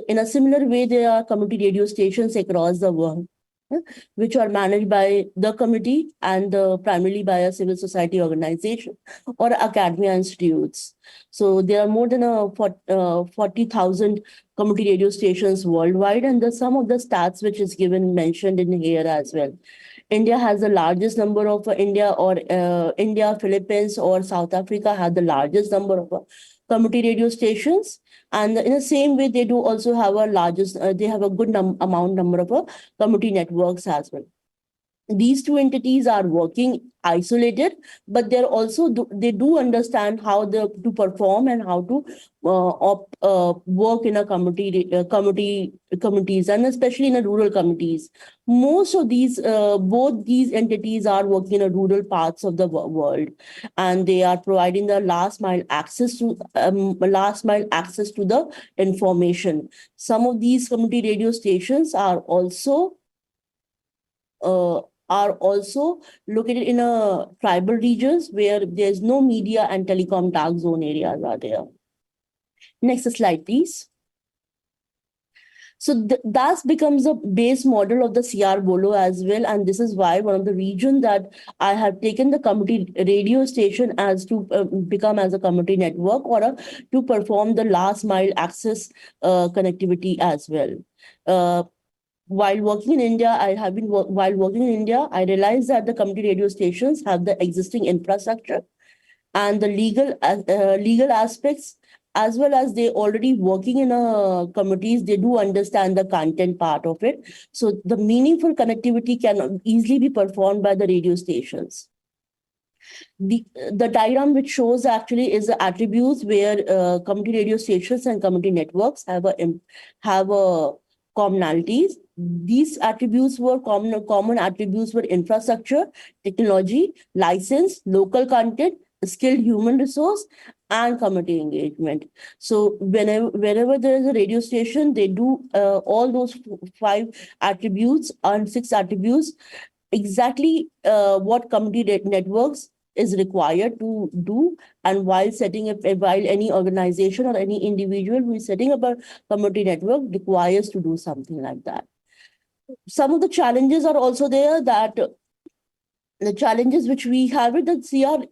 In a similar way, there are community radio stations across the world, which are managed by the committee and primarily by a civil society organization or academia institutes. So there are more than 40,000 community radio stations worldwide, and some of the stats which is mentioned in here as well. India has the largest number of India, Philippines, or South Africa have the largest number of community radio stations, and in the same way they do also have they have a good number of community networks as well. These 2 entities are working isolated, but they do understand how to perform and how to work in a communities, and especially in a rural communities. Most of both these entities are working in a rural parts of the world, and they are providing the last mile access to the information. Some of these community radio stations are also located in tribal regions where there's no media and telecom dark zone areas are there. Next slide, please. So that becomes a base model of the CR Bolo as well, and this is why one of the regions that I have taken the community radio station as to become as a community network or to perform the last mile access connectivity as well. While working in India, I realized that the community radio stations have the existing infrastructure and the legal aspects, as well as they already working in communities. They do understand the content part of it. So the meaningful connectivity can easily be performed by the radio stations. The diagram which shows actually is the attributes where community radio stations and community networks have a commonalities. These attributes were common attributes were infrastructure, technology, license, local content, skilled human resource, and community engagement. So wherever there is a radio station, they do all those 5 attributes and 6 attributes, exactly what community networks is required to do. And while setting up, while any organization or any individual who is setting up a community network requires to do something like that. Some of the challenges are also there, that the challenges which we have with the CR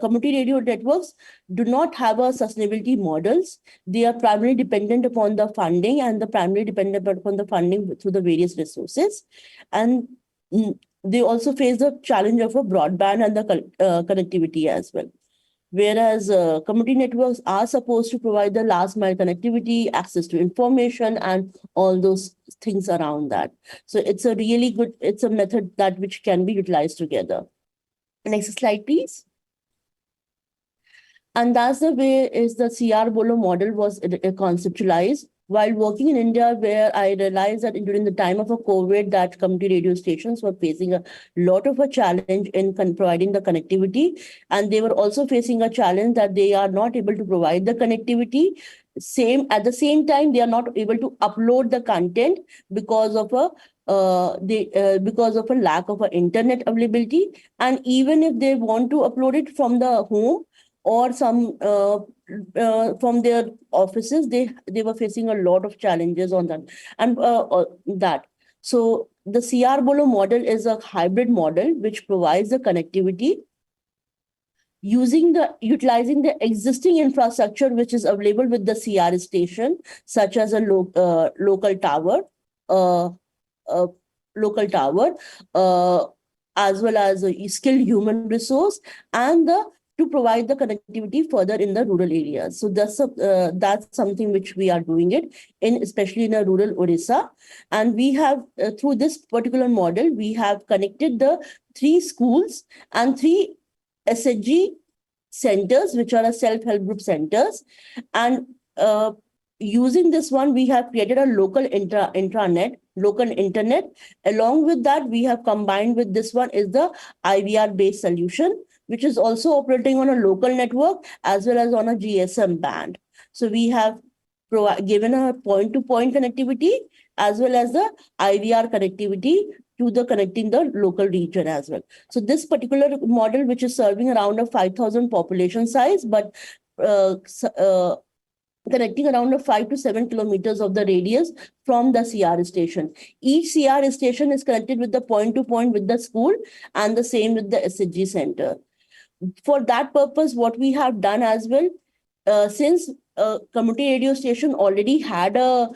community radio networks do not have a sustainability models. They are primarily dependent upon the funding, and the primarily dependent upon the funding through the various resources. And they also face the challenge of a broadband and the connectivity as well. Whereas community networks are supposed to provide the last mile connectivity, access to information, and all those things around that. So it's a really good, it's a method that which can be utilized together. Next slide, please. And that's the way is the CR Bolo model was conceptualized. While working in India, where I realized that during the time of a COVID, that community radio stations were facing a lot of a challenge in providing the connectivity. And they were also facing a challenge that they are not able to provide the connectivity. At the same time, they are not able to upload the content because of a lack of internet availability. And even if they want to upload it from the home or some from their offices, they were facing a lot of challenges on that. And that. So the CR Bolo model is a hybrid model which provides the connectivity utilizing the existing infrastructure which is available with the CR station, such as a local tower, as well as a skilled human resource, and to provide the connectivity further in the rural areas. So that's something which we are doing it in, especially in a rural Odisha. And we have, through this particular model, we have connected the 3 schools and 3 SDG centers, which are self-help group centers. And using this one, we have created a local intranet, local internet. Along with that, we have combined with this one is the IVR-based solution, which is also operating on a local network as well as on a GSM band. So we have given a point-to-point connectivity as well as the IVR connectivity to the connecting the local region as well. So this particular model, which is serving around a 5,000 population size, but connecting around 5 to 7 kilometers of the radius from the CR station. Each CR station is connected with the point-to-point with the school, and the same with the SDG center. For that purpose, what we have done as well, since community radio station already had a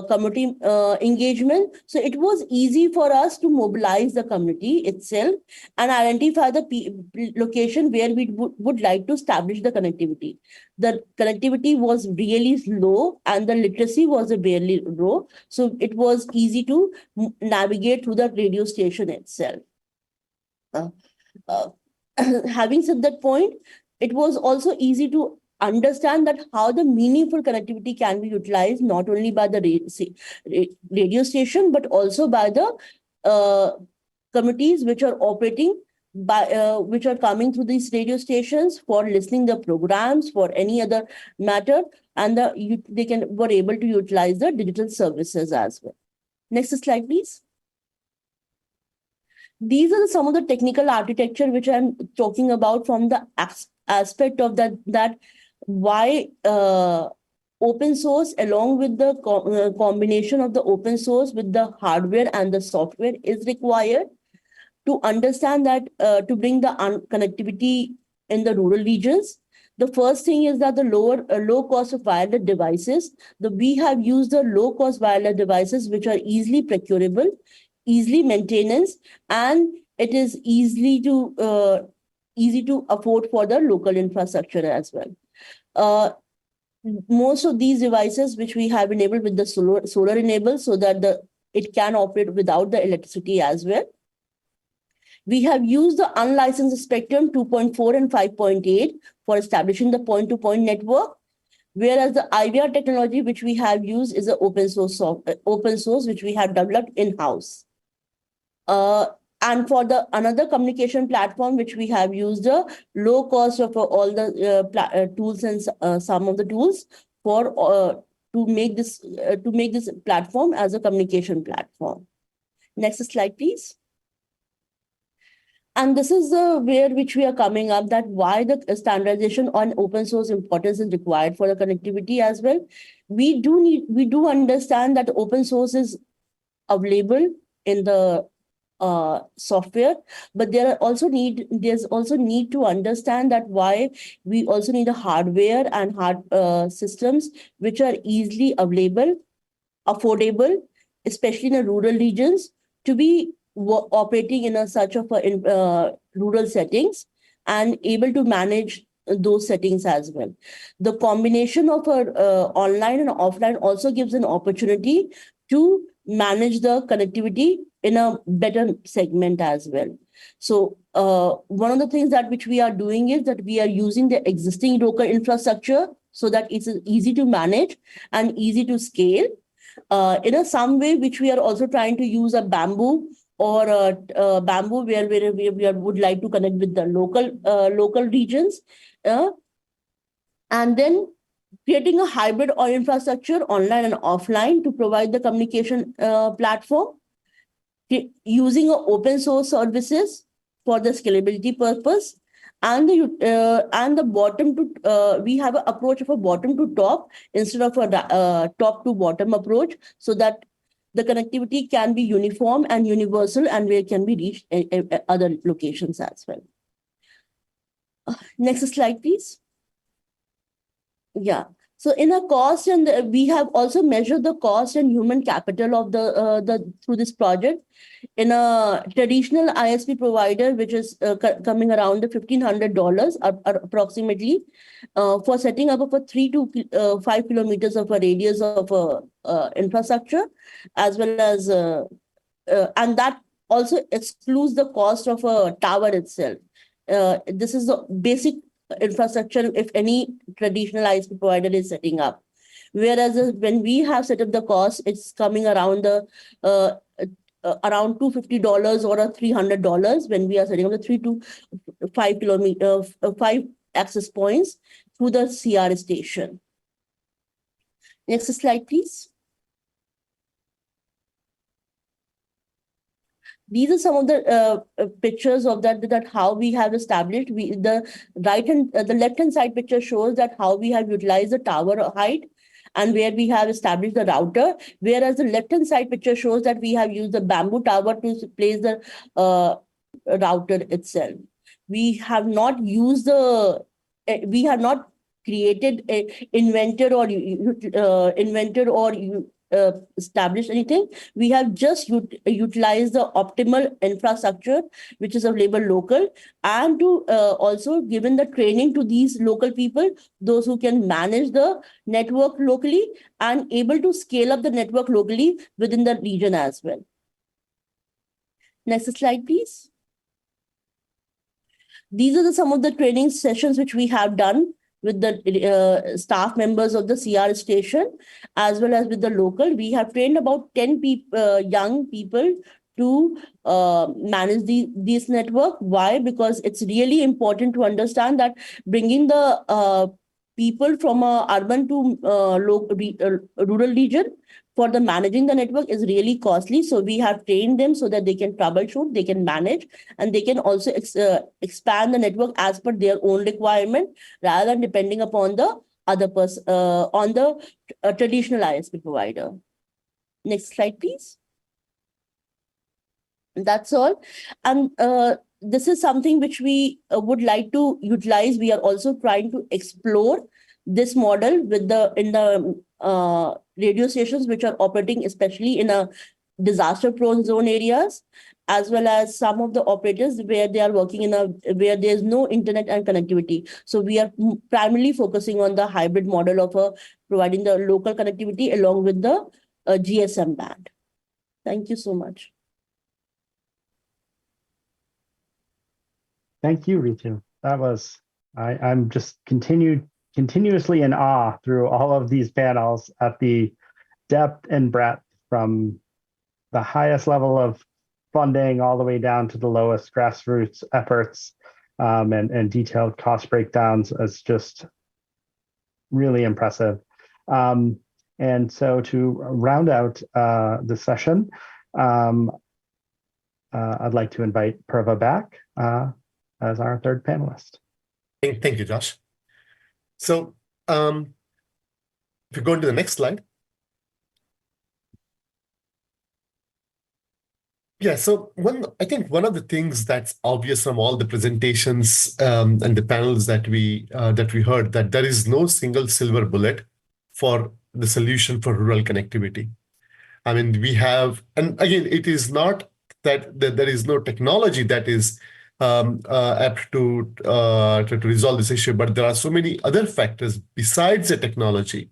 community engagement, so it was easy for us to mobilize the community itself and identify the location where we would like to establish the connectivity. The connectivity was really low and the literacy was barely low, so it was easy to navigate through the radio station itself. Having said that point, it was also easy to understand that how the meaningful connectivity can be utilized not only by the radio station, but also by the committees which are operating by which are coming through these radio stations for listening the programs for any other matter, and they were able to utilize the digital services as well. Next slide, please. These are some of the technical architecture which I'm talking about from the aspect of that why open source, along with the combination of the open source with the hardware and the software, is required to understand that to bring the connectivity in the rural regions. The first thing is that the low cost of wireless devices. We have used the low cost wireless devices which are easily procurable, easily maintenance, and it is easy to afford for the local infrastructure as well. Most of these devices which we have enabled with the solar enabled, so that it can operate without the electricity as well. We have used the unlicensed spectrum 2.4 and 5.8 for establishing the point-to-point network. Whereas the IVR technology which we have used is an open source which we have developed in-house. And for the another communication platform which we have used a low cost of all the tools and some of the tools for to make this platform as a communication platform. Next slide, please. And this is the where which we are coming up, that why the standardization on open source importance is required for the connectivity as well. We do understand that open source is available in the software, but there's also need to understand that why we also need a hardware and hard systems which are easily available, affordable, especially in the rural regions, to be operating in such of rural settings and able to manage those settings as well. The combination of online and offline also gives an opportunity to manage the connectivity in a better segment as well. So one of the things that which we are doing is that we are using the existing local infrastructure so that it's easy to manage and easy to scale. In some way which we are also trying to use a bamboo or bamboo where we would like to connect with the local regions, and then creating a hybrid or infrastructure online and offline to provide the communication platform, using open source services for the scalability purpose, and the bottom to we have an approach of a bottom to top instead of a top to bottom approach, so that the connectivity can be uniform and universal and where it can be reached at other locations as well. Next slide, please. Yeah. So in a cost, and we have also measured the cost and human capital of the through this project. In a traditional ISP provider, which is coming around the $1,500 approximately, for setting up of a 3 to 5 kilometers of a radius of infrastructure, as well as and that also excludes the cost of a tower itself. This is the basic infrastructure if any traditional ISP provider is setting up. Whereas when we have set up the cost, it's coming around the around $250 or $300 when we are setting up the 3 to 5 access points through the CR station. Next slide, please. These are some of the pictures of that how we have established. The left hand side picture shows that how we have utilized the tower height and where we have established the router, whereas the left hand side picture shows that we have used the bamboo tower to place the router itself. We have not used we have not created invented or established anything. We have just utilized the optimal infrastructure which is available local, and to also given the training to these local people, those who can manage the network locally and able to scale up the network locally within the region as well. Next slide, please. These are some of the training sessions which we have done with the staff members of the CR station, as well as with the local. We have trained about 10 young people to manage this network. Why? Because it's really important to understand that bringing the people from urban to rural region for the managing the network is really costly. So we have trained them so that they can troubleshoot, they can manage, and they can also expand the network as per their own requirement, rather than depending upon the other person on the traditional ISP provider. Next slide, please. That's all. And this is something which we would like to utilize. We are also trying to explore this model with in the radio stations which are operating especially in a disaster-prone zone areas, as well as some of the operators where they are working in where there's no internet and connectivity. So we are primarily focusing on the hybrid model of providing the local connectivity along with the GSM band. Thank you so much. Thank you, Ritu. That was, I'm just continued continuously in awe through all of these panels at the depth and breadth from the highest level of funding all the way down to the lowest grassroots efforts, and detailed cost breakdowns is just really impressive. And so to round out the session, I'd like to invite Purva back as our third panelist. Thank you, Josh. So if you go to the next slide. Yeah, so I think one of the things that's obvious from all the presentations and the panels that we heard, that there is no single silver bullet for the solution for rural connectivity. I mean, we have, and again, it is not that there is no technology that is apt to resolve this issue, but there are so many other factors besides the technology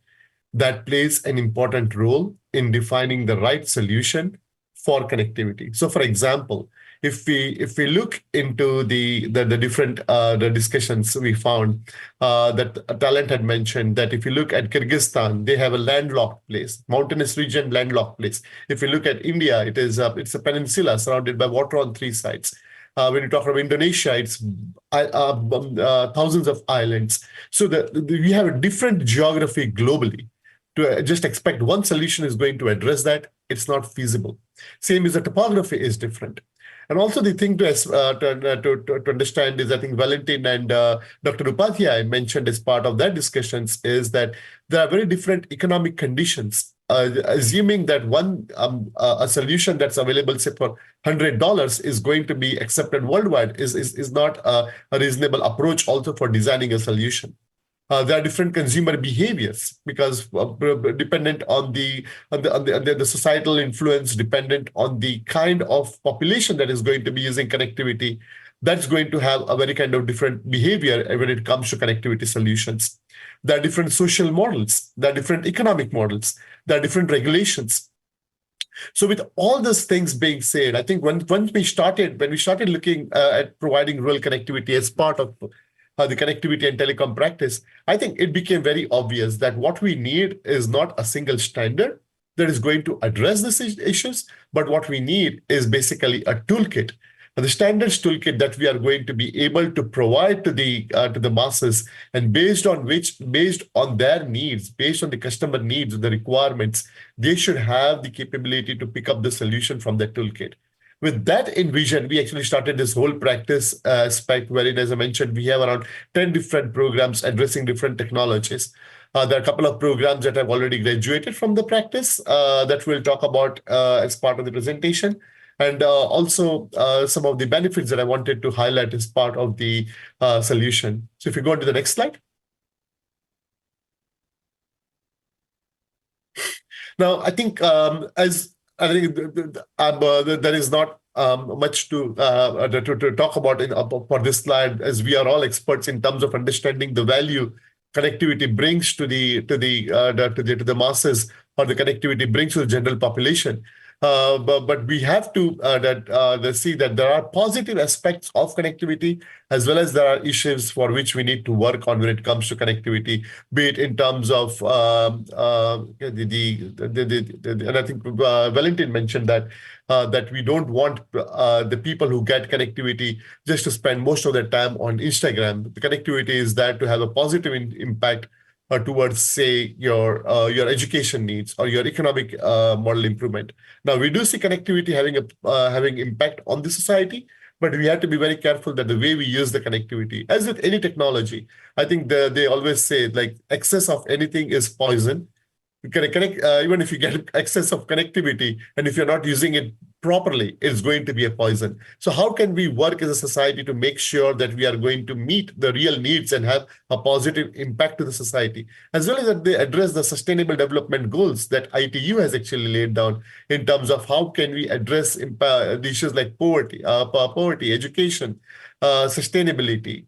that plays an important role in defining the right solution for connectivity. So, for example, if we look into the different the discussions, we found that Talent had mentioned that if you look at Kyrgyzstan, they have a landlocked place, mountainous region, landlocked place. If you look at India, it's a peninsula surrounded by water on three sides. When you talk about Indonesia, it's thousands of islands. So we have a different geography globally. To just expect one solution is going to address that, it's not feasible. Same as the topography is different. And also the thing to understand is, I think Valentin and Dr. Upadhyay mentioned as part of their discussions, is that there are very different economic conditions. Assuming that a solution that's available, say, for $100 is going to be accepted worldwide is not a reasonable approach also for designing a solution. There are different consumer behaviors because dependent on the societal influence, dependent on the kind of population that is going to be using connectivity, that's going to have a very kind of different behavior when it comes to connectivity solutions. There are different social models, there are different economic models, there are different regulations. So with all those things being said, I think when we started looking at providing rural connectivity as part of the connectivity and telecom practice, I think it became very obvious that what we need is not a single standard that is going to address these issues, but what we need is basically a toolkit, the standards toolkit that we are going to be able to provide to the masses, and based on their needs, based on the customer needs, the requirements, they should have the capability to pick up the solution from that toolkit. With that in vision, we actually started this whole practice aspect, wherein, as I mentioned, we have around 10 different programs addressing different technologies. There are a couple of programs that have already graduated from the practice that we'll talk about as part of the presentation. And also some of the benefits that I wanted to highlight as part of the solution. So if you go to the next slide. Now, I think there is not much to talk about for this slide, as we are all experts in terms of understanding the value connectivity brings to the masses, or the connectivity brings to the general population. But we have to see that there are positive aspects of connectivity, as well as there are issues for which we need to work on when it comes to connectivity, be it in terms of and I think Valentin mentioned that we don't want the people who get connectivity just to spend most of their time on Instagram. The connectivity is there to have a positive impact towards, say, your education needs or your economic model improvement. Now, we do see connectivity having impact on the society, but we have to be very careful that the way we use the connectivity, as with any technology, I think they always say, like, excess of anything is poison. You can connect, even if you get excess of connectivity, and if you're not using it properly, it's going to be a poison. So how can we work as a society to make sure that we are going to meet the real needs and have a positive impact to the society, as well as that they address the sustainable development goals that ITU has actually laid down in terms of how can we address the issues like poverty, education, sustainability,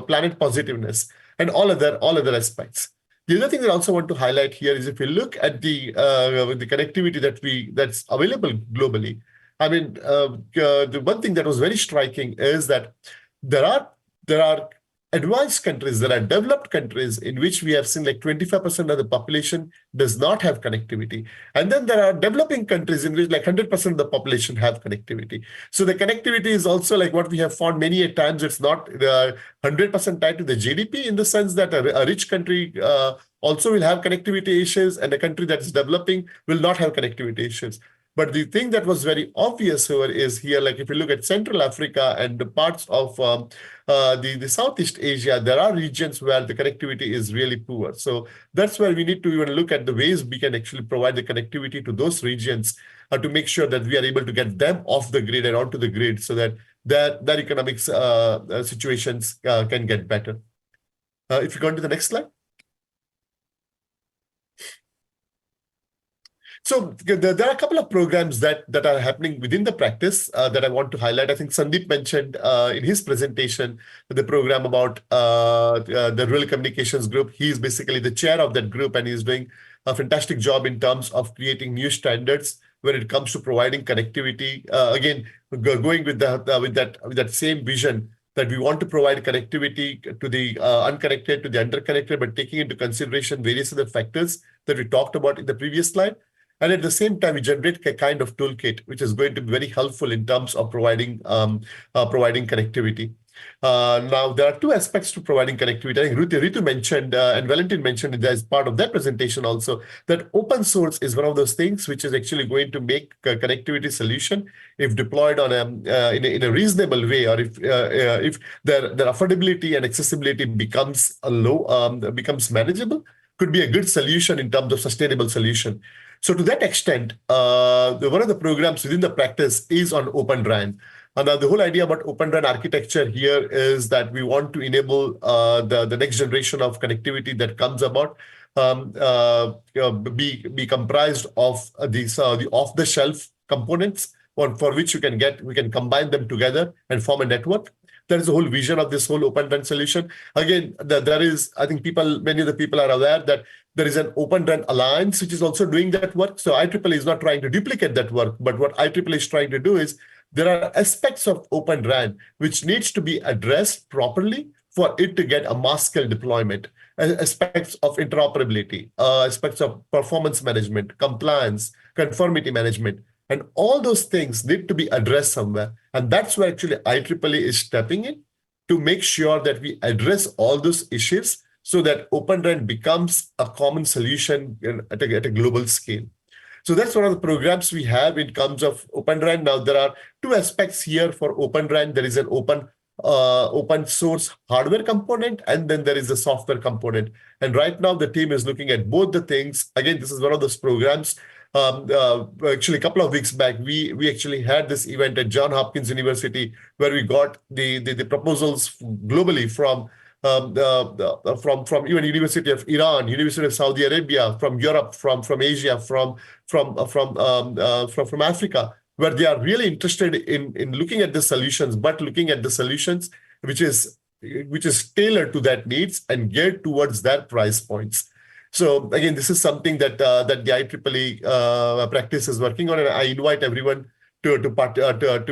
planet positiveness, and all other aspects. The other thing that I also want to highlight here is, if you look at the connectivity that's available globally, I mean, the one thing that was very striking is that there are advanced countries, there are developed countries in which we have seen like 25% of the population does not have connectivity. And then there are developing countries in which like 100% of the population have connectivity. So the connectivity is also like what we have found many a times, it's not 100% tied to the GDP, in the sense that a rich country also will have connectivity issues, and a country that is developing will not have connectivity issues. But the thing that was very obvious here is here, like if you look at Central Africa and the parts of the Southeast Asia, there are regions where the connectivity is really poor. So that's where we need to even look at the ways we can actually provide the connectivity to those regions to make sure that we are able to get them off the grid and onto the grid, so that their economic situations can get better. If you go on to the next slide. So there are a couple of programs that are happening within the practice that I want to highlight. I think Sandeep mentioned in his presentation the program about the Rural Communications Group. He is basically the chair of that group, and he's doing a fantastic job in terms of creating new standards when it comes to providing connectivity. Again, going with that same vision that we want to provide connectivity to the unconnected, to the underconnected, but taking into consideration various other factors that we talked about in the previous slide. And at the same time, we generate a kind of toolkit, which is going to be very helpful in terms of providing connectivity. Now, there are two aspects to providing connectivity. I think Ritu mentioned, and Valentin mentioned as part of that presentation also, that open source is one of those things which is actually going to make a connectivity solution, if deployed on in a reasonable way, or if their affordability and accessibility becomes becomes manageable, could be a good solution in terms of sustainable solution. So to that extent, one of the programs within the practice is on Open RAN. And the whole idea about Open RAN architecture here is that we want to enable the next generation of connectivity that comes about be comprised of these the off-the-shelf components, for which we can combine them together and form a network. That is the whole vision of this whole Open RAN solution. Again, there is, I think many of the people are aware that there is an Open RAN Alliance which is also doing that work. So IEEE is not trying to duplicate that work, but what IEEE is trying to do is there are aspects of Open RAN which needs to be addressed properly for it to get a mass scale deployment. Aspects of interoperability, aspects of performance management, compliance, conformity management. And all those things need to be addressed somewhere. And that's where actually IEEE is stepping in to make sure that we address all those issues so that Open RAN becomes a common solution at a global scale. So that's one of the programs we have in terms of Open RAN. Now, there are two aspects here for Open RAN. There is an open source hardware component, and then there is a software component. And right now, the team is looking at both the things. Again, this is one of those programs. Actually, a couple of weeks back, we actually had this event at Johns Hopkins University where we got the proposals globally from even University of Iran, University of Saudi Arabia, from Europe, from Asia, from Africa, where they are really interested in looking at the solutions, but looking at the solutions which is tailored to that needs and geared towards their price points. So again, this is something that the IEEE practice is working on, and I invite everyone to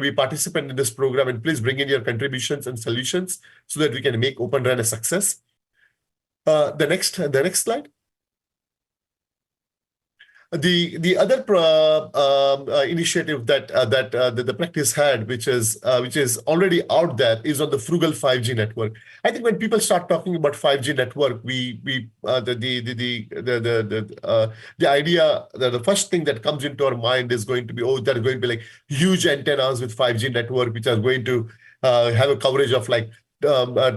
be participant in this program, and please bring in your contributions and solutions so that we can make Open RAN a success. The next slide. The other initiative that the practice had, which is already out there, is on the frugal 5G network. I think when people start talking about 5G network, the idea that the first thing that comes into our mind is going to be, there are going to be like huge antennas with 5G network, which are going to have a coverage of like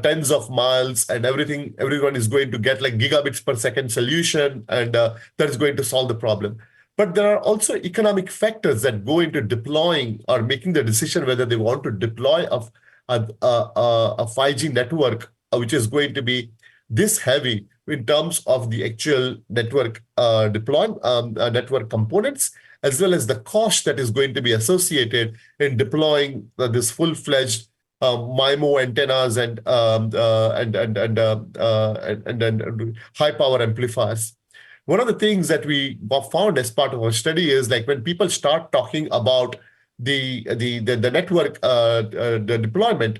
tens of miles, and everyone is going to get like gigabits per second solution, and that is going to solve the problem. But there are also economic factors that go into deploying or making the decision whether they want to deploy a 5G network, which is going to be this heavy in terms of the actual network network components, as well as the cost that is going to be associated in deploying this full-fledged MIMO antennas and high power amplifiers. One of the things that we found as part of our study is like when people start talking about the network the deployment,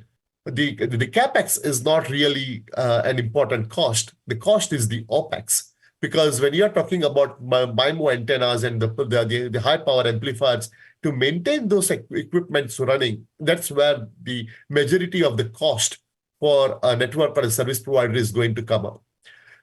the capex is not really an important cost. The cost is the opex, because when you're talking about MIMO antennas and the high power amplifiers, to maintain those equipments running, that's where the majority of the cost for a network or a service provider is going to come up.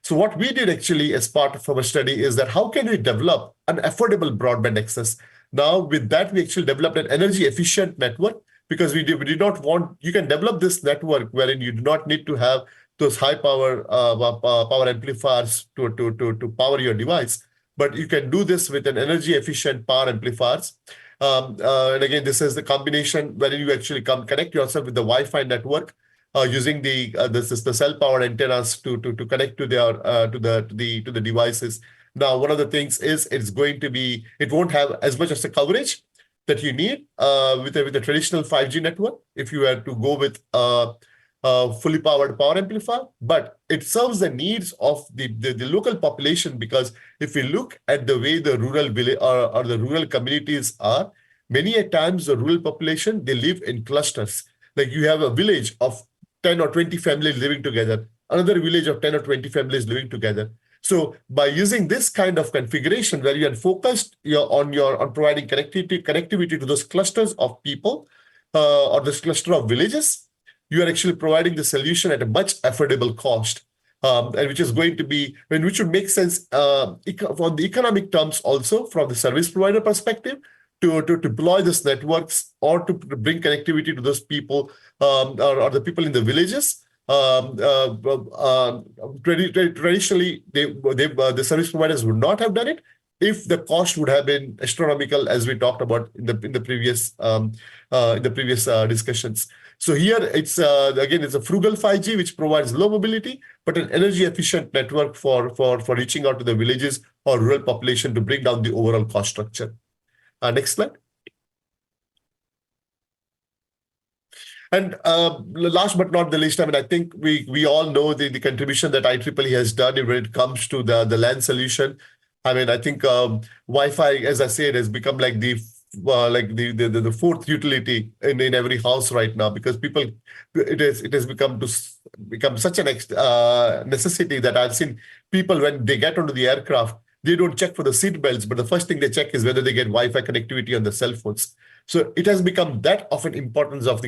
So what we did actually as part of our study is that how can we develop an affordable broadband access? Now with that, we actually developed an energy efficient network, because we did not want, you can develop this network wherein you do not need to have those high power power amplifiers to power your device, but you can do this with an energy efficient power amplifiers. And again, this is the combination wherein you actually connect yourself with the Wi-Fi network using the cell powered antennas to connect to their to the devices. Now, one of the things is it won't have as much as the coverage that you need with a traditional 5G network if you were to go with fully powered power amplifier, but it serves the needs of the local population, because if we look at the way the rural village or the rural communities are, many a times the rural population, they live in clusters. Like you have a village of 10 or 20 families living together, another village of 10 or 20 families living together. So by using this kind of configuration where you are focused on providing connectivity to those clusters of people or this cluster of villages, you are actually providing the solution at a much affordable cost, and which is going to be, which would make sense from the economic terms also from the service provider perspective to deploy these networks or to bring connectivity to those people or the people in the villages. Traditionally, the service providers would not have done it if the cost would have been astronomical, as we talked about in the previous discussions. So here it's again it's a frugal 5G which provides low mobility but an energy efficient network for reaching out to the villages or rural population to bring down the overall cost structure. Next slide. And last but not the least, I mean, I think we all know the contribution that IEEE has done when it comes to the LAN solution. I mean, I think Wi-Fi, as I said, has become like the fourth utility in every house right now, because people, it has become such an necessity that I've seen people when they get onto the aircraft, they don't check for the seat belts, but the first thing they check is whether they get Wi-Fi connectivity on their cell phones. So it has become that of an importance or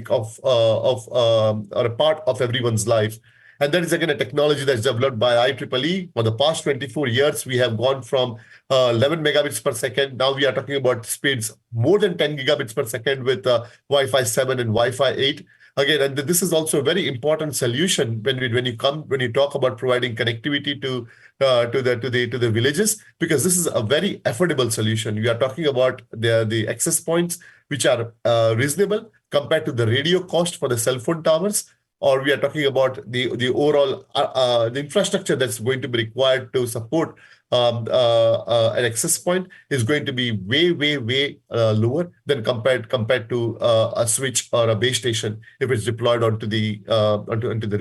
a part of everyone's life. And that is again a technology that's developed by IEEE. For the past 24 years, we have gone from 11 megabits per second. Now we are talking about speeds more than 10 gigabits per second with Wi-Fi 7 and Wi-Fi 8. Again, and this is also a very important solution when you talk about providing connectivity to the villages, because this is a very affordable solution. We are talking about the access points which are reasonable compared to the radio cost for the cell phone towers, or we are talking about the overall the infrastructure that's going to be required to support an access point is going to be way lower than compared to a switch or a base station if it's deployed onto the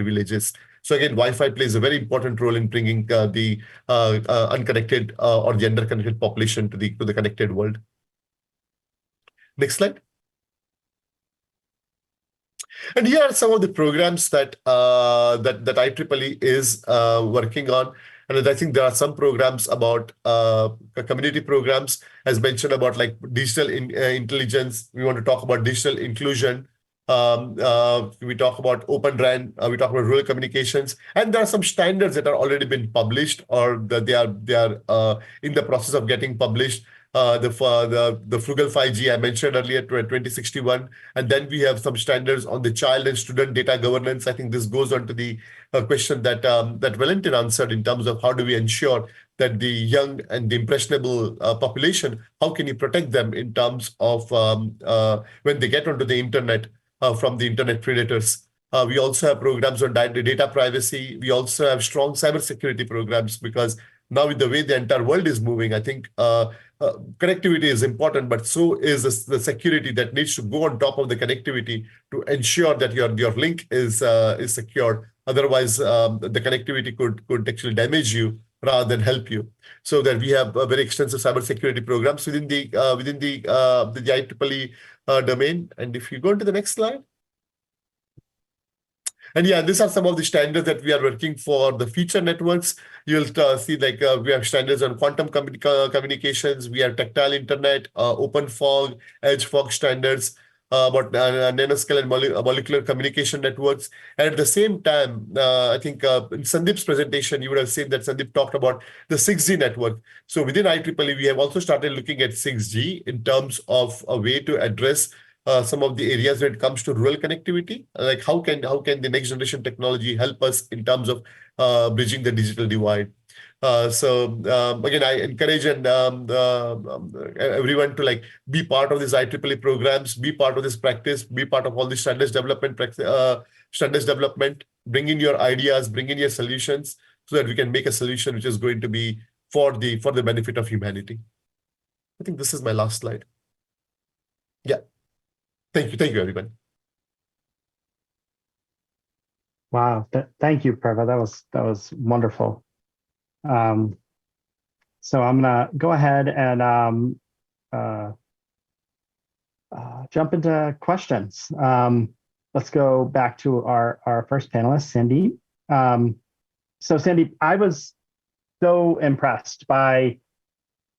villages. So again, Wi-Fi plays a very important role in bringing the unconnected or the underconnected population to the connected world. Next slide. And here are some of the programs that IEEE is working on. And I think there are some programs about community programs, as mentioned about like digital intelligence. We want to talk about digital inclusion. We talk about Open RAN. We talk about rural communications, and there are some standards that are already been published or that they are in the process of getting published. The frugal 5G I mentioned earlier, 2061, and then we have some standards on the child and student data governance. I think this goes on to the question that Valentin answered in terms of how do we ensure that the young and the impressionable population, how can you protect them in terms of when they get onto the internet from the internet predators. We also have programs on data privacy. We also have strong cybersecurity programs, because now with the way the entire world is moving, I think connectivity is important, but so is the security that needs to go on top of the connectivity to ensure that your link is secure. Otherwise, the connectivity could actually damage you rather than help you. So that we have very extensive cybersecurity programs within the IEEE domain. And if you go to the next slide. And yeah, these are some of the standards that we are working for the future networks. You'll see like we have standards on quantum communications, we have tactile internet, open fog, edge fog standards, about nanoscale and molecular communication networks. And at the same time, I think in Sandeep's presentation, you would have seen that Sandeep talked about the 6G network. So within IEEE, we have also started looking at 6G in terms of a way to address some of the areas when it comes to rural connectivity. Like how can the next generation technology help us in terms of bridging the digital divide? Again, I encourage everyone to like be part of these IEEE programs, be part of this practice, be part of all the standards development, bring in your ideas, bring in your solutions, so that we can make a solution which is going to be for the benefit of humanity. I think this is my last slide. Yeah. Thank you, everyone. Wow, thank you, Prava. That was wonderful. So I'm gonna go ahead and jump into questions. Let's go back to our first panelist, Sandeep. So Sandeep, I was so impressed by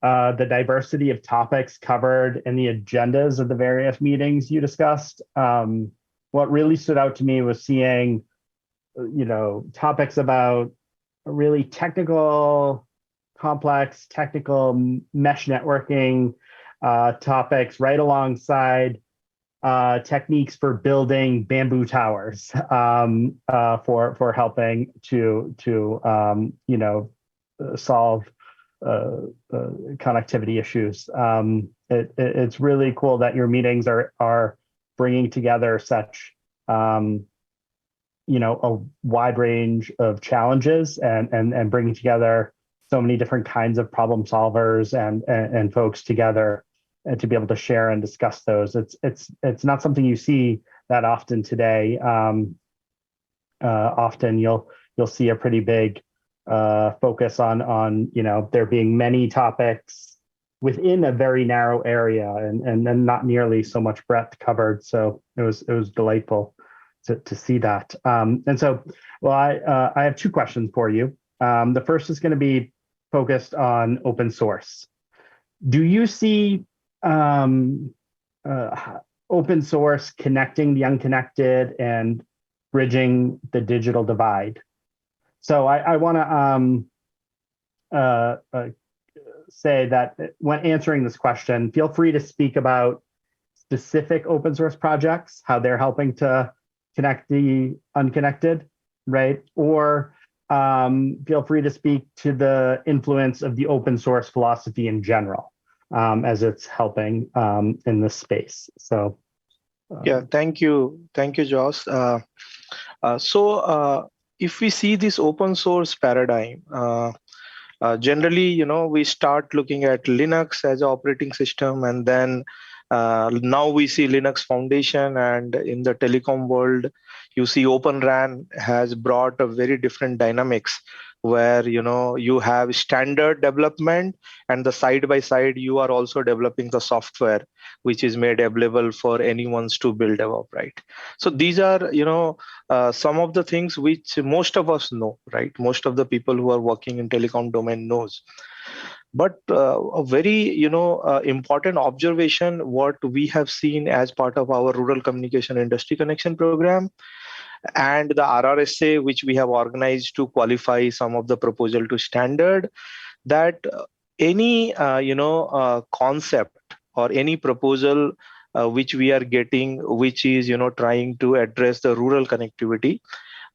the diversity of topics covered in the agendas of the various meetings you discussed. What really stood out to me was seeing, topics about really technical, complex, technical mesh networking topics right alongside techniques for building bamboo towers for helping to solve connectivity issues. It's really cool that your meetings are bringing together such a wide range of challenges and bringing together so many different kinds of problem solvers and folks together and to be able to share and discuss those. It's not something you see that often today. Often you'll see a pretty big focus on there being many topics within a very narrow area and then not nearly so much breadth covered. So it was delightful to see that. And so, well, I have two questions for you. The first is going to be focused on open source. Do you see open source connecting the unconnected and bridging the digital divide? So I want to say that when answering this question, feel free to speak about specific open source projects, how they're helping to connect the unconnected, right? Or feel free to speak to the influence of the open source philosophy in general, as it's helping in this space. So, yeah, thank you, Josh. So if we see this open source paradigm, generally, we start looking at Linux as an operating system, and then now we see Linux Foundation, and in the telecom world, you see Open RAN has brought a very different dynamics where you have standard development, and the side by side you are also developing the software which is made available for anyone to build above, right? So these are some of the things which most of us know, right? Most of the people who are working in telecom domain knows. But a very important observation what we have seen as part of our rural communication industry connection program and the RRSA, which we have organized to qualify some of the proposal to standard, that any concept or any proposal which we are getting, which is trying to address the rural connectivity,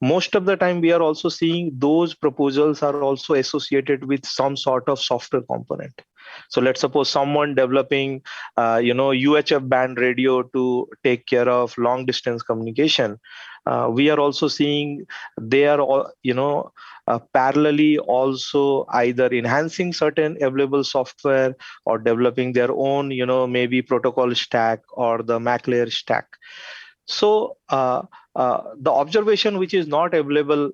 most of the time we are also seeing those proposals are also associated with some sort of software component. So let's suppose someone developing UHF band radio to take care of long distance communication. We are also seeing they are all parallelly also either enhancing certain available software or developing their own maybe protocol stack or the MAC layer stack. So the observation which is not available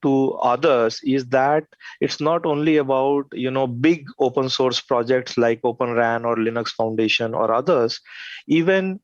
to others is that it's not only about big open source projects like Open RAN or Linux Foundation or others. Even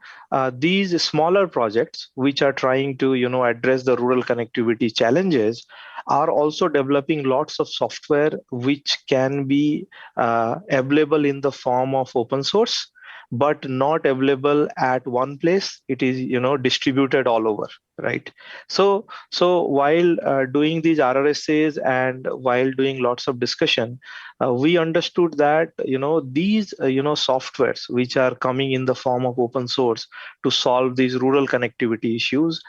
these smaller projects which are trying to address the rural connectivity challenges are also developing lots of software which can be available in the form of open source, but not available at one place. It is distributed all over, right? So while doing these RRSAs and while doing lots of discussion, we understood that these softwares which are coming in the form of open source to solve these rural connectivity issues,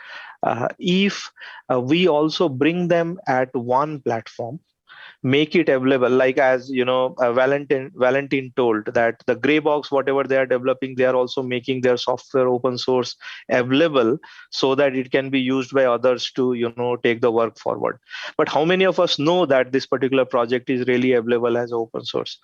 if we also bring them at one platform, make it available, like as Valentin told, that the gray box, whatever they are developing, they are also making their software open source available so that it can be used by others to take the work forward. But how many of us know that this particular project is really available as open source?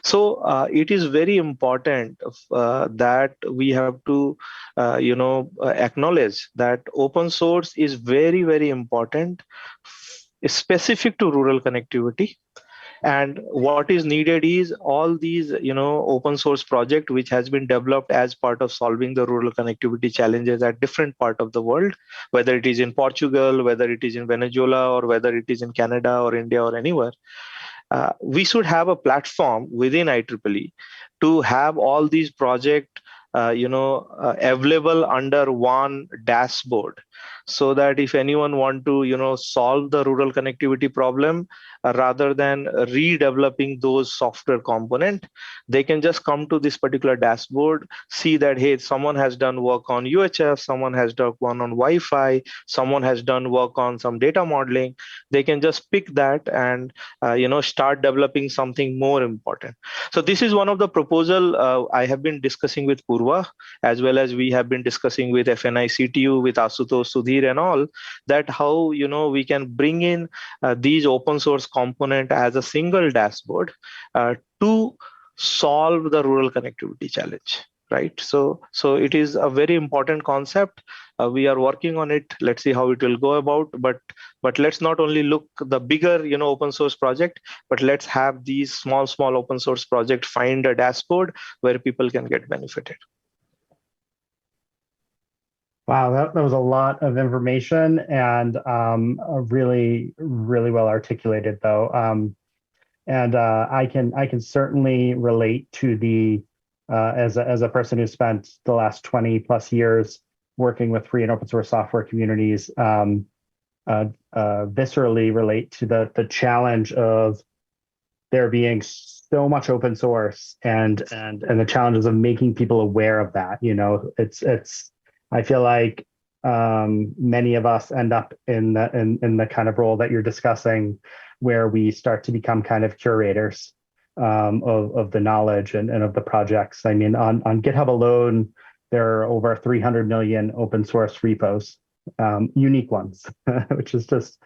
So it is very important that we have to acknowledge that open source is very, very important, specific to rural connectivity. And what is needed is all these open source project which has been developed as part of solving the rural connectivity challenges at different part of the world, whether it is in Portugal, whether it is in Venezuela, or whether it is in Canada or India or anywhere. We should have a platform within IEEE to have all these projects available under one dashboard, so that if anyone want to solve the rural connectivity problem, rather than redeveloping those software component, they can just come to this particular dashboard, see that hey, someone has done work on UHF, someone has done one on Wi-Fi, someone has done work on some data modeling. They can just pick that and start developing something more important. So this is one of the proposal I have been discussing with Purva, as well as we have been discussing with FNI CTU, with Asutosh, Sudhir and all, that how we can bring in these open source component as a single dashboard to solve the rural connectivity challenge, right? So it is a very important concept. We are working on it. Let's see how it will go about, but let's not only look the bigger open source project, but let's have these small open source project find a dashboard where people can get benefited. Wow, that was a lot of information, and really, really well articulated, though. And I can certainly relate to the as a person who spent the last 20 plus years working with free and open source software communities, viscerally relate to the challenge of there being so much open source and the challenges of making people aware of that. It's I feel like many of us end up in the kind of role that you're discussing, where we start to become kind of curators of the knowledge and of the projects. I mean, on GitHub alone, there are over 300 million open source repos, unique ones, which is just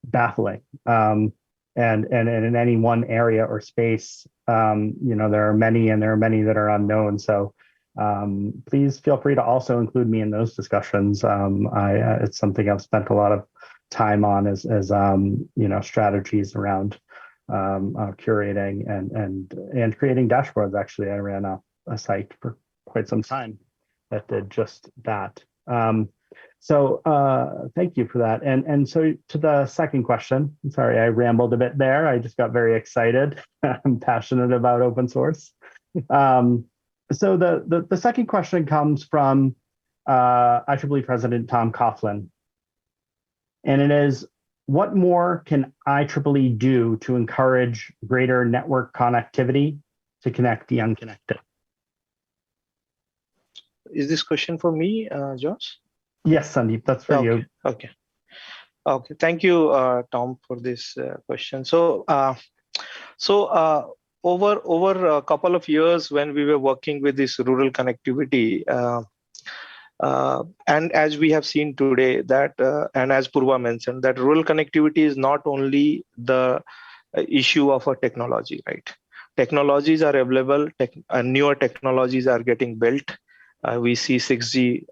baffling. And in any one area or space, there are many, and there are many that are unknown. So please feel free to also include me in those discussions. It's something I've spent a lot of time on as strategies around curating and creating dashboards. Actually, I ran a site for quite some time that did just that. So thank you for that. And so to the second question, I'm sorry, I rambled a bit there. I just got very excited. I'm passionate about open source. So the second question comes from IEEE President Tom Coughlin. And it is, what more can IEEE do to encourage greater network connectivity to connect the unconnected? Is this question for me, Josh? Yes, Sandeep, that's for you. Okay. Thank you, Tom, for this question. So over a couple of years, when we were working with this rural connectivity, and as we have seen today, that and as Purva mentioned, that rural connectivity is not only the issue of a technology, right? Technologies are available, newer technologies are getting built, We see 6G,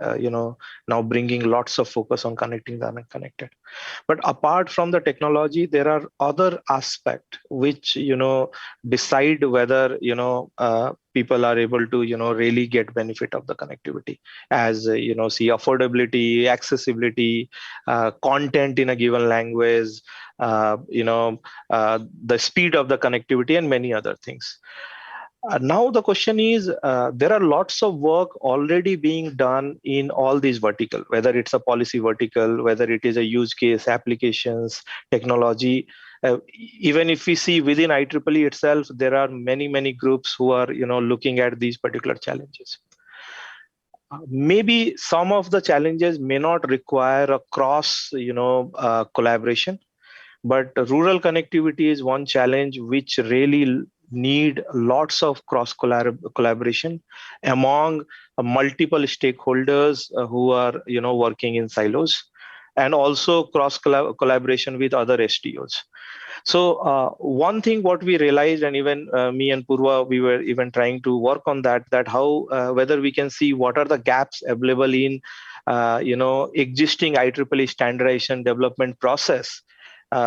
now bringing lots of focus on connecting the unconnected. But apart from the technology, there are other aspects which, decide whether, people are able to, really get benefit of the connectivity, as, see affordability, accessibility, content in a given language, the speed of the connectivity, and many other things. Now the question is, there are lots of work already being done in all these vertical, whether it's a policy vertical, whether it is a use case, applications, technology. Even if we see within IEEE itself, there are many groups who are looking at these particular challenges. Maybe some of the challenges may not require a cross collaboration, but rural connectivity is one challenge which really need lots of cross collaboration among multiple stakeholders who are working in silos, and also cross collaboration with other SDOs. So one thing what we realized, and even me and Purva, we were even trying to work on that how whether we can see what are the gaps available in existing IEEE standardization development process,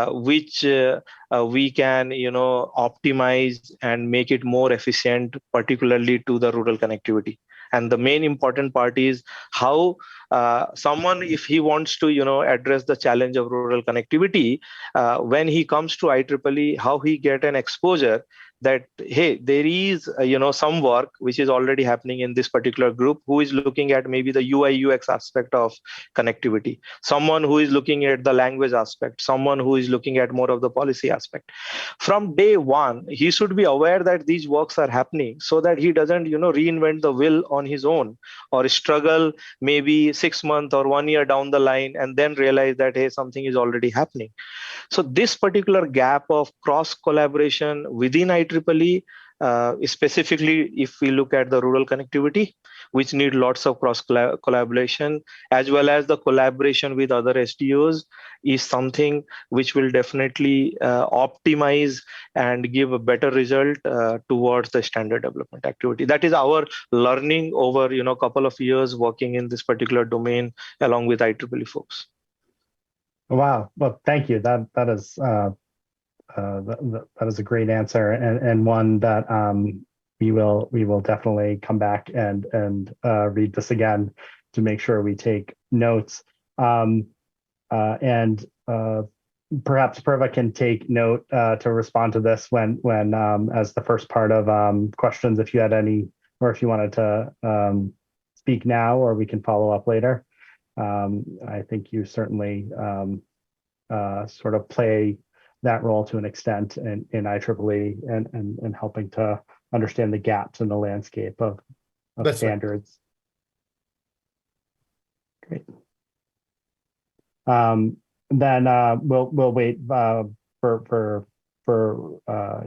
which we can optimize and make it more efficient, particularly to the rural connectivity. And the main important part is how someone, if he wants to address the challenge of rural connectivity, when he comes to IEEE, how he get an exposure that, hey, there is some work which is already happening in this particular group, who is looking at maybe the UI UX aspect of connectivity, someone who is looking at the language aspect, someone who is looking at more of the policy aspect. From day one, he should be aware that these works are happening, so that he doesn't reinvent the wheel on his own, or struggle maybe 6 months or 1 year down the line and then realize that, hey, something is already happening. So this particular gap of cross collaboration within IEEE, specifically if we look at the rural connectivity, which need lots of cross collaboration, as well as the collaboration with other SDOs, is something which will definitely optimize and give a better result towards the standard development activity. That is our learning over a couple of years working in this particular domain along with IEEE folks. Wow. Well, thank you. That is a great answer, and one that we will definitely come back and read this again to make sure we take notes. And perhaps Purva can take note to respond to this when as the first part of questions, if you had any, or if you wanted to speak now, or we can follow up later. I think you certainly sort of play that role to an extent in IEEE and helping to understand the gaps in the landscape of standards. Right. Great. Then we'll wait for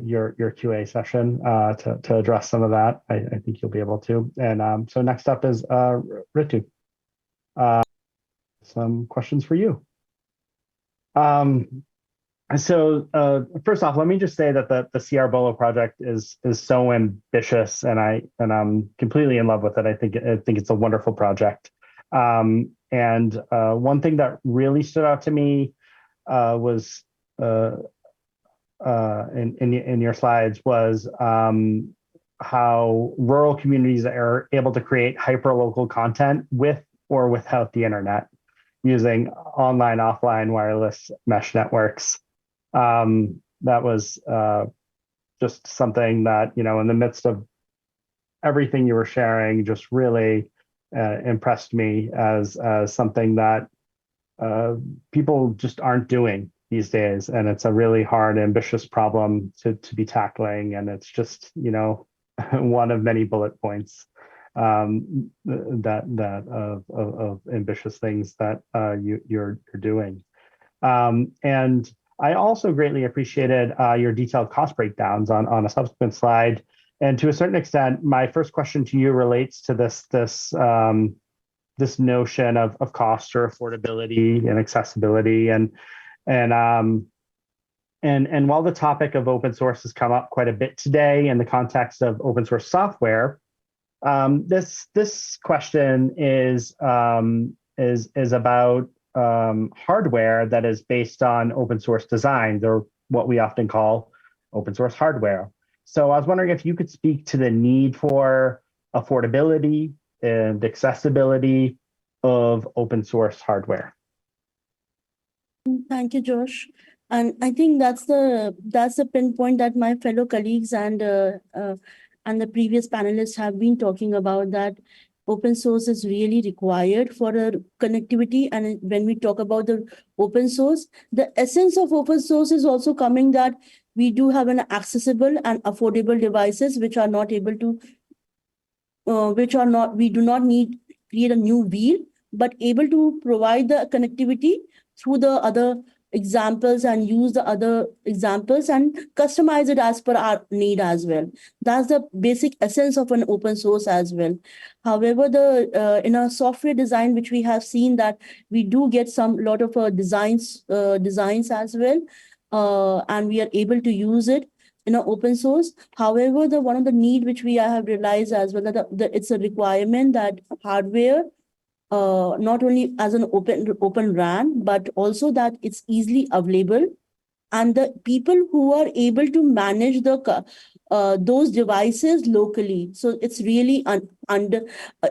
your QA session to address some of that. I think you'll be able to. And so next up is Ritu. Some questions for you. So first off, let me just say that the CR Bolo project is so ambitious, and I'm completely in love with it. I think it's a wonderful project. And one thing that really stood out to me was in your slides was how rural communities are able to create hyperlocal content with or without the internet, using online, offline, wireless mesh networks. That was just something that, in the midst of everything you were sharing, just really impressed me as something that people just aren't doing these days. And it's a really hard, ambitious problem to be tackling. And it's just, one of many bullet points that of ambitious things that you're doing. And I also greatly appreciated your detailed cost breakdowns on a subsequent slide. And to a certain extent, my first question to you relates to this notion of cost or affordability and accessibility. And while the topic of open source has come up quite a bit today in the context of open source software, This question is about hardware that is based on open source designs, or what we often call open source hardware. So I was wondering if you could speak to the need for affordability and accessibility of open source hardware. Thank you, Josh. And I think that's the pinpoint that my fellow colleagues and the previous panelists have been talking about, that open source is really required for connectivity. And when we talk about the open source, the essence of open source is also coming that we do have an accessible and affordable devices which are not able to, we do not need create a new wheel, but able to provide the connectivity through the other examples and use the other examples and customize it as per our need as well. That's the basic essence of an open source as well. However, in our software design, which we have seen that we do get lot of designs as well, and we are able to use it in an open source. However, one of the need which we have realized as well, that it's a requirement that hardware, not only as an open RAN, but also that it's easily available, and the people who are able to manage those devices locally. So it's really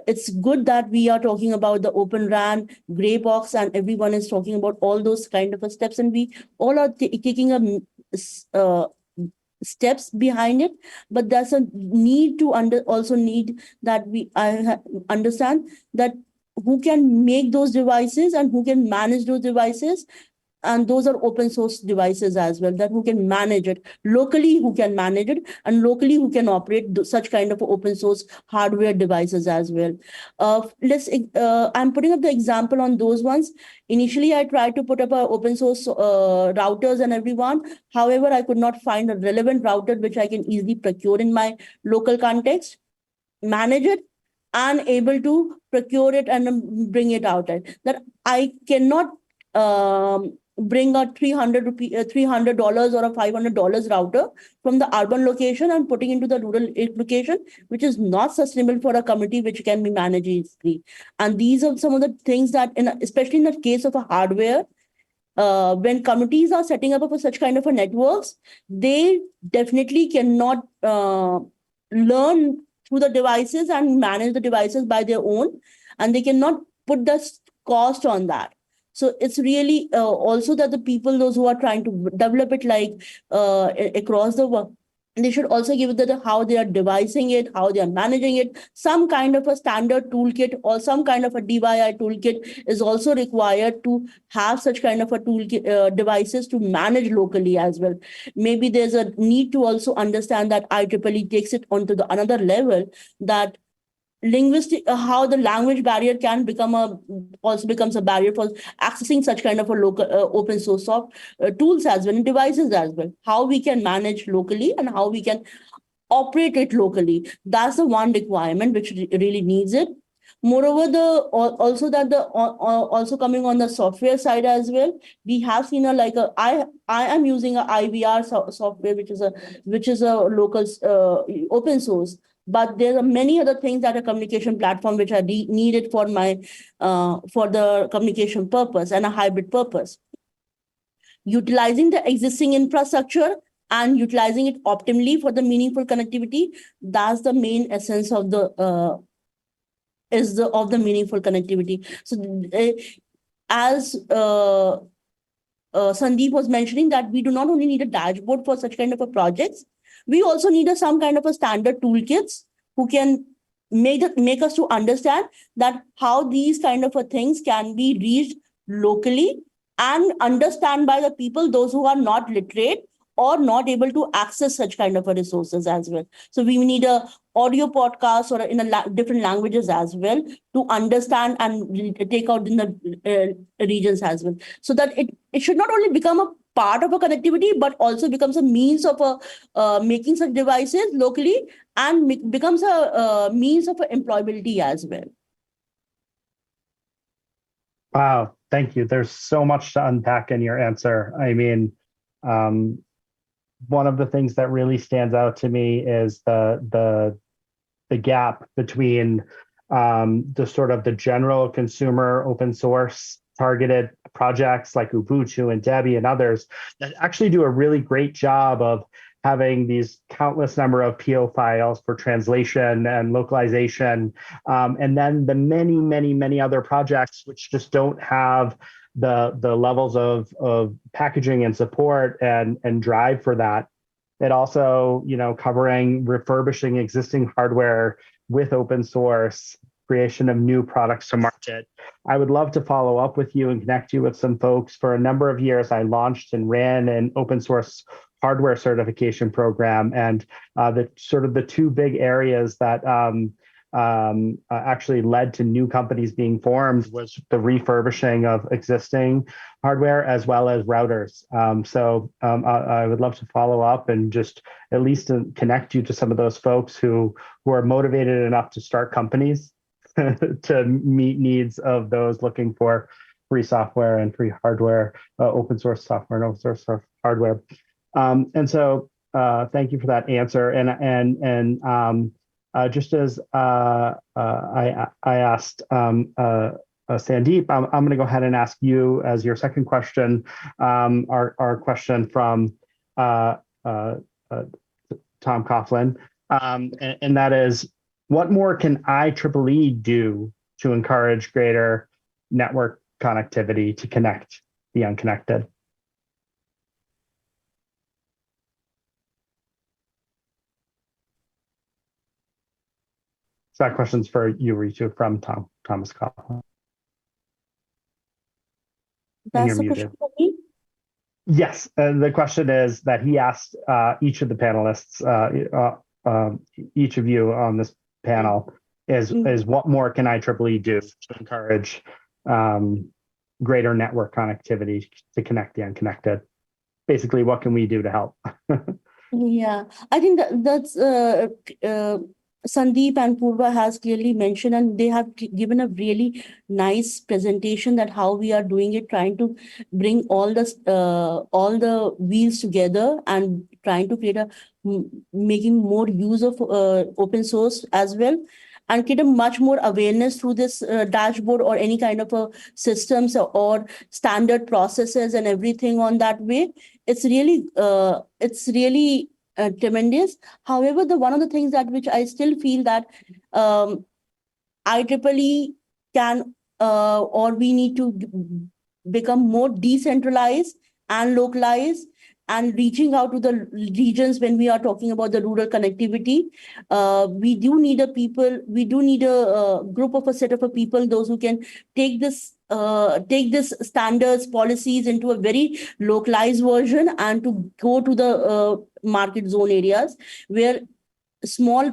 it's good that we are talking about the open RAN, gray box, and everyone is talking about all those kind of steps, and we all are taking steps behind it. But there's a need to also need that understand that who can make those devices and who can manage those devices. And those are open source devices as well, that who can manage it locally, who can manage it, and locally who can operate such kind of open source hardware devices as well. I'm putting up the example on those ones. Initially, I tried to put up open source routers and everyone. However, I could not find a relevant router which I can easily procure in my local context, manage it, and able to procure it and bring it out. That I cannot bring a $300 or a $500 router from the urban location and putting into the rural location, which is not sustainable for a community which can be managed easily. And these are some of the things that, especially in the case of a hardware, when communities are setting up for such kind of a networks, they definitely cannot learn through the devices and manage the devices by their own, and they cannot put the cost on that. So it's really also that the people, those who are trying to develop it across the world, they should also give it how they are devising it, how they are managing it. Some kind of a standard toolkit or some kind of a DIY toolkit is also required to have such kind of a toolkit devices to manage locally as well. Maybe there's a need to also understand that IEEE takes it onto the another level, that how the language barrier can also becomes a barrier for accessing such kind of a local open source tools as well, and devices as well. How we can manage locally and how we can operate it locally. That's the one requirement which really needs it. Moreover, also coming on the software side as well, we have seen I am using a IVR software, which is a local open source. But there are many other things that a communication platform which are needed for the communication purpose and a hybrid purpose. Utilizing the existing infrastructure and utilizing it optimally for the meaningful connectivity, that's the main essence of the meaningful connectivity. So as Sandeep was mentioning, that we do not only need a dashboard for such kind of a projects, we also need some kind of a standard toolkits who can make us to understand that how these kind of things can be reached locally and understand by the people, those who are not literate or not able to access such kind of resources as well. So we need a audio podcast or in different languages as well to understand and take out in the regions as well. So that it should not only become a part of a connectivity, but also becomes a means of making such devices locally, and becomes a means of employability as well. Wow, thank you. There's so much to unpack in your answer. I mean, one of the things that really stands out to me is the the gap between the sort of the general consumer open source targeted projects like Ubuntu and Debian and others that actually do a really great job of having these countless number of PO files for translation and localization, and then the many other projects which just don't have the levels of packaging and support and drive for that. It also, covering refurbishing existing hardware with open source, creation of new products to market. I would love to follow up with you and connect you with some folks. For a number of years, I launched and ran an open source hardware certification program, and the two big areas that actually led to new companies being formed was the refurbishing of existing hardware as well as routers. I would love to follow up and just at least connect you to some of those folks who are motivated enough to start companies to meet needs of those looking for free software and free hardware, open source software and open source hardware. Thank you for that answer. Just as I asked Sandeep, I'm going to go ahead and ask you as your second question, our question from Tom Coughlin, and that is, what more can IEEE do to encourage greater network connectivity to connect the unconnected? So that question's for you, Ritu, from Thomas Coughlin. That's the question for me? Yes, the question is that he asked each of the panelists, each of you on this panel, is what more can IEEE do to encourage greater network connectivity to connect the unconnected? Basically, what can we do to help? Yeah, I think that's Sandeep and Purva has clearly mentioned, and they have given a really nice presentation that how we are doing it, trying to bring all the wheels together and trying to create making more use of open source as well, and create a much more awareness through this dashboard or any kind of systems or standard processes and everything on that way. It's really tremendous. However, one of the things that which I still feel that IEEE can or we need to become more decentralized and localized and reaching out to the regions when we are talking about the rural connectivity. We do need a group of a set of people, those who can take this standards policies into a very localized version and to go to the market zone areas where small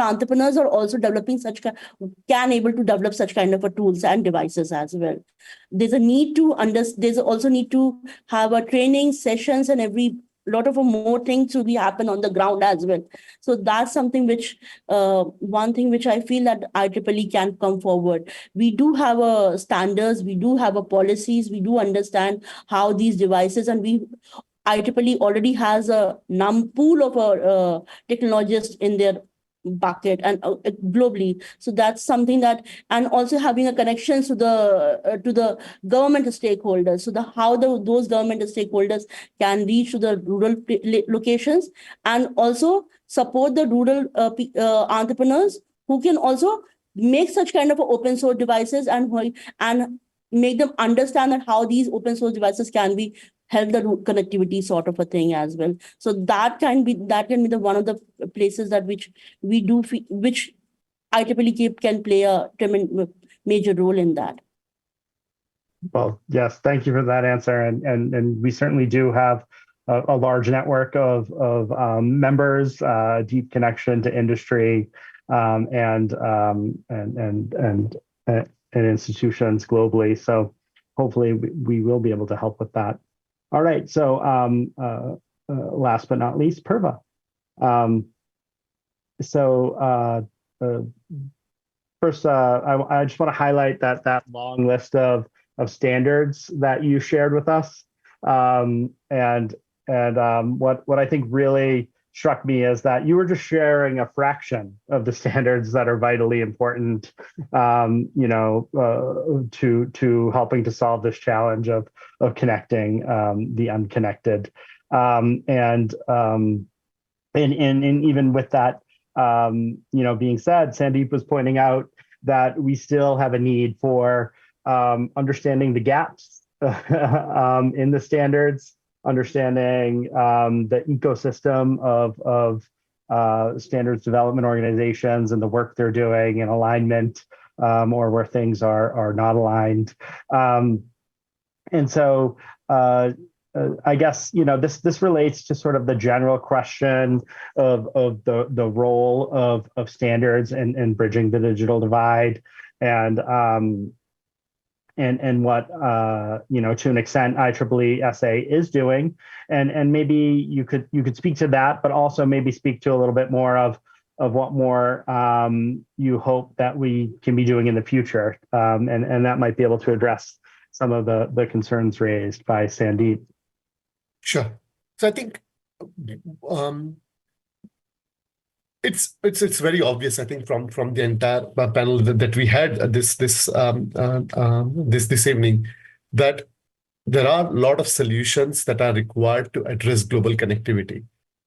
entrepreneurs are also developing able to develop such kind of tools and devices as well. There's also need to have a training sessions and every lot of more things to be happen on the ground as well. So that's something which one thing which I feel that IEEE can come forward. We do have standards, we do have policies, we do understand how these devices, and IEEE already has a pool of technologists in their bucket and globally. So that's something that, and also having a connection to the government stakeholders. So how those government stakeholders can reach to the rural locations and also support the rural entrepreneurs who can also make such kind of open source devices and make them understand that how these open source devices can be help the connectivity sort of a thing as well. So that can be the one of the places that which IEEE can play a major role in that. Well, yes, thank you for that answer, and we certainly do have a large network of members, deep connection to industry, and institutions globally. So hopefully we will be able to help with that. All right. So last but not least, Purva. First, I just want to highlight that long list of standards that you shared with us, and what I think really struck me is that you were just sharing a fraction of the standards that are vitally important, to helping to solve this challenge of connecting the unconnected. And even with that, being said, Sandeep was pointing out that we still have a need for understanding the gaps in the standards, understanding the ecosystem of standards development organizations and the work they're doing in alignment, or where things are not aligned. And so I guess, this relates to sort of the general question of the role of standards and bridging the digital divide, and what, to an extent IEEE SA is doing. And maybe you could speak to that, but also maybe speak to a little bit more of what more you hope that we can be doing in the future. And that might be able to address some of the concerns raised by Sandeep. Sure. So I think it's very obvious, I think, from the entire panel that we had this evening, that there are a lot of solutions that are required to address global connectivity.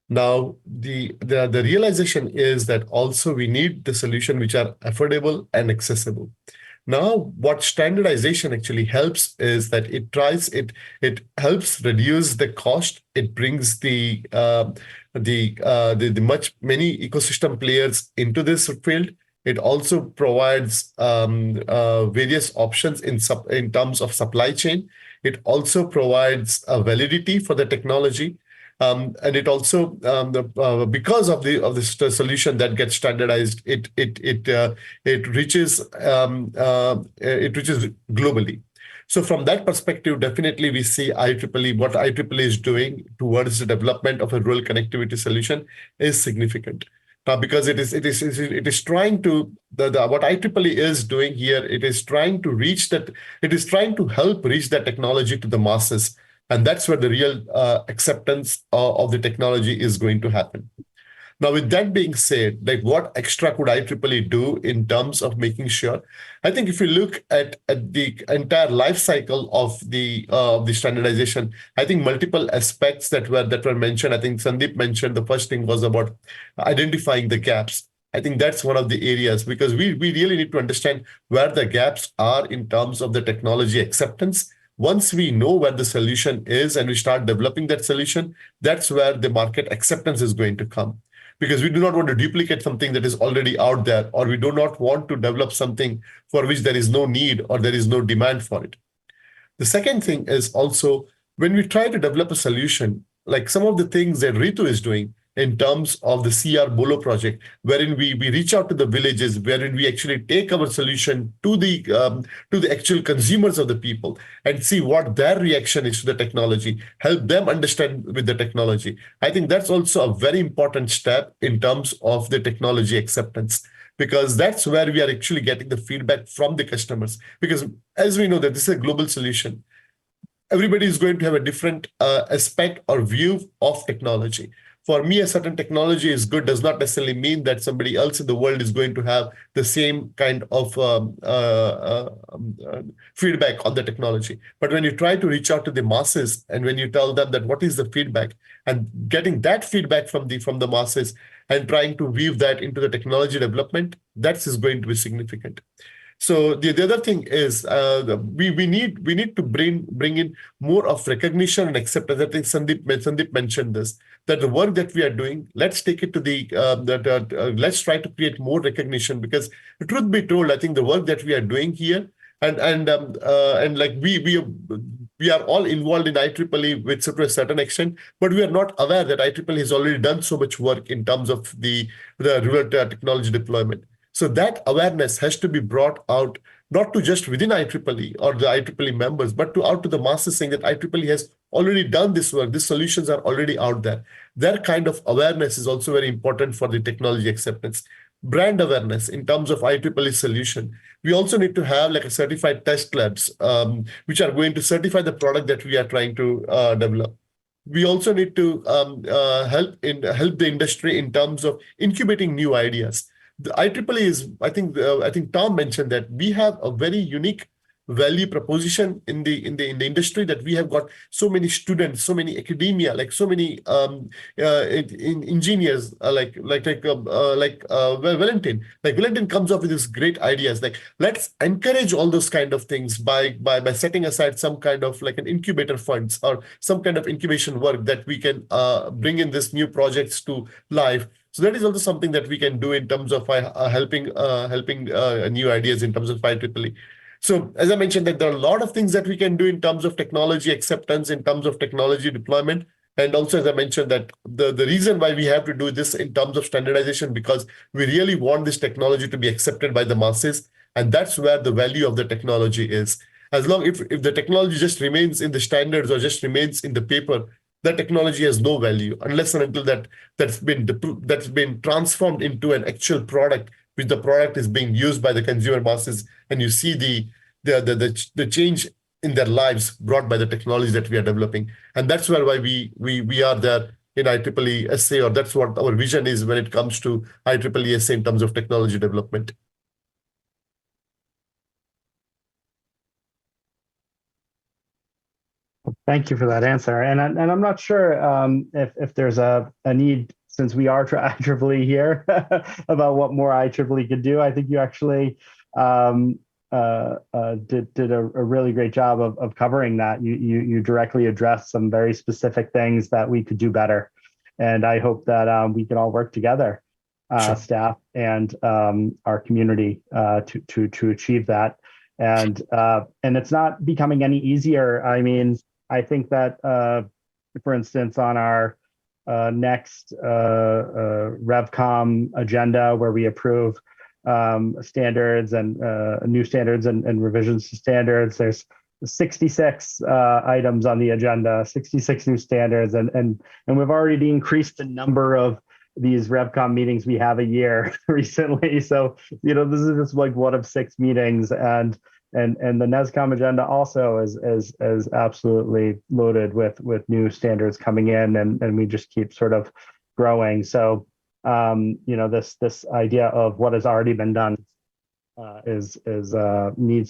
Now, the realization is that also we need the solution which are affordable and accessible. Now, what standardization actually helps is that it helps reduce the cost. It brings the many ecosystem players into this field. It also provides various options in terms of supply chain. It also provides a validity for the technology. And it also, because of this solution that gets standardized, it reaches globally. So from that perspective, definitely we see IEEE, what IEEE is doing towards the development of a rural connectivity solution is significant. Because it is trying to, what IEEE is doing here, it is trying to help reach that technology to the masses. And that's where the real acceptance of the technology is going to happen. Now, with that being said, like, what extra could IEEE do in terms of making sure? I think if you look at the entire life cycle of the standardization, I think multiple aspects that were mentioned. I think Sandeep mentioned the first thing was about identifying the gaps. I think that's one of the areas, because we really need to understand where the gaps are in terms of the technology acceptance. Once we know where the solution is and we start developing that solution, that's where the market acceptance is going to come. Because we do not want to duplicate something that is already out there, or we do not want to develop something for which there is no need or there is no demand for it. The second thing is also, when we try to develop a solution, like some of the things that Ritu is doing in terms of the CR Bolo project, wherein we reach out to the villages, wherein we actually take our solution to the actual consumers of the people and see what their reaction is to the technology, help them understand with the technology. I think that's also a very important step in terms of the technology acceptance, because that's where we are actually getting the feedback from the customers. Because as we know that this is a global solution, everybody is going to have a different aspect or view of technology. For me, a certain technology is good does not necessarily mean that somebody else in the world is going to have the same kind of feedback on the technology. But when you try to reach out to the masses and when you tell them that what is the feedback, and getting that feedback from the masses and trying to weave that into the technology development, that is going to be significant. So the other thing is we need to bring in more of recognition and acceptance. I think Sandeep mentioned this, that the work that we are doing, let's take it to let's try to create more recognition, because the truth be told, I think the work that we are doing here and like we are all involved in IEEE to a certain extent, but we are not aware that IEEE has already done so much work in terms of the rural technology deployment. So that awareness has to be brought out, not to just within IEEE or the IEEE members, but out to the masses, saying that IEEE has already done this work. These solutions are already out there. That kind of awareness is also very important for the technology acceptance. Brand awareness in terms of IEEE solution. We also need to have like a certified test labs, which are going to certify the product that we are trying to develop. we also need to help the industry in terms of incubating new ideas. The IEEE is, I think Tom mentioned that we have a very unique value proposition in the industry, that we have got so many students, so many academia, like so many engineers, Valentin. Like Valentin comes up with these great ideas. Like, let's encourage all those kind of things by setting aside some kind of like an incubator funds or some kind of incubation work that we can bring in these new projects to life. So that is also something that we can do in terms of helping new ideas in terms of IEEE. So as I mentioned, that there are a lot of things that we can do in terms of technology acceptance, in terms of technology deployment. And also, as I mentioned, that the reason why we have to do this in terms of standardization, because we really want this technology to be accepted by the masses. And that's where the value of the technology is. As long if the technology just remains in the standards or just remains in the paper, that technology has no value unless and until that's been transformed into an actual product, which the product is being used by the consumer masses, and you see the change in their lives brought by the technology that we are developing. And that's why we are there in IEEE SA, or that's what our vision is when it comes to IEEE SA in terms of technology development. Thank you for that answer. And I'm not sure if there's a need, since we are IEEE here, about what more IEEE could do. I think you actually did a really great job of covering that. You directly addressed some very specific things that we could do better. And I hope that we can all work together, Sure. staff and our community, to achieve that. And it's not becoming any easier. I mean, I think that, for instance, on our next RevCom agenda, where we approve standards and new standards and revisions to standards, there's 66 items on the agenda, 66 new standards, and we've already increased the number of these RevCom meetings we have a year recently. So, this is just like one of 6 meetings, and the NESCOM agenda also is absolutely loaded with new standards coming in, and we just keep sort of growing. So, this idea of what has already been done needs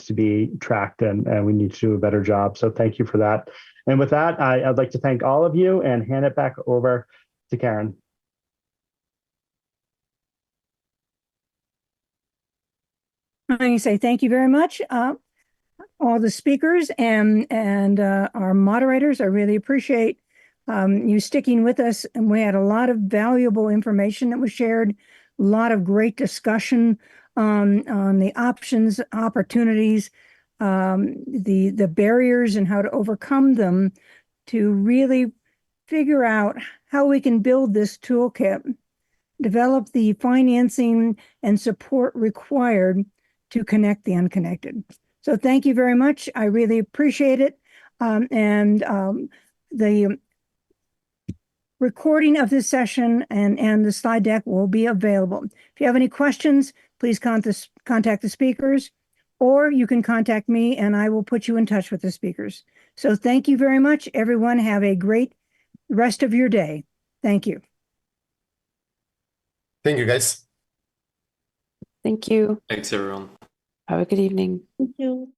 to be tracked, and we need to do a better job. So thank you for that. And with that, I'd like to thank all of you and hand it back over to Karen. I'm going to say thank you very much, all the speakers and our moderators. I really appreciate you sticking with us, and we had a lot of valuable information that was shared, a lot of great discussion on the options, opportunities, the barriers and how to overcome them, to really figure out how we can build this toolkit, develop the financing and support required to connect the unconnected. So thank you very much. I really appreciate it. The recording of this session and the slide deck will be available. If you have any questions, please contact the speakers, or you can contact me and I will put you in touch with the speakers. So thank you very much, everyone. Have a great rest of your day. Thank you. Thank you, guys. Thank you. Thanks, everyone. Have a good evening. Thank you.